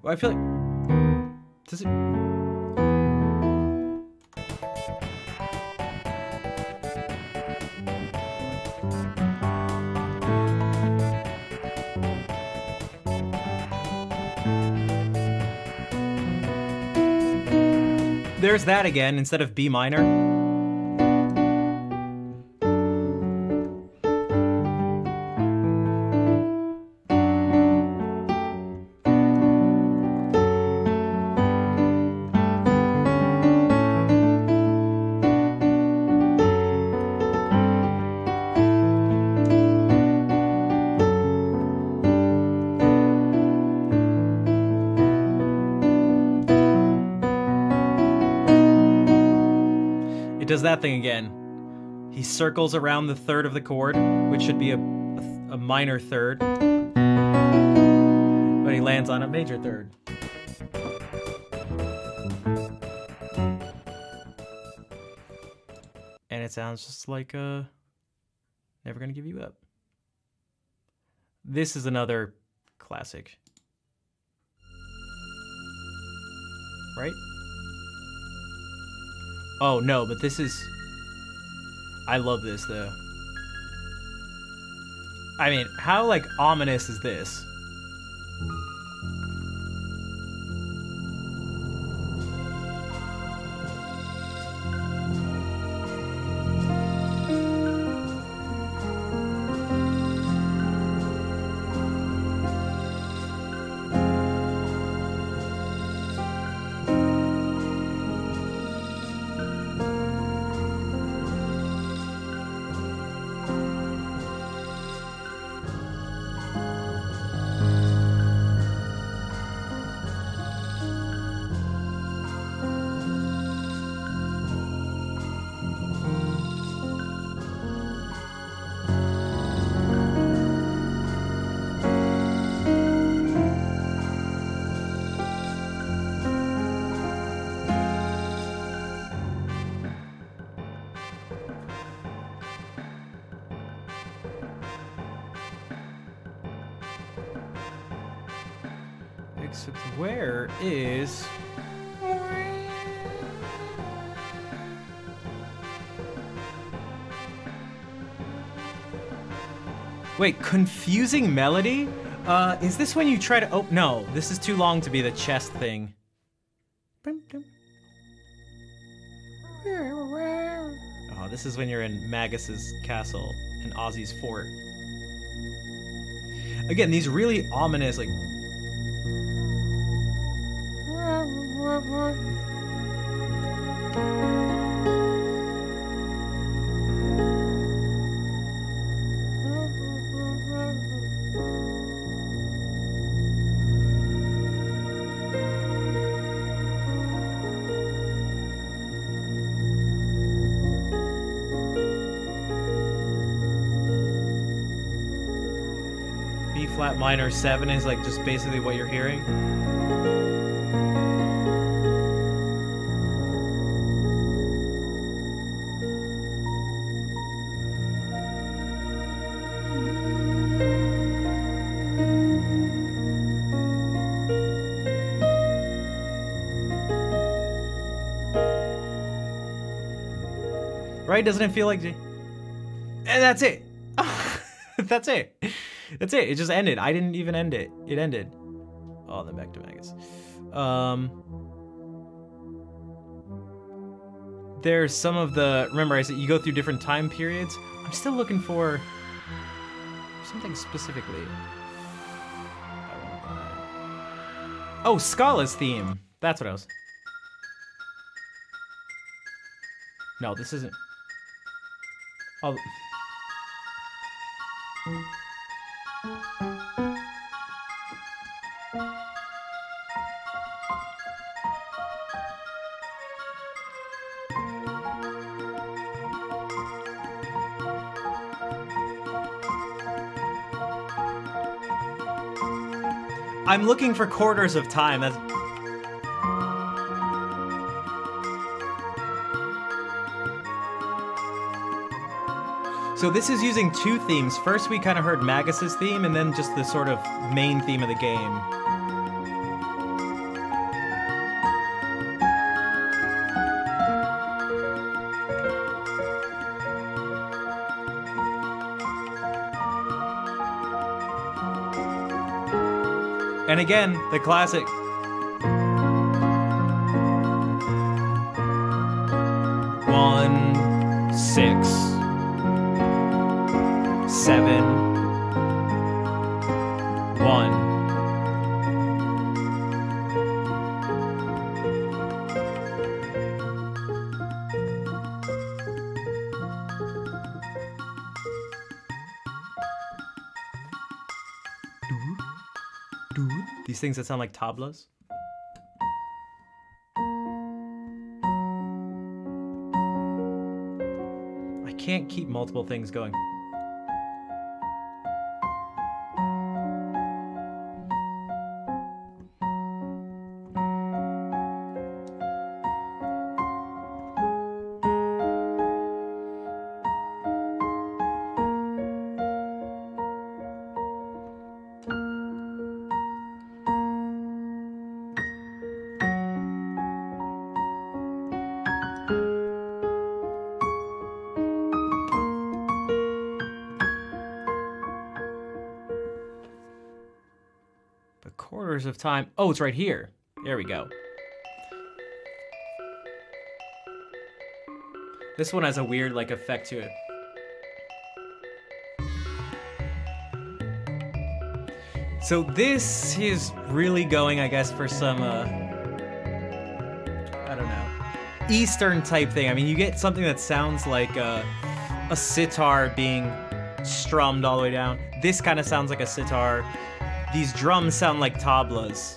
Well, I feel like... Does it... There's that again, instead of B minor. Does that thing again. He circles around the third of the chord, which should be a minor third, but he lands on a major third. And it sounds just like Never Gonna Give You Up. This is another classic. Right? Oh, no, but this is... I love this, though. I mean, how, like, ominous is this? Except where is... Wait, confusing melody? Is this when you try to... Oh, no, this is too long to be the chest thing. this is when you're in Magus's castle and Ozzy's fort. Again, these really ominous, like... B flat minor 7 is like just basically what you're hearing. Right? Doesn't it feel like... And that's it. That's it. That's it. It just ended. I didn't even end it. It ended. Oh, then back to Magus. There's some of the... Remember, I said you go through different time periods. I'm still looking for something specifically. Oh, Scala's theme. That's what I was... No, this isn't... Oh... I'm looking for Quarters of Time. That's... So this is using two themes. First we kind of heard Magus's theme, and then just the sort of main theme of the game. And again, the classic. One, 6, 7, 1. These things that sound like tablas. I can't keep multiple things going. Quarters of Time. Oh, it's right here. There we go. This one has a weird, like, effect to it. So this is really going, I guess, for some, I don't know, Eastern type thing. I mean, you get something that sounds like a sitar being strummed all the way down. This kind of sounds like a sitar. These drums sound like tablas.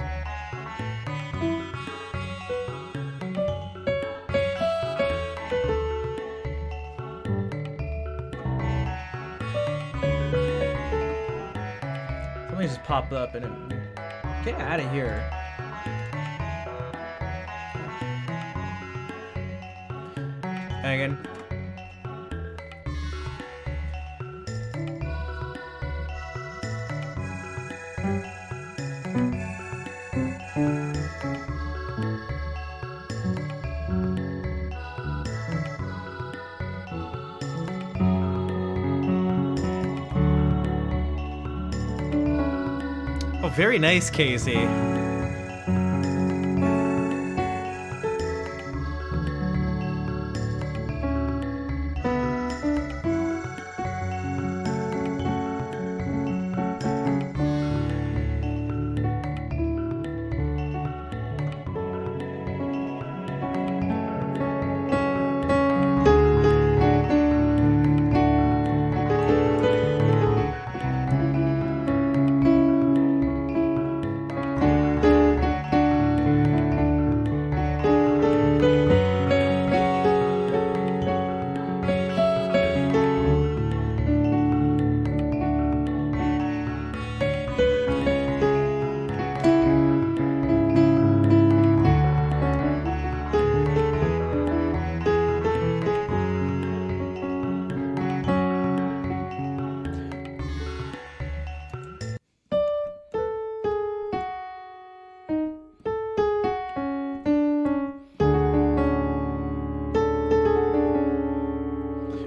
Something just popped up and it... Get out of here. And again. Oh, very nice, Casey.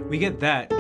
we get that.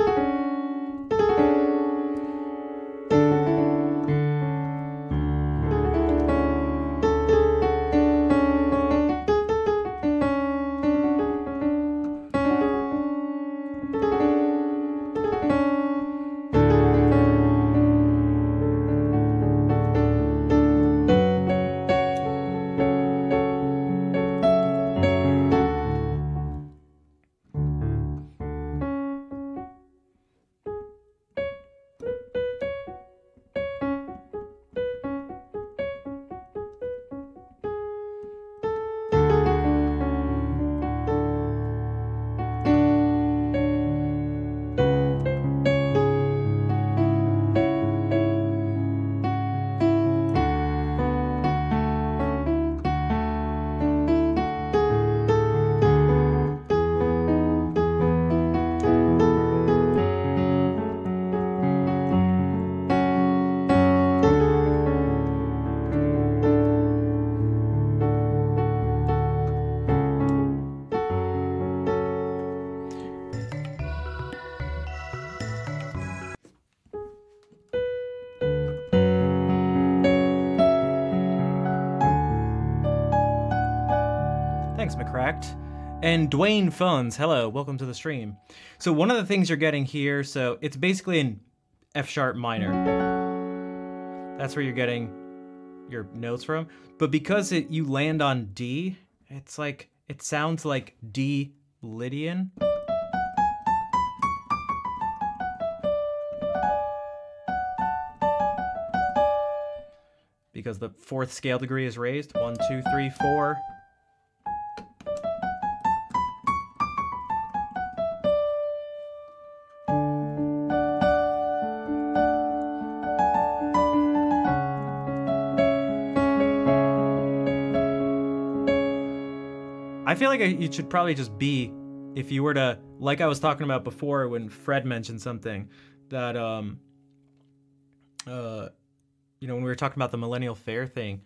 Thanks, McCracked. And Dwayne Phones, hello, welcome to the stream. So one of the things you're getting here, so it's basically an F sharp minor. That's where you're getting your notes from. But because you land on D, it's like, it sounds like D Lydian. Because the fourth scale degree is raised. 1, 2, 3, 4. I feel like it should probably just be, if you were to, like I was talking about before when Fred mentioned something, that, you know, when we were talking about the Millennial Fair thing,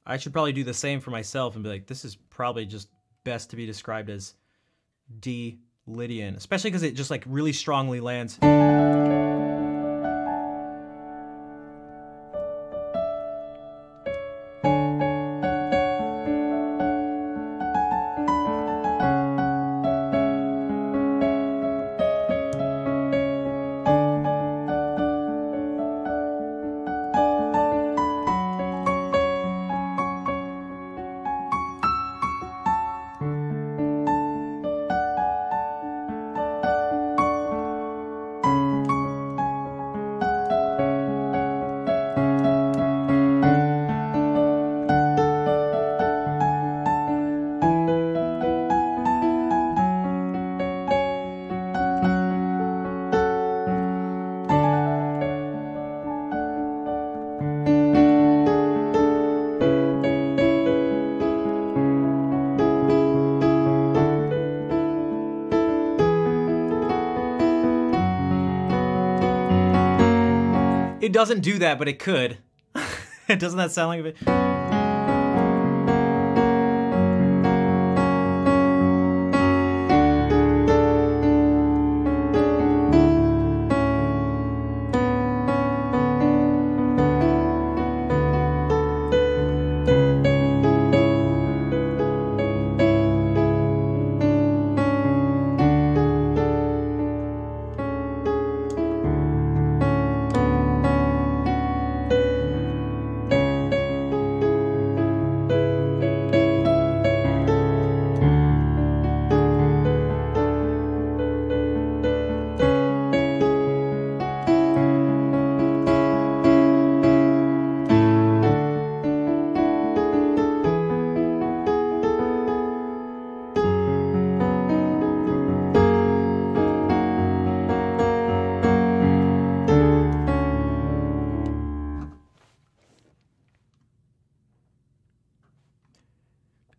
I should probably do the same for myself and be like, this is probably just best to be described as D Lydian, especially because it just like really strongly lands. It doesn't do that, but it could. Doesn't that sound like a bit?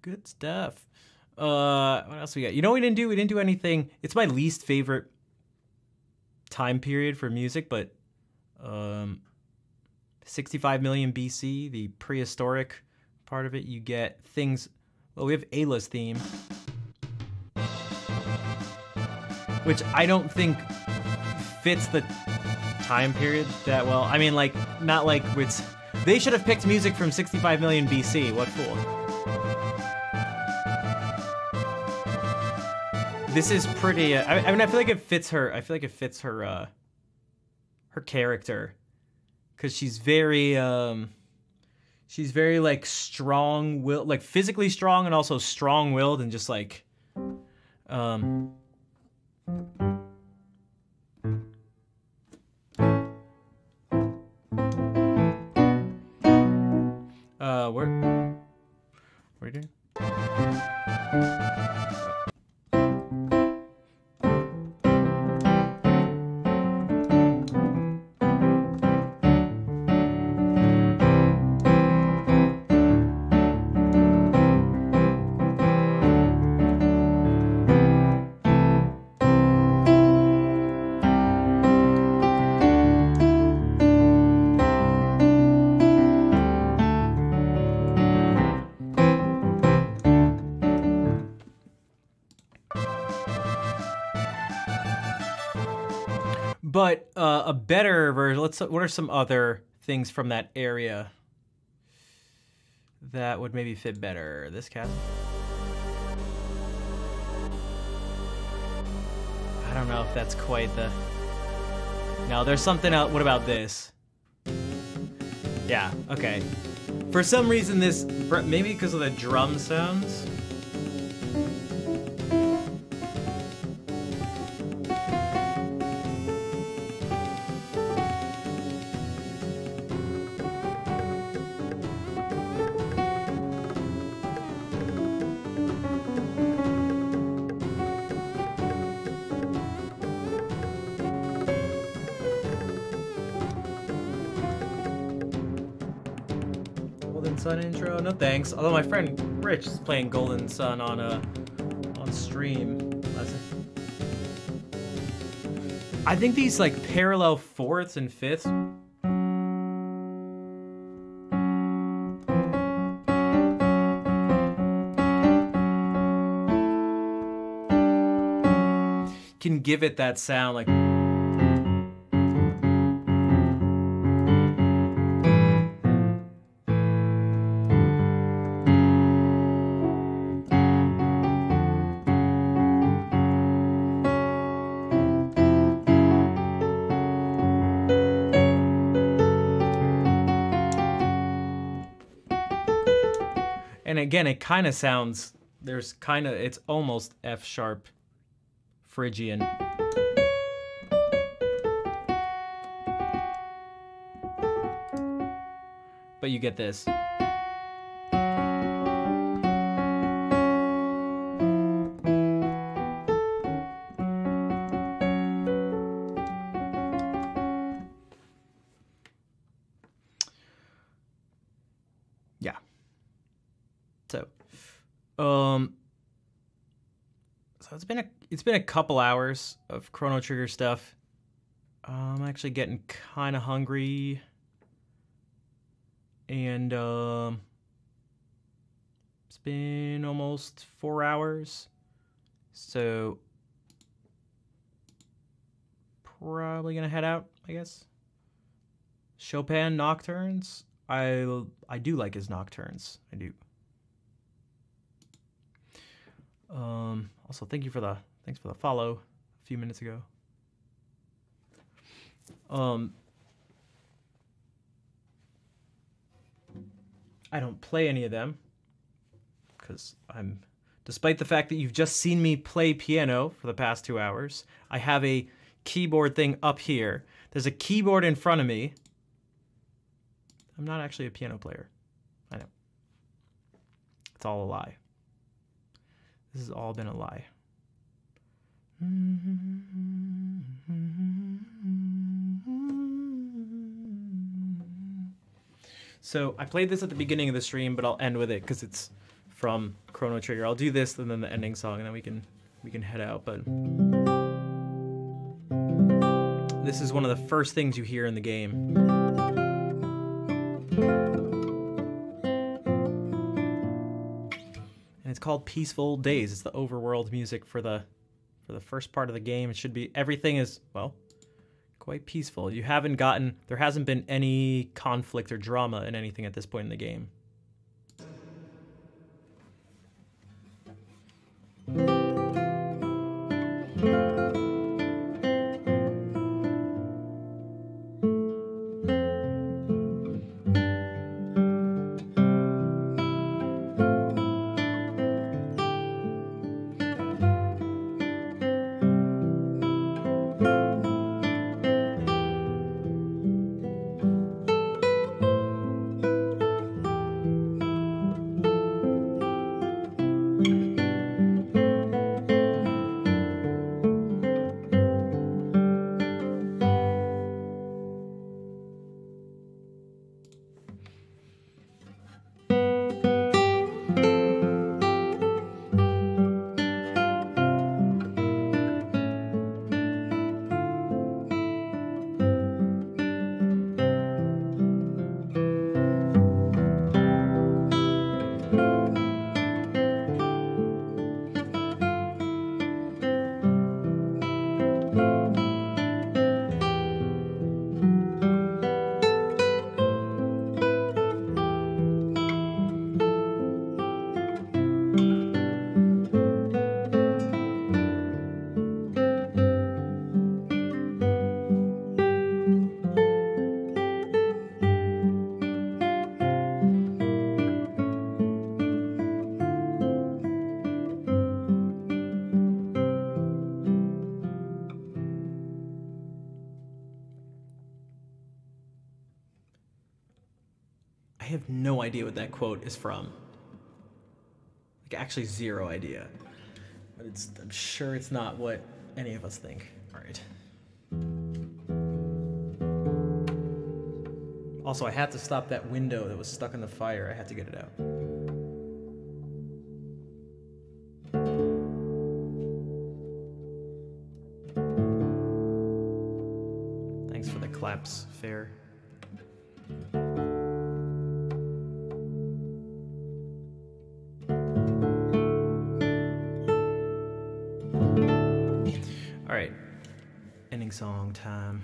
Good stuff. What else we got? You know what we didn't do? We didn't do anything. It's my least favorite time period for music, but 65 million BC, the prehistoric part of it, you get things. Well, we have Ayla's theme. which I don't think fits the time period that well. I mean, like, not like it's... They should have picked music from 65 million BC. What fool. This is pretty... I mean, I feel like it fits her... I feel like it fits her, her character. Because she's very, like, strong-willed... Like, physically strong and also strong-willed and just, like... What are you doing? But a better version. What are some other things from that area that would maybe fit better? This castle. I don't know if that's quite the. No, there's something else. What about this? Yeah. Okay. For some reason, this maybe because of the drum sounds. Sun intro? No thanks. Although my friend Rich is playing Golden Sun on stream. I think these like parallel fourths and fifths. Can give it that sound like. And again, it kind of sounds, it's almost F sharp Phrygian. But you get this. Yeah. So it's been a couple hours of Chrono Trigger stuff. I'm actually getting kind of hungry, and it's been almost 4 hours, so probably gonna head out, I guess. Chopin Nocturnes. I do like his Nocturnes. I do. Also, thanks for the follow a few minutes ago. I don't play any of them because despite the fact that you've just seen me play piano for the past 2 hours, I have a keyboard thing up here. There's a keyboard in front of me. I'm not actually a piano player. I know. It's all a lie. This has all been a lie. So I played this at the beginning of the stream, but I'll end with it because it's from Chrono Trigger. I'll do this and then the ending song, and then we can head out. But this is one of the first things you hear in the game. And it's called Peaceful Days. It's the overworld music for the the first part of the game. It should be, everything is, well, quite peaceful. You haven't gotten, there hasn't been any conflict or drama in anything at this point in the game. I have no idea what that quote is from. Like, actually zero idea. But I'm sure it's not what any of us think. All right. Also, I had to stop that window that was stuck in the fire. I had to get it out. Thanks for the claps, Fair. All right, ending song time.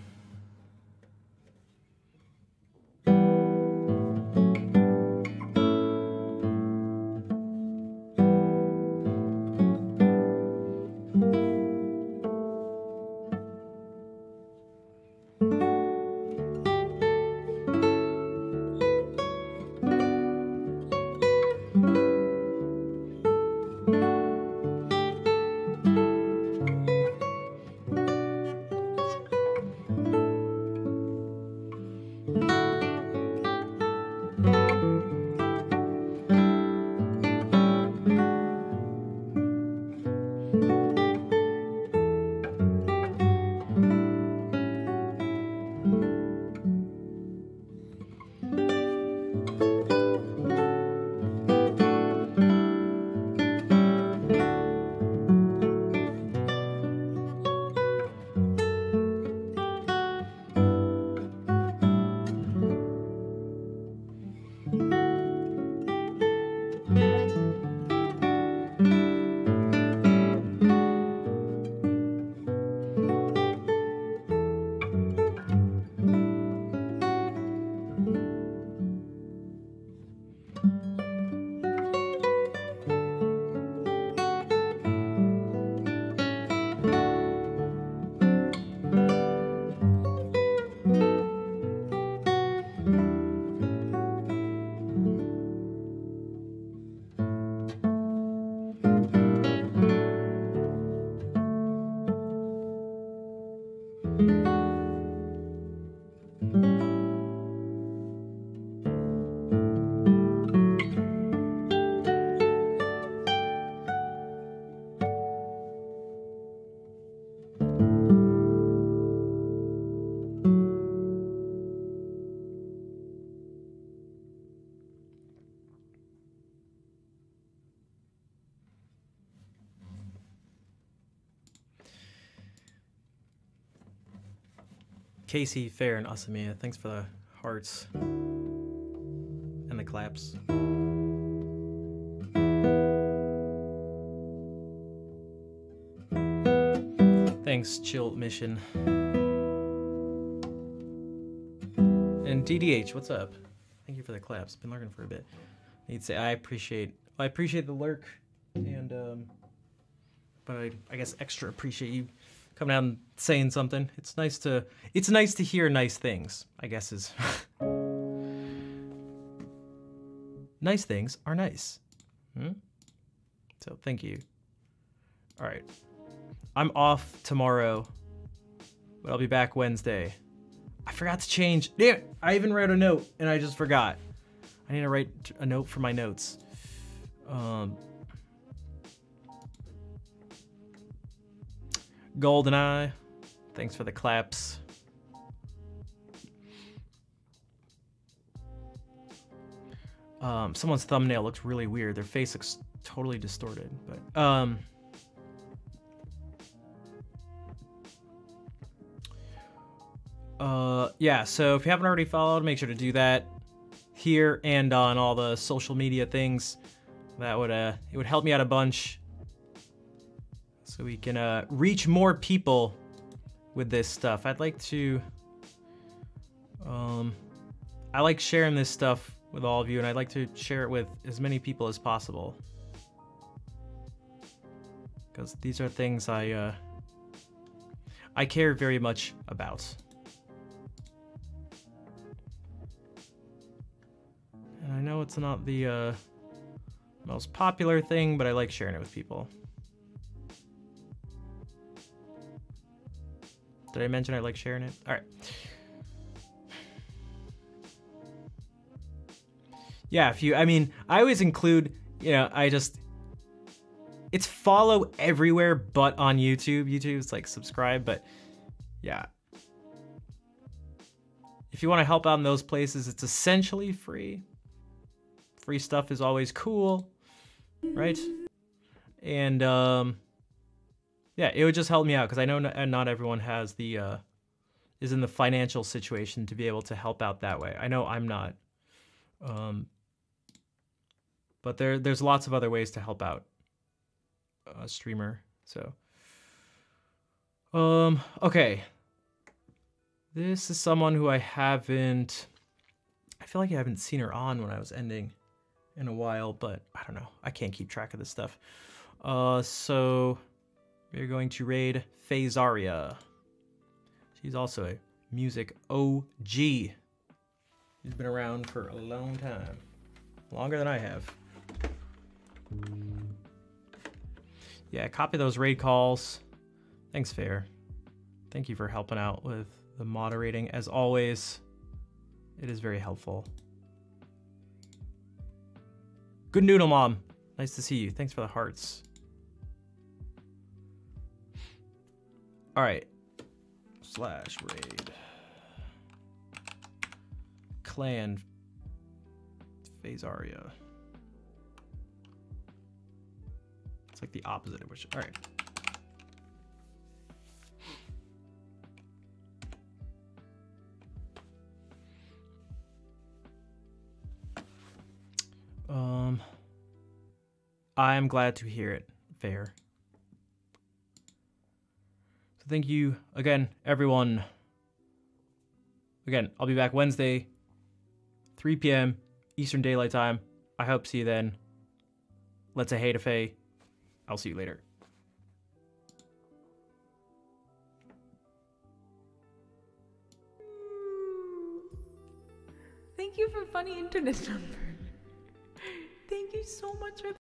Casey, Fair, and Asamiya, thanks for the hearts and the claps. thanks, Chill Mission. And DDH, what's up? Thank you for the claps. Been lurking for a bit. He'd say I appreciate the lurk, and but I guess extra appreciate you coming out and saying something. It's nice to hear nice things, I guess is. Nice things are nice. So thank you. All right. I'm off tomorrow, but I'll be back Wednesday. I forgot to change. Damn it, I even wrote a note and I just forgot. I need to write a note for my notes. GoldenEye, thanks for the claps. Someone's thumbnail looks really weird. Their face looks totally distorted, but yeah, so if you haven't already followed, make sure to do that here and on all the social media things. That would it would help me out a bunch, so we can reach more people with this stuff. I'd like to I like sharing this stuff with all of you, and I'd like to share it with as many people as possible, because these are things I care very much about. And I know it's not the most popular thing, but I like sharing it with people. Did I mention I like sharing it? All right. Yeah, I always include, it's follow everywhere but on YouTube. YouTube's like subscribe, but yeah. If you want to help out in those places, it's essentially free. Free stuff is always cool, right? And yeah, it would just help me out, because I know not everyone has is in the financial situation to be able to help out that way. I know I'm not. But there's lots of other ways to help out a streamer. So, okay. This is someone who I feel like I haven't seen her on when I was ending in a while, but I don't know. I can't keep track of this stuff. So we're going to raid Phasaria. She's also a music OG. She's been around for a long time. Longer than I have. Yeah, copy those raid calls. Thanks, Fair. Thank you for helping out with the moderating. As always, it is very helpful. Good Noodle Mom. Nice to see you. Thanks for the hearts. All right. /raid. Clan Phasaria. It's like the opposite of which. All right. I am glad to hear it, Fair. So thank you again, everyone. Again, I'll be back Wednesday, 3 p.m. Eastern Daylight Time. I hope to see you then. Let's say hey to Faye. I'll see you later. Thank you for funny internet number. Thank you so much for